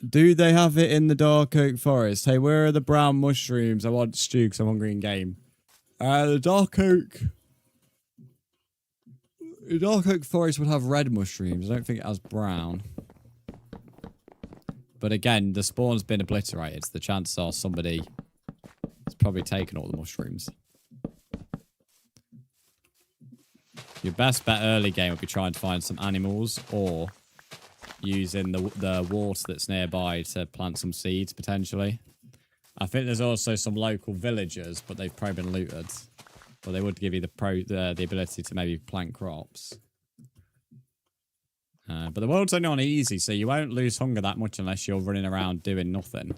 Do they have it in the dark oak forest? Hey, where are the brown mushrooms? I want stew because I'm hungry in game. The dark oak forest would have red mushrooms. I don't think it has brown. But again, the spawn's been obliterated. So the chances are somebody has probably taken all the mushrooms. Your best bet early game would be trying to find some animals or using the water that's nearby to plant some seeds, potentially. I think there's also some local villagers, but they've probably been looted. But they would give you the ability to maybe plant crops. But the world's only on easy, so you won't lose hunger that much unless you're running around doing nothing.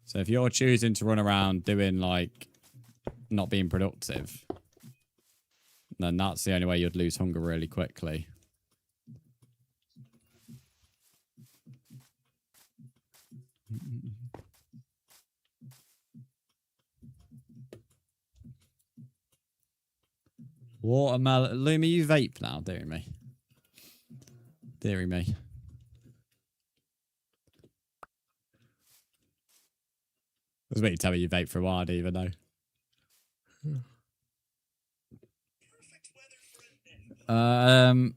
So if you're choosing to run around doing, like, not being productive, then that's the only way you'd lose hunger really quickly. Watermelon. Lumi, you vape now, dearie me. Dearie me. I was waiting to tell me you vape for a while, I didn't even know. I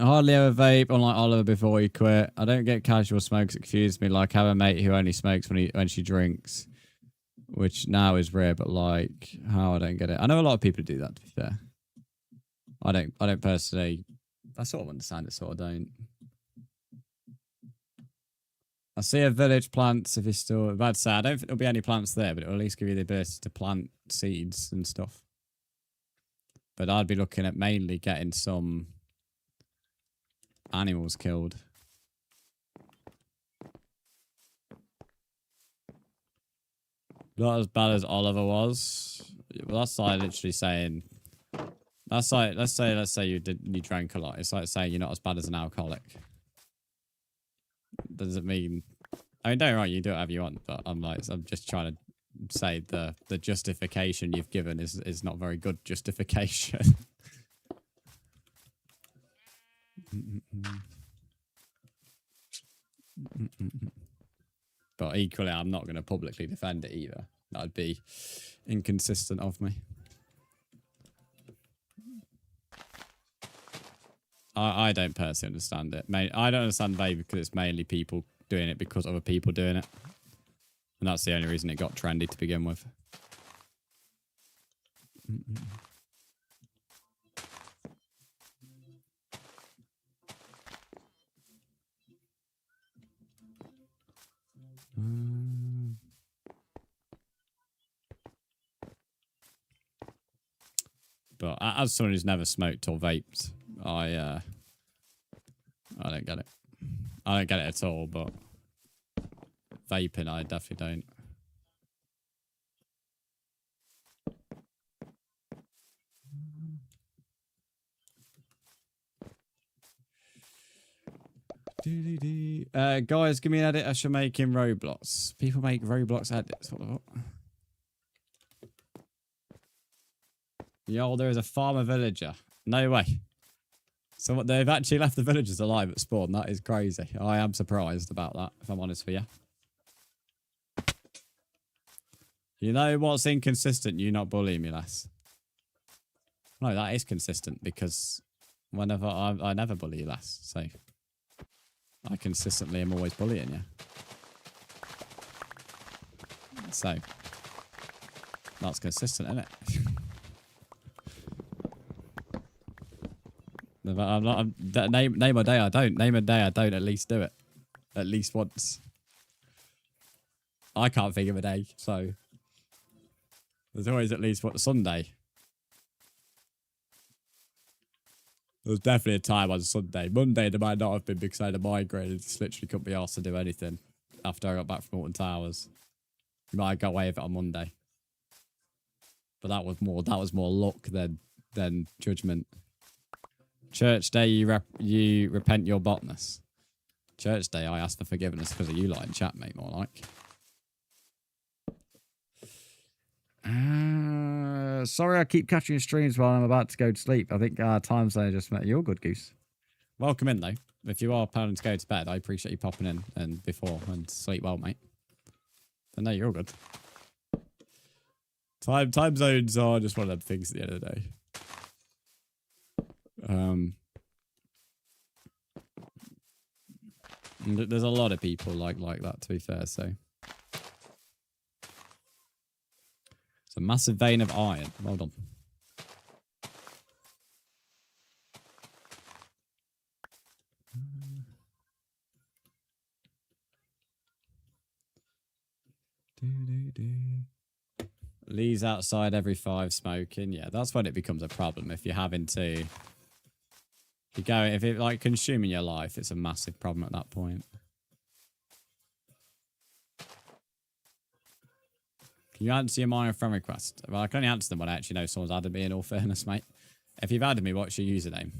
hardly ever vape, unlike Oliver before he quit. I don't get casual smokes. It confuses me. Like, I have a mate who only smokes when she drinks, which now is rare. But like, how I don't get it. I know a lot of people do that. To be fair, I don't personally. I sort of understand it, sort of don't. I see a village plants if it's still. Bad to say, I don't think there'll be any plants there, but it'll at least give you the ability to plant seeds and stuff. But I'd be looking at mainly getting some animals killed. Not as bad as Oliver was. Well, that's like literally saying. That's like let's say you drank a lot. It's like saying you're not as bad as an alcoholic. Does it mean? I mean, don't wrong, you do whatever you want, but I'm just trying to say the justification you've given is not very good justification. But equally, I'm not going to publicly defend it either. That'd be inconsistent of me. I don't personally understand it. I don't understand vape because it's mainly people doing it because other people doing it. And that's the only reason it got trendy to begin with. But as someone who's never smoked or vaped, I don't get it. I don't get it at all, but vaping, I definitely don't. Guys, give me an edit I should make in Roblox. People make Roblox edits. What the fuck? Yo, there is a farmer villager. No way. So they've actually left the villagers alive at spawn. That is crazy. I am surprised about that, if I'm honest with you. You know what's inconsistent? You not bullying me less. No, that is consistent because whenever I never bully you less. So I consistently am always bullying you. So that's consistent, isn't it? I'm not. Name a day I don't. Name a day I don't at least do it. At least once. I can't think of a day, so there's always at least what Sunday. There was definitely a time on Sunday. Monday there might not have been because I had a migraine and just literally couldn't be asked to do anything after I got back from Alton Towers. You might have got away with it on Monday. But that was more luck than judgment. Church day, you repent your botness. Church day, I ask for forgiveness because of you lot in chat, mate, more like. Sorry I keep catching your streams while I'm about to go to sleep. I think our time zone just met. You're good, Goose. Welcome in, though. If you are planning to go to bed, I appreciate you popping in and before and sleep well, mate. But no, you're all good. Time zones are just one of them things at the end of the day. There's a lot of people like that, to be fair, so. It's a massive vein of iron. Well done. Lee's outside every 5 smoking. Yeah, that's when it becomes a problem. If you're having to... If it like consuming your life, it's a massive problem at that point. Can you answer your minor friend request? Well, I can only answer them when I actually know someone's added me, in all fairness, mate. If you've added me, what's your username?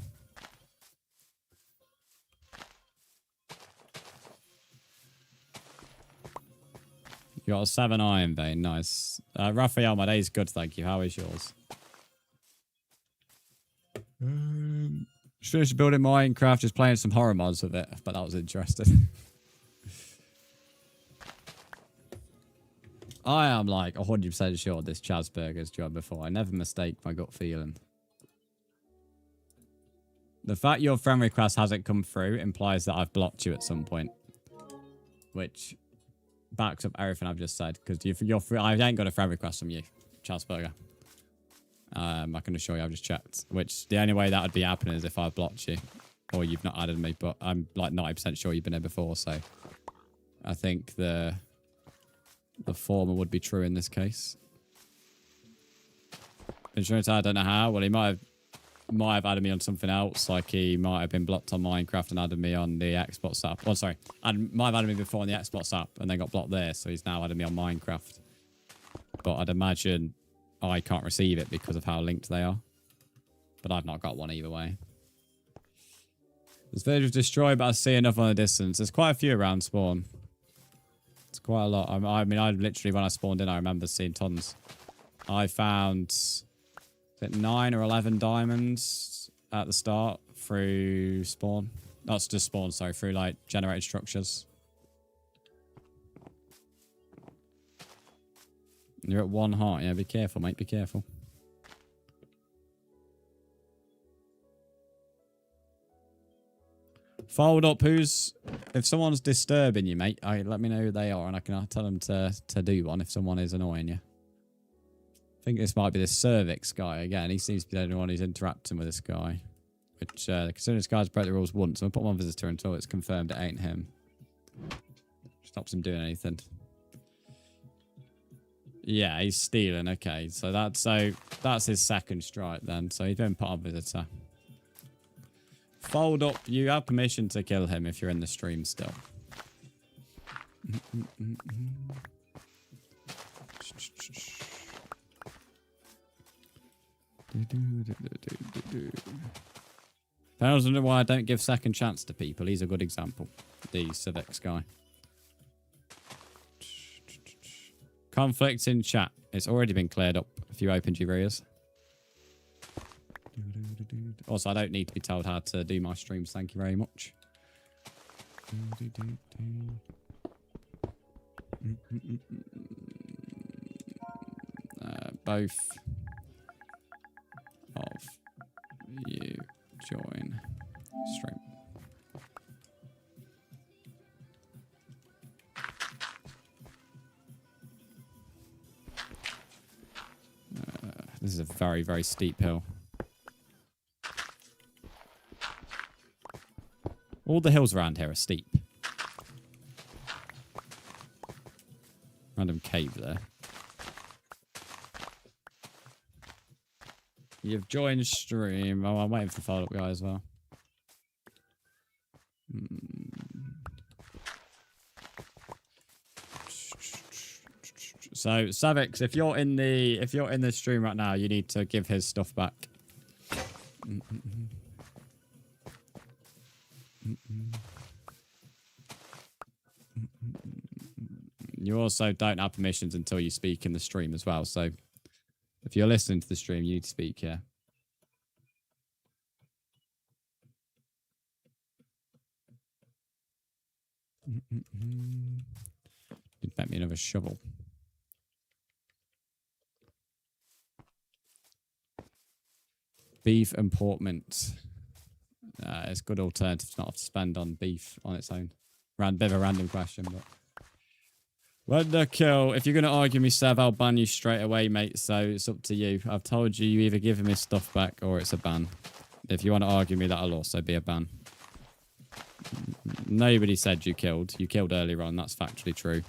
You got a 7 iron vein, nice. Raphael, my day's good, thank you. How is yours? Just finished building Minecraft, just playing some horror mods with it, but that was interesting. I am like 100% sure this Chazburger's joined before. I never mistake my gut feeling. The fact your friend request hasn't come through implies that I've blocked you at some point. Which backs up everything I've just said, because I ain't got a friend request from you, Chazburger. I can assure you I've just checked. Which, the only way that would be happening is if I blocked you. Or you've not added me, but I'm like 90% sure you've been here before, so... I think the former would be true in this case. Insurance, I don't know how. Well, he might have added me on something else. Like, he might have been blocked on Minecraft and added me on the Xbox app. Oh, sorry. Might have added me before on the Xbox app and then got blocked there, so he's now added me on Minecraft. But I'd imagine... I can't receive it because of how linked they are. But I've not got one either way. This village was destroyed, but I see enough on the distance. There's quite a few around spawn. It's quite a lot. I mean, I literally, when I spawned in, I remember seeing tons. I found 9 or 11 diamonds at the start through spawn. Not just spawn, sorry, through like generated structures. You're at 1 heart. Yeah, be careful, mate. Be careful. Fold up. If someone's disturbing you, mate, let me know who they are, and I can tell them to do one if someone is annoying you. I think this might be this Cervix guy again. He seems to be the only one who's interacting with this guy. Which, considering this guy's broke the rules once, I'm gonna put him on visitor until it's confirmed it ain't him. Stops him doing anything. Yeah, he's stealing. Okay, so that's his second strike then. So he's been put on visitor. Fold up. You have permission to kill him if you're in the stream still. I was wondering why I don't give second chance to people. He's a good example. The civics guy. Conflict in chat. It's already been cleared up if you opened your ears. Also, I don't need to be told how to do my streams. Thank you very much. Both of you join stream. This is a very, very steep hill. All the hills around here are steep. Random cave there. You've joined stream. Oh, I'm waiting for the follow up guy as well. So Savix, if you're in the stream right now, you need to give his stuff back. You also don't have permissions until you speak in the stream as well. So if you're listening to the stream, you need to speak here. You'd bet me another shovel. Beef and pork mince. It's a good alternative to not have to spend on beef on its own. Bit of a random question, but... When the kill, if you're going to argue me, Sev, I'll ban you straight away, mate, so it's up to you. I've told you, you either give him his stuff back or it's a ban. If you want to argue me, that'll also be a ban. Nobody said you killed. You killed earlier on, that's factually true.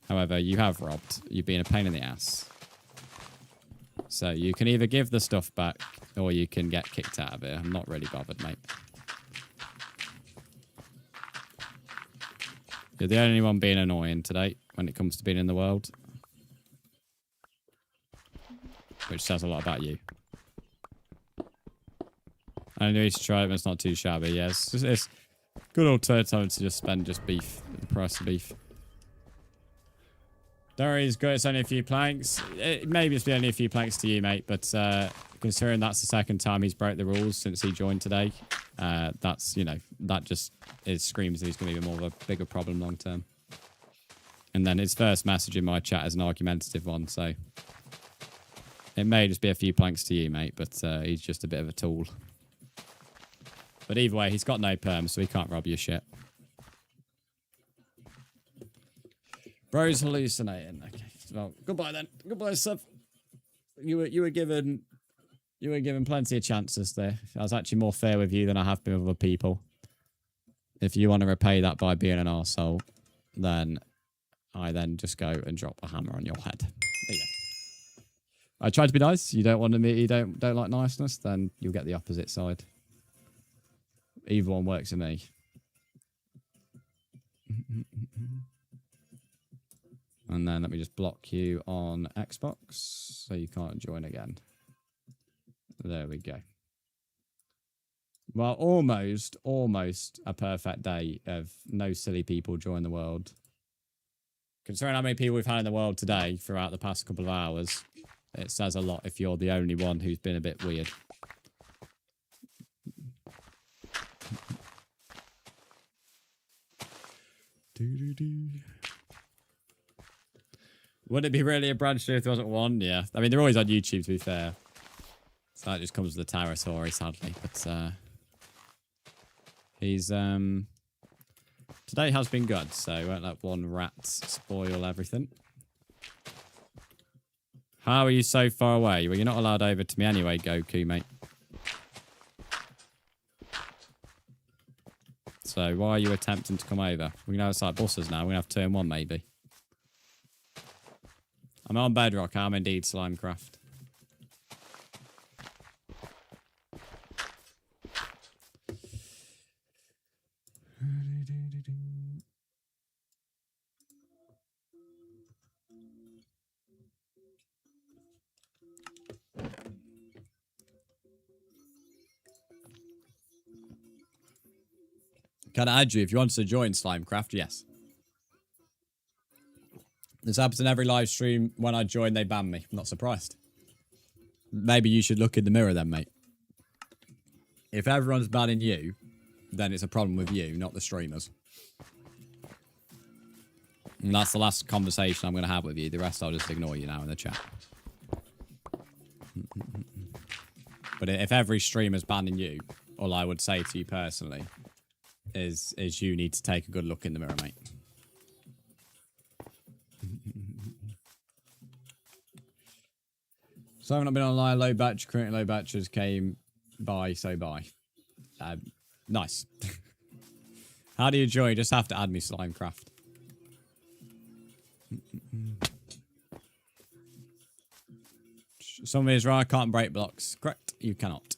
However, you have robbed. You've been a pain in the ass. So you can either give the stuff back or you can get kicked out of here. I'm not really bothered, mate. You're the only one being annoying today when it comes to being in the world. Which says a lot about you. I know you should try it, but it's not too shabby. Yeah, it's good alternative to just spend beef, the price of beef. Don't worry, it's good. It's only a few planks. Maybe it's only a few planks to you, mate, but considering that's the second time he's broke the rules since he joined today, that's, you know, that just screams that he's going to be more of a bigger problem long term. And then his first message in my chat is an argumentative one, so it may just be a few planks to you, mate, but he's just a bit of a tool. But either way, he's got no perm, so he can't rob your shit. Bro's hallucinating. Okay, well, goodbye then. Goodbye, Seth. You were given plenty of chances there. I was actually more fair with you than I have been with other people. If you want to repay that by being an arsehole, then I then just go and drop a hammer on your head. There you go. I tried to be nice. You don't want to meet. You don't like niceness, then you'll get the opposite side. Either one works for me. And then let me just block you on Xbox so you can't join again. There we go. Well, almost a perfect day of no silly people join the world. Considering how many people we've had in the world today throughout the past couple of hours, it says a lot if you're the only one who's been a bit weird. Would it be really a Brzndz if there wasn't one? Yeah. I mean, they're always on YouTube, to be fair. So that just comes with the territory, sadly. But he's today has been good, so won't let one rat spoil everything. How are you so far away? Well, you're not allowed over to me anyway, Goku, mate. So why are you attempting to come over? We're gonna have like buses now. We're gonna have 2 in 1, maybe. I'm on Bedrock. I'm indeed Slimecraft. Can I add you if you want to join Slimecraft? Yes. This happens in every live stream. When I join, they ban me. I'm not surprised. Maybe you should look in the mirror then, mate. If everyone's banning you, then it's a problem with you, not the streamers. And that's the last conversation I'm going to have with you. The rest I'll just ignore you now in the chat. But if every streamer's banning you, all I would say to you personally is you need to take a good look in the mirror, mate. So I've not been online. Low batch, currently low batches came by, so bye. Nice. How do you join? You just have to add me Slimecraft. Somebody is right. I can't break blocks. Correct. You cannot.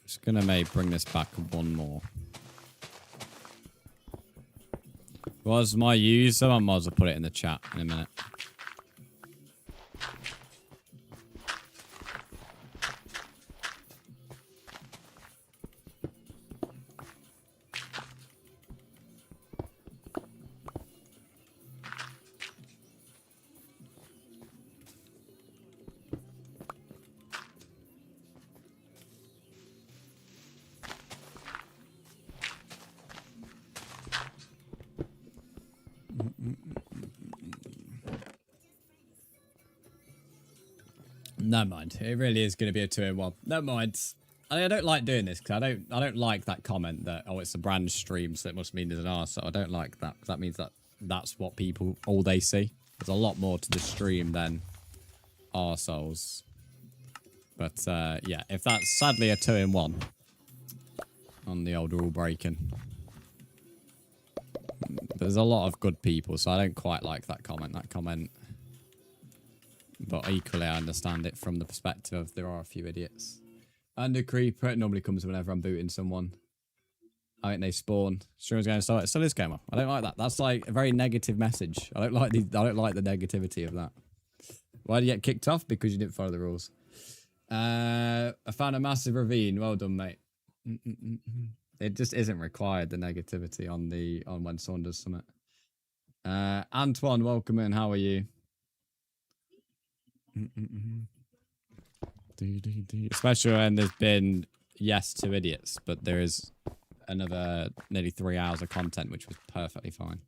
Just gonna maybe bring this back one more. Was my user? I might as well put it in the chat in a minute. Never mind. It really is going to be a 2-in-1. Never mind. I don't like doing this because I don't like that comment that it's a brand stream, so it must mean there's an arsehole. I don't like that because that means that that's what people all they see. There's a lot more to the stream than arseholes. But yeah, if that's sadly a 2-in-1 on the old rule breaking. There's a lot of good people, so I don't quite like that comment. But equally, I understand it from the perspective of there are a few idiots. And a creeper, it normally comes whenever I'm booting someone. I think they spawn. Streamer's going to start. It still is gamer. I don't like that. That's like a very negative message. I don't like the negativity of that. Why did you get kicked off? Because you didn't follow the rules. I found a massive ravine. Well done, mate. It just isn't required, the negativity on when someone does something. Antoine, welcome in. How are you? Especially when there's been yes to idiots, but there is another nearly 3 hours of content, which was perfectly fine.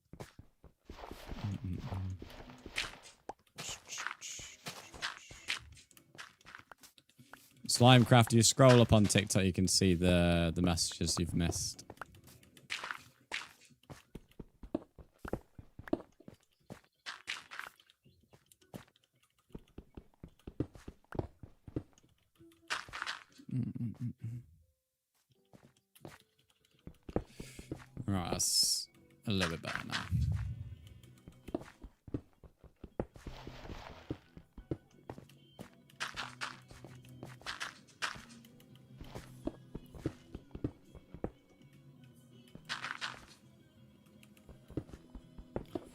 Slimecraft, you scroll up on TikTok, you can see the messages you've missed. Right, that's a little bit better now.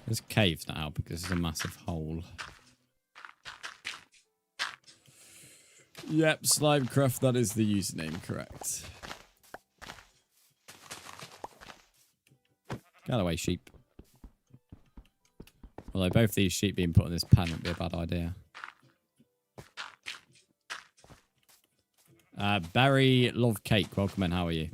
There's caves now because it's a massive hole. Yep, Slimecraft, that is the username, correct. Get away, sheep. Although both these sheep being put on this pen would be a bad idea. Barry Love Cake, welcome in, how are you?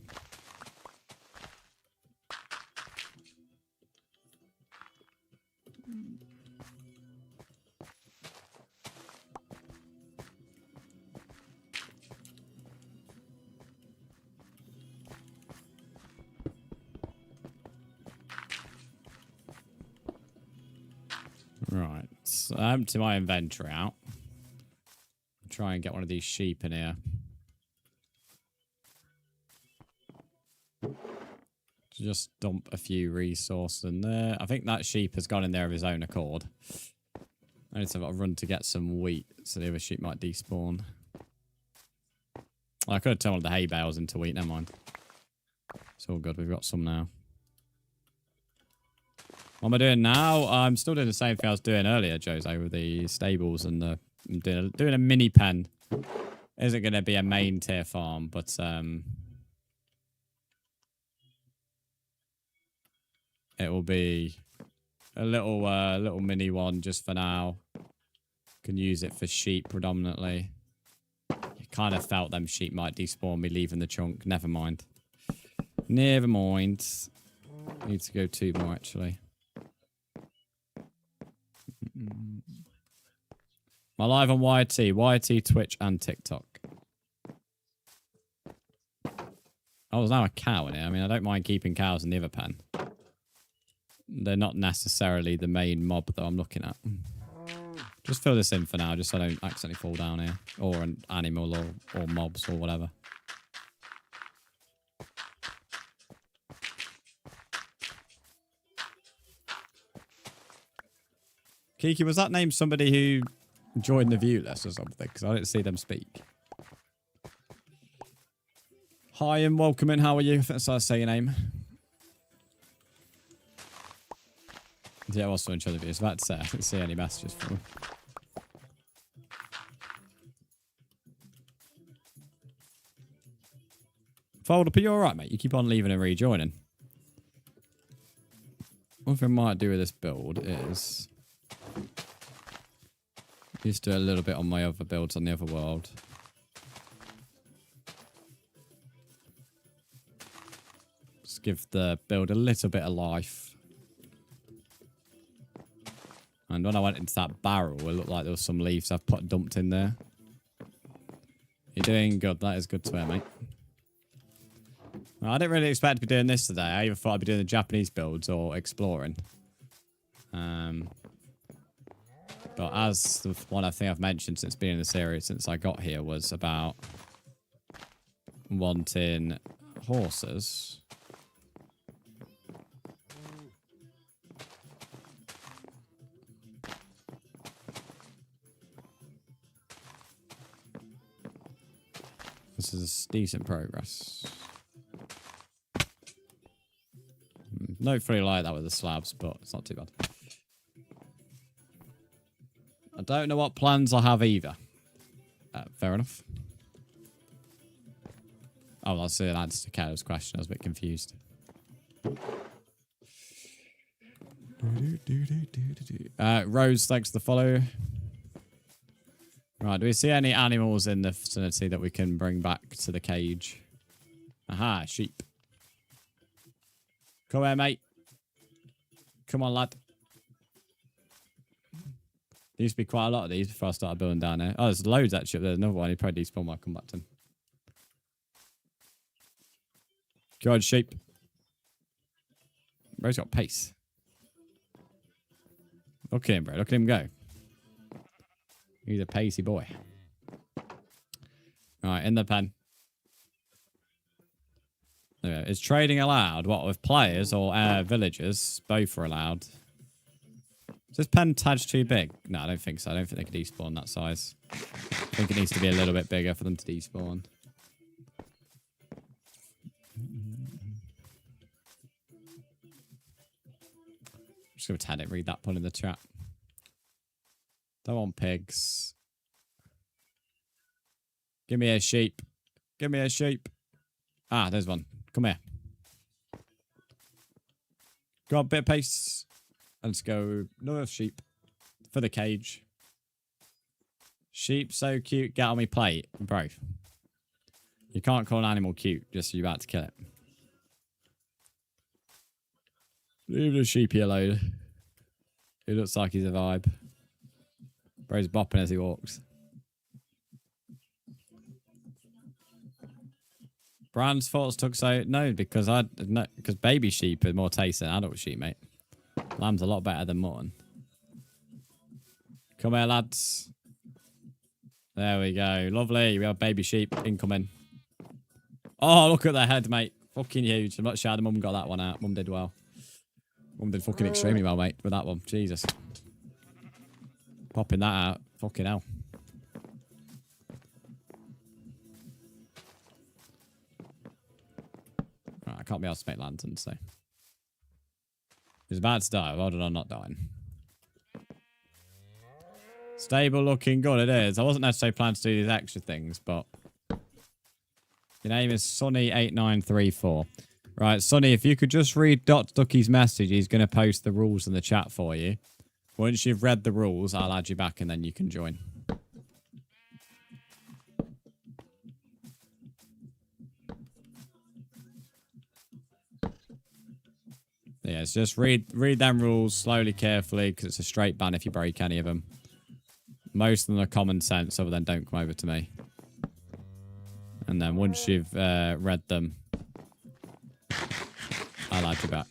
Right, so I empty my inventory out. Try and get one of these sheep in here. So just dump a few resources in there. I think that sheep has gone in there of his own accord. I need to have a run to get some wheat, so the other sheep might despawn. I could have turned one of the hay bales into wheat, never mind. It's all good, we've got some now. What am I doing now? I'm still doing the same thing I was doing earlier, Jose, with the stables and the... I'm doing a mini pen. Isn't going to be a main tier farm, but... it will be a little mini one just for now. Can use it for sheep predominantly. I kind of felt them sheep might despawn me leaving the chunk. Never mind. Never mind. Need to go 2 more actually. Am I live on YT, Twitch, and TikTok? Oh, there's now a cow in here. I mean, I don't mind keeping cows in the other pen. They're not necessarily the main mob that I'm looking at. Just fill this in for now, just so I don't accidentally fall down here. Or an animal or mobs or whatever. Kiki, was that name somebody who joined the view list or something? Because I didn't see them speak. Hi and welcome in. How are you? If that's how I say your name. Yeah, I was still enjoying the videos. About to say, I didn't see any messages from them. Fold up, are you alright, mate? You keep on leaving and rejoining. One thing I might do with this build is... Used to do a little bit on my other builds on the other world. Just give the build a little bit of life. And when I went into that barrel, it looked like there was some leaves I've dumped in there. You're doing good. That is good to hear, mate. Well, I didn't really expect to be doing this today. I either thought I'd be doing the Japanese builds or exploring. But as the one I think I've mentioned since being in the series, since I got here, was about wanting horses. This is decent progress. No fully like that with the slabs, but it's not too bad. I don't know what plans I have either. Fair enough. Oh, that's an answer to Kato's question. I was a bit confused. Rose, thanks for the follow. Right, do we see any animals in the vicinity that we can bring back to the cage? Aha, sheep. Come here, mate. Come on, lad. There used to be quite a lot of these before I started building down there. Oh, there's loads actually. There's another one. He probably despawn when I come back to him. Go on, sheep. Bro's got pace. Look at him, bro. Look at him go. He's a pacey boy. Right, in the pen. There we go. Is trading allowed? What, with players or villagers? Both are allowed. Is this pen tad too big? No, I don't think so. I don't think they can despawn that size. I think it needs to be a little bit bigger for them to despawn. I'm just going to tad it, read that pun in the chat. Don't want pigs. Give me a sheep. Give me a sheep. Ah, there's one. Come here. Got a bit of pace. Let's go. Another sheep. For the cage. Sheep, so cute. Get on me plate. Bro. You can't call an animal cute just so you're about to kill it. Leave the sheepy alone. He looks like he's a vibe. Bro's bopping as he walks. Brzndz thoughts took so no because because baby sheep are more tasty than adult sheep, mate. Lamb's a lot better than mutton. Come here, lads. There we go. Lovely. We have baby sheep incoming. Oh, look at their head, mate. Fucking huge. I'm not sure the mum got that one out. Mum did well. Mum did fucking extremely well, mate, with that one. Jesus. Popping that out. Fucking hell. Right, I can't be asked to make lanterns, so. He's about to die. Well done on not dying. Stable looking good, it is. I wasn't necessarily planning to do these extra things, but... Your name is Sonny8934. Right, Sonny, if you could just read Dr. Ducky's message, he's going to post the rules in the chat for you. Once you've read the rules, I'll add you back and then you can join. Yeah, it's just read them rules slowly, carefully, because it's a straight ban if you break any of them. Most of them are common sense, other than don't come over to me. And then once you've read them, I'll add you back.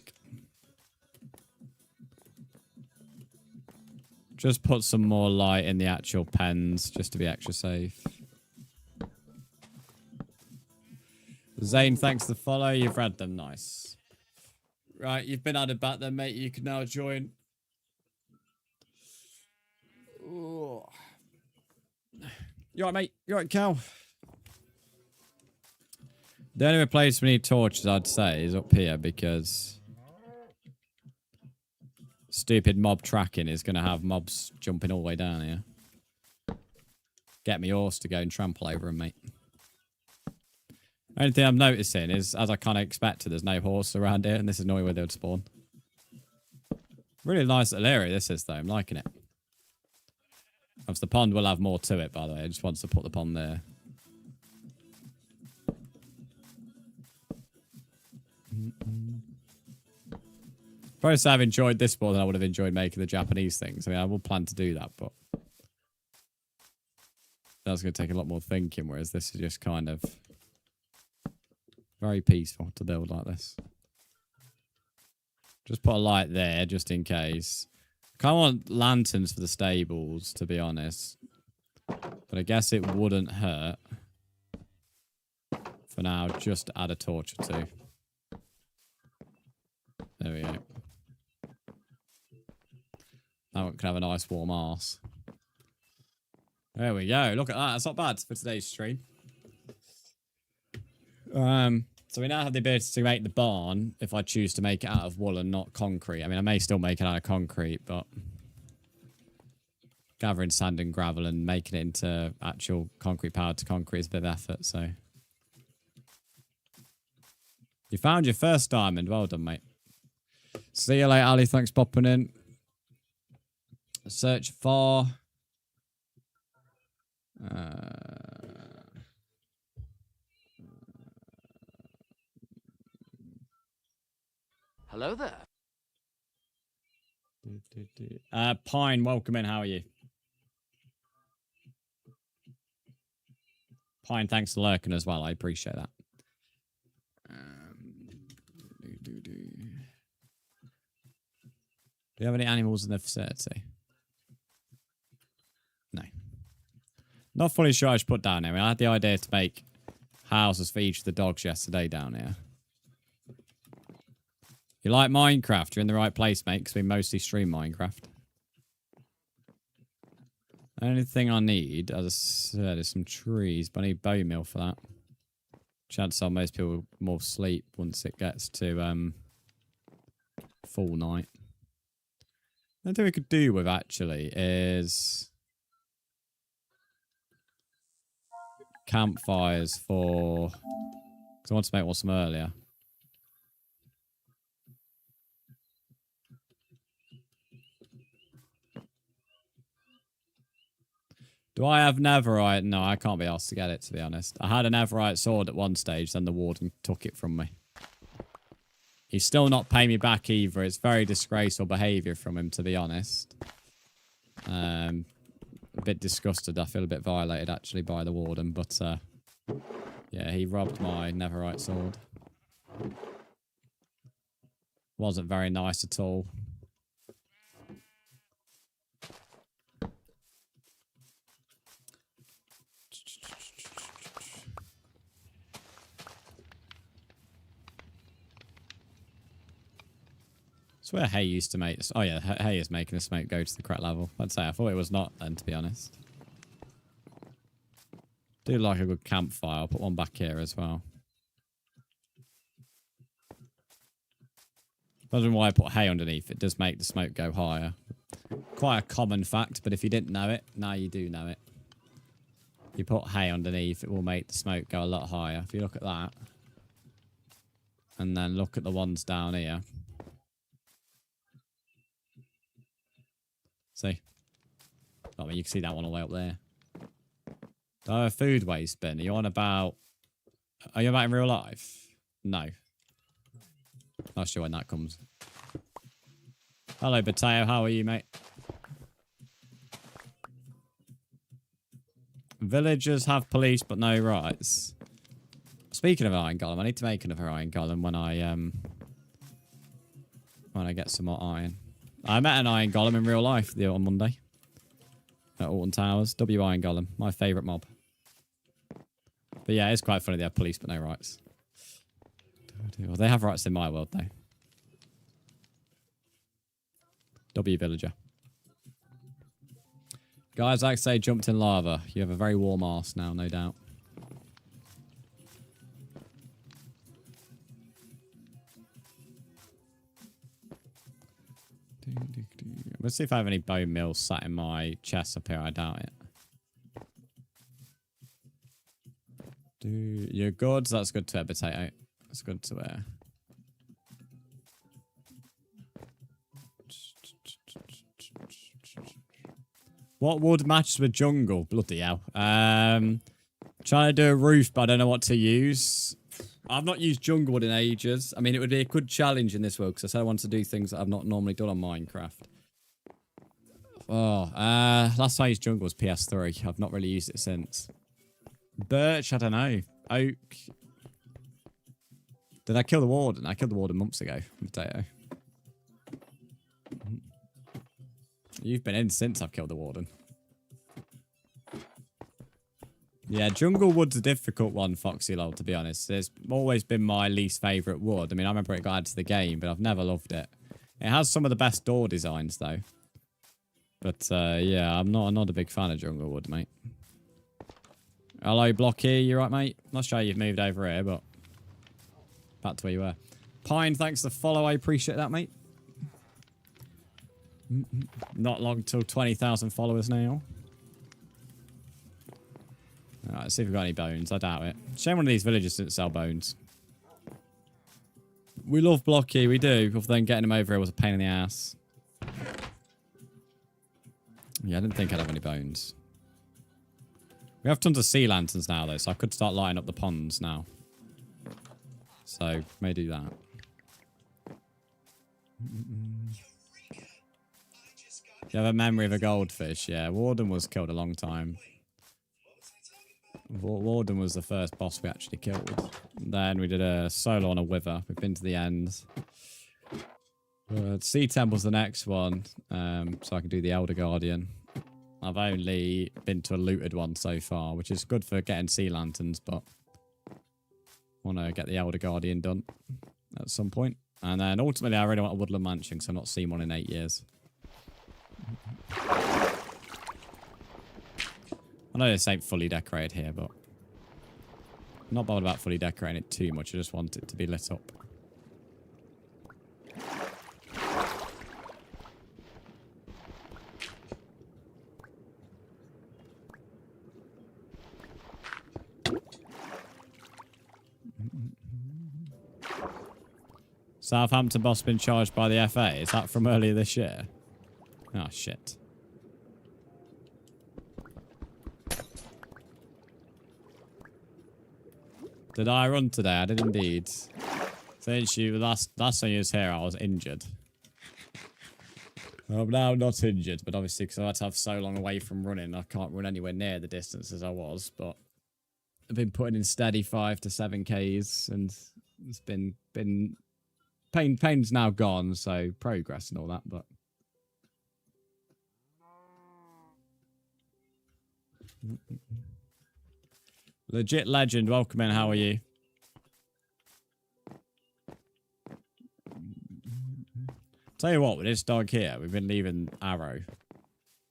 Just put some more light in the actual pens, just to be extra safe. Zane, thanks for the follow. You've read them. Nice. Right, you've been added back then, mate. You can now join. Ooh. You alright, mate? You alright, Cal? The only place we need torches, I'd say, is up here because stupid mob tracking is going to have mobs jumping all the way down here. Get me horse to go and trample over them, mate. Only thing I'm noticing is, as I kind of expected, there's no horse around here, and this is normally where they would spawn. Really nice little area this is, though. I'm liking it. Obviously, the pond will have more to it, by the way. I just wanted to put the pond there. Probably say I've enjoyed this more than I would have enjoyed making the Japanese things. I mean, I will plan to do that, but that's going to take a lot more thinking, whereas this is just kind of very peaceful to build like this. Just put a light there, just in case. I kind of want lanterns for the stables, to be honest. But I guess it wouldn't hurt. For now, just to add a torch or two. There we go. That one can have a nice warm arse. There we go. Look at that. That's not bad for today's stream. So we now have the ability to make the barn if I choose to make it out of wool and not concrete. I mean, I may still make it out of concrete, but gathering sand and gravel and making it into actual concrete powered to concrete is a bit of effort, so. You found your first diamond. Well done, mate. See you later, Ali. Thanks for popping in. Search for... Hello there. Pine, welcome in. How are you? Pine, thanks for lurking as well. I appreciate that. Do you have any animals in the facility? No. Not fully sure I should put down here. I mean, I had the idea to make houses for each of the dogs yesterday down here. You like Minecraft? You're in the right place, mate, because we mostly stream Minecraft. The only thing I need, as I said, is some trees, but I need bone meal for that. Chances are most people will more sleep once it gets to full night. Another thing we could do with, actually, is campfires for... Because I want to make one some earlier. Do I have netherite? No, I can't be asked to get it, to be honest. I had a netherite sword at one stage, then the warden took it from me. He's still not paying me back either. It's very disgraceful behaviour from him, to be honest. A bit disgusted. I feel a bit violated, actually, by the warden. But, yeah, he robbed my netherite sword. Wasn't very nice at all. That's where hay used to make... Oh, yeah, hay is making the smoke go to the correct level. I'd say I thought it was not then, to be honest. Do like a good campfire. I'll put one back here as well. That's why I put hay underneath. It does make the smoke go higher. Quite a common fact, but if you didn't know it, now you do know it. If you put hay underneath, it will make the smoke go a lot higher. If you look at that, and then look at the ones down here. See? I mean, you can see that one all the way up there. Do I have a food waste bin? Are you on about... Are you about in real life? No. Not sure when that comes. Hello, Potato. How are you, mate? Villagers have police, but no rights. Speaking of iron golem, I need to make another iron golem when I get some more iron. I met an iron golem in real life on Monday at Alton Towers. W iron golem, my favourite mob. But yeah, it's quite funny. They have police, but no rights. Well, they have rights in my world, though. W villager. Guys, like I say, jumped in lava. You have a very warm arse now, no doubt. Let's see if I have any bone meal sat in my chest up here. I doubt it. You're good. That's good to wear, Potato. That's good to wear. What wood matches with jungle? Bloody hell. Trying to do a roof, but I don't know what to use. I've not used jungle wood in ages. I mean, it would be a good challenge in this world because I said I want to do things that I've not normally done on Minecraft. Oh, last time I used jungle was PS3. I've not really used it since. Birch, I don't know. Oak. Did I kill the warden? I killed the warden months ago. Potato. You've been in since I've killed the warden. Yeah, jungle wood's a difficult one, Foxy Lol, to be honest. It's always been my least favourite wood. I mean, I remember it got added to the game, but I've never loved it. It has some of the best door designs, though. But, yeah, I'm not a big fan of jungle wood, mate. Hello, Blocky. You right, mate? Not sure you've moved over here, but... Back to where you were. Pine, thanks for the follow. I appreciate that, mate. Not long till 20,000 followers now. Alright, let's see if we've got any bones. I doubt it. Shame one of these villagers didn't sell bones. We love Blocky, we do. But then getting him over here was a pain in the ass. Yeah, I didn't think I'd have any bones. We have tons of sea lanterns now, though, so I could start lighting up the ponds now. So, may do that. You have a memory of a goldfish? Yeah, Warden was killed a long time. Warden was the first boss we actually killed. Then we did a solo on a wither. We've been to the end. Sea Temple's the next one, so I can do the Elder Guardian. I've only been to a looted one so far, which is good for getting sea lanterns, but I want to get the Elder Guardian done at some point. And then ultimately, I really want a woodland mansion, because I've not seen one in 8 years. I know this ain't fully decorated here, but I'm not bothered about fully decorating it too much. I just want it to be lit up. Southampton boss been charged by the FA. Is that from earlier this year? Oh, shit. Did I run today? I did indeed. Since you last time you was here, I was injured. I'm now not injured, but obviously because I had to have so long away from running, I can't run anywhere near the distance as I was, but I've been putting in steady 5 to 7 Ks, and it's been pain's now gone, so progress and all that, but legit legend, welcome in, how are you? Tell you what, with this dog here, we've been leaving Arrow.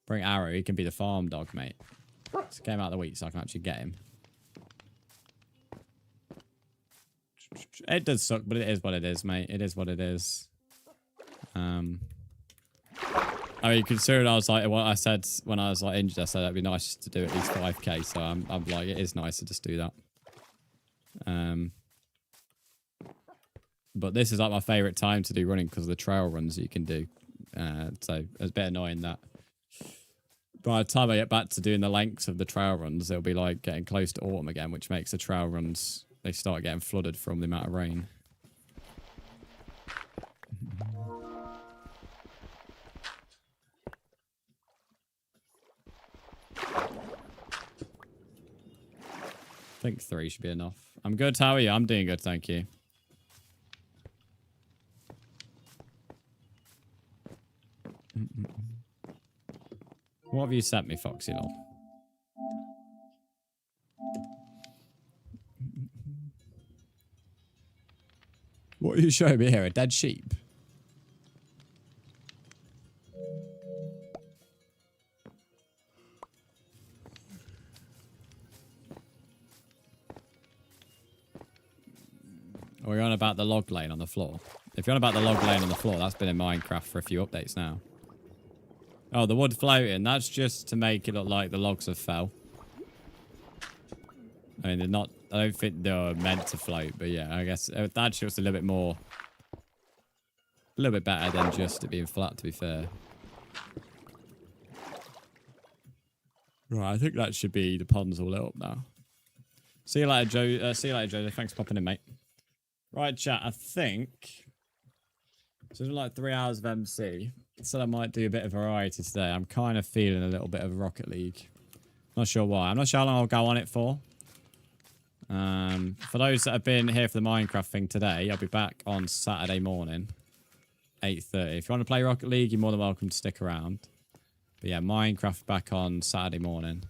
Bring Arrow, he can be the farm dog, mate. It's game out of the week, so I can actually get him. It does suck, but it is what it is, mate. It is what it is. I mean, considering I was like, what I said when I was like injured, I said it'd be nice to do at least 5k. So I'm like, it is nice to just do that. But this is like my favorite time to do running because of the trail runs that you can do. So it's a bit annoying that by the time I get back to doing the lengths of the trail runs, it'll be like getting close to autumn again, which makes the trail runs, they start getting flooded from the amount of rain. I think 3 should be enough. I'm good. How are you? I'm doing good, thank you. What have you sent me, Foxy Lol? What are you showing me here? A dead sheep? Or you're on about the log lane on the floor? If you're on about the log lane on the floor, that's been in Minecraft for a few updates now. Oh, the wood floating. That's just to make it look like the logs have fell. I mean, they're not... I don't think they're meant to float, but yeah, I guess that's just a little bit more... A little bit better than just it being flat, to be fair. Right, I think that should be... The pond's all lit up now. See you later, Joe. See you later, Joe. Thanks for popping in, mate. Right, chat, I think... So it's like 3 hours of MC. So I might do a bit of variety today. I'm kind of feeling a little bit of Rocket League. Not sure why. I'm not sure how long I'll go on it for. For those that have been here for the Minecraft thing today, I'll be back on Saturday morning, 8:30. If you want to play Rocket League, you're more than welcome to stick around. But yeah, Minecraft back on Saturday morning.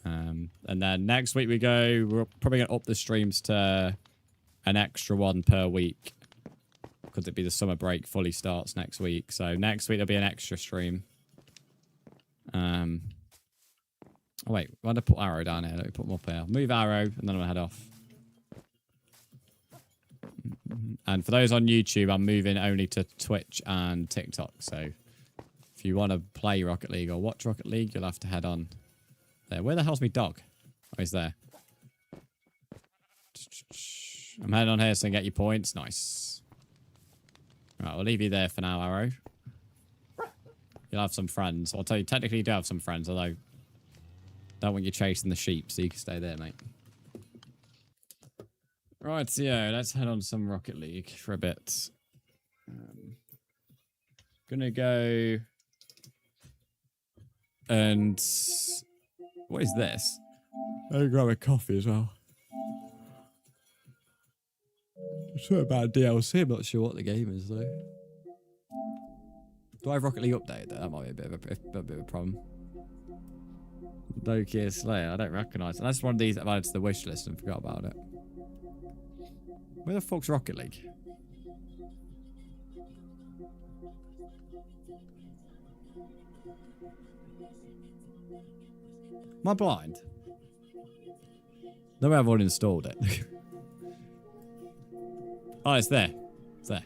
And then next week we're probably going to up the streams to an extra one per week. Because it'd be the summer break fully starts next week. So next week there'll be an extra stream. Oh wait, why did I put Arrow down here? Let me put them up here. Move Arrow and then I'm gonna head off. And for those on YouTube, I'm moving only to Twitch and TikTok. So if you want to play Rocket League or watch Rocket League, you'll have to head on there. Where the hell's my dog? Oh, he's there. I'm heading on here so I can get your points. Nice. Right, we'll leave you there for now, Arrow. You'll have some friends. I'll tell you, technically you do have some friends, although I don't want you chasing the sheep, so you can stay there, mate. Right, so yeah, let's head on to some Rocket League for a bit. Gonna go... And... What is this? I'll grab a coffee as well. It's not about DLC, I'm not sure what the game is though. Do I have Rocket League updated though? That might be a bit of a problem. Loki Slayer, I don't recognise. Unless one of these I've added to the wish list and forgot about it. Where the fuck's Rocket League? Am I blind? No way I've already installed it. Oh, it's there. It's there.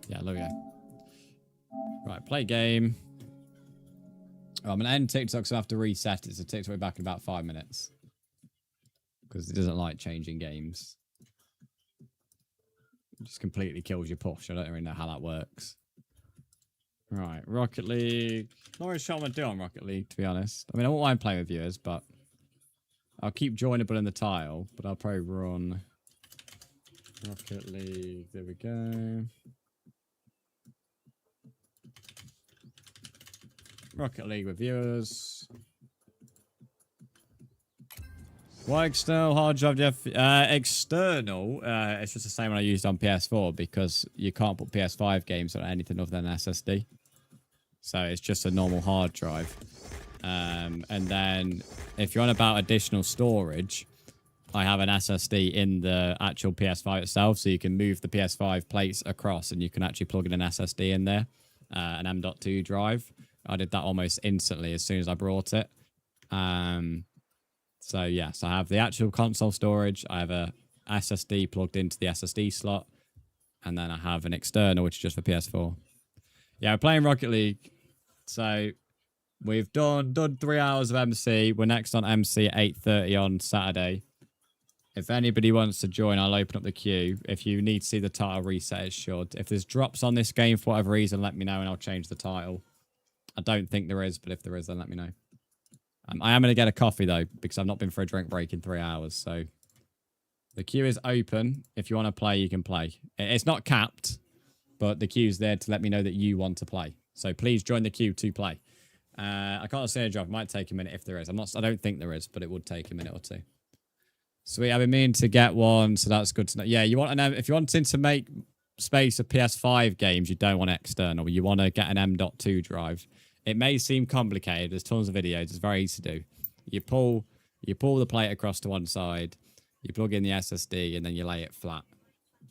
Yeah, there we go. Right, play game. Oh, I'm going to end TikTok, so I have to reset it. So TikTok will be back in about 5 minutes. Because it doesn't like changing games. It just completely kills your push. I don't really know how that works. Right, Rocket League. Not really sure what I'm going to do on Rocket League, to be honest. I mean, I won't mind playing with viewers, but... I'll keep joinable in the tile, but I'll probably run Rocket League. There we go. Rocket League with viewers. Why external hard drive do you have? External, it's just the same one I used on PS4 because you can't put PS5 games on anything other than SSD. So it's just a normal hard drive. And then if you're on about additional storage, I have an SSD in the actual PS5 itself, so you can move the PS5 plates across and you can actually plug in an SSD in there, an M.2 drive. I did that almost instantly as soon as I brought it. So yes, I have the actual console storage. I have a SSD plugged into the SSD slot, and then I have an external, which is just for PS4. Yeah, we're playing Rocket League. So we've done 3 hours of MC. We're next on MC at 8:30 on Saturday. If anybody wants to join, I'll open up the queue. If you need to see the title reset, it should. If there's drops on this game for whatever reason, let me know and I'll change the title. I don't think there is, but if there is, then let me know. I am going to get a coffee, though, because I've not been for a drink break in 3 hours. So the queue is open. If you want to play, you can play. It's not capped, but the queue's there to let me know that you want to play. So please join the queue to play. I can't see a drop. It might take a minute if there is. I don't think there is, but it would take a minute or two. Sweet, I've been meaning to get one, so that's good to know. Yeah, you want if you're wanting to make space of PS5 games, you don't want external. You want to get an M.2 drive. It may seem complicated. There's tons of videos. It's very easy to do. You pull the plate across to one side, you plug in the SSD, and then you lay it flat.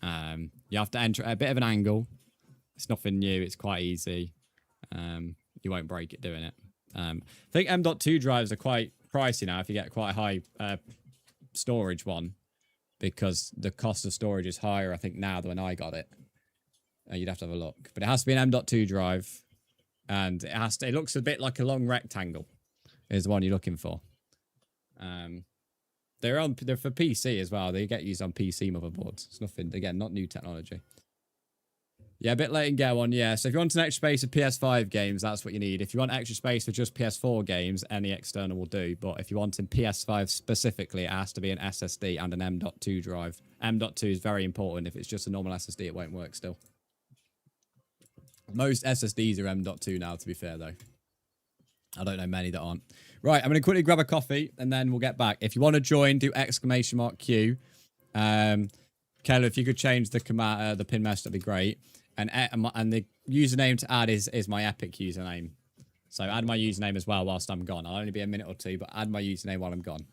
You have to enter at a bit of an angle. It's nothing new. It's quite easy. You won't break it doing it. I think M.2 drives are quite pricey now if you get quite a high storage one, because the cost of storage is higher, I think, now than when I got it. You'd have to have a look. But it has to be an M.2 drive, and it looks a bit like a long rectangle is the one you're looking for. They're for PC as well. They get used on PC motherboards. It's nothing, again, not new technology. Yeah, a bit late and get one, yeah. So if you want an extra space of PS5 games, that's what you need. If you want extra space for just PS4 games, any external will do. But if you want in PS5 specifically, it has to be an SSD and an M.2 drive. M.2 is very important. If it's just a normal SSD, it won't work still. Most SSDs are M.2 now, to be fair, though. I don't know many that aren't. Right, I'm going to quickly grab a coffee, and then we'll get back. If you want to join, do !Q. Kayla, if you could change the command, the pin mesh, that'd be great. And the username to add is my Epic username. So add my username as well whilst I'm gone. I'll only be a minute or two, but add my username while I'm gone.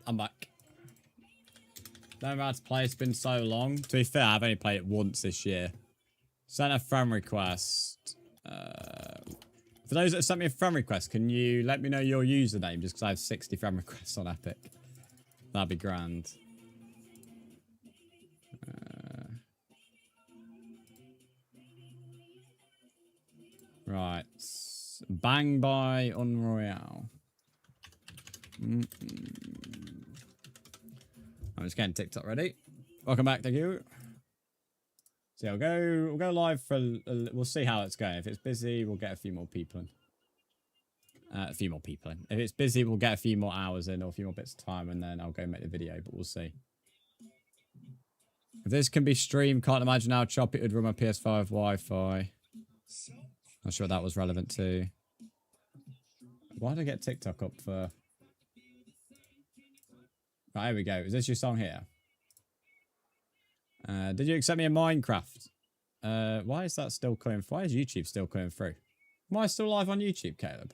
I'm back. Don't know how to play. It's been so long. To be fair, I've only played it once this year. Sent a friend request. For those that have sent me a friend request, can you let me know your username? Just because I have 60 friend requests on Epic. That'd be grand. Right. Bang by Unroyale. I'm just getting TikTok ready. Welcome back, thank you. So we'll go live for we'll see how it's going. If it's busy, we'll get a few more people in. If it's busy, we'll get a few more hours in or a few more bits of time, and then I'll go make the video, but we'll see. If this can be streamed, can't imagine how choppy it would run my PS5 Wi-Fi. Not sure that was relevant too. Why did I get TikTok up for? Right, here we go. Is this your song here? Did you accept me in Minecraft? Why is that still coming? Why is YouTube still coming through? Am I still live on YouTube, Caleb?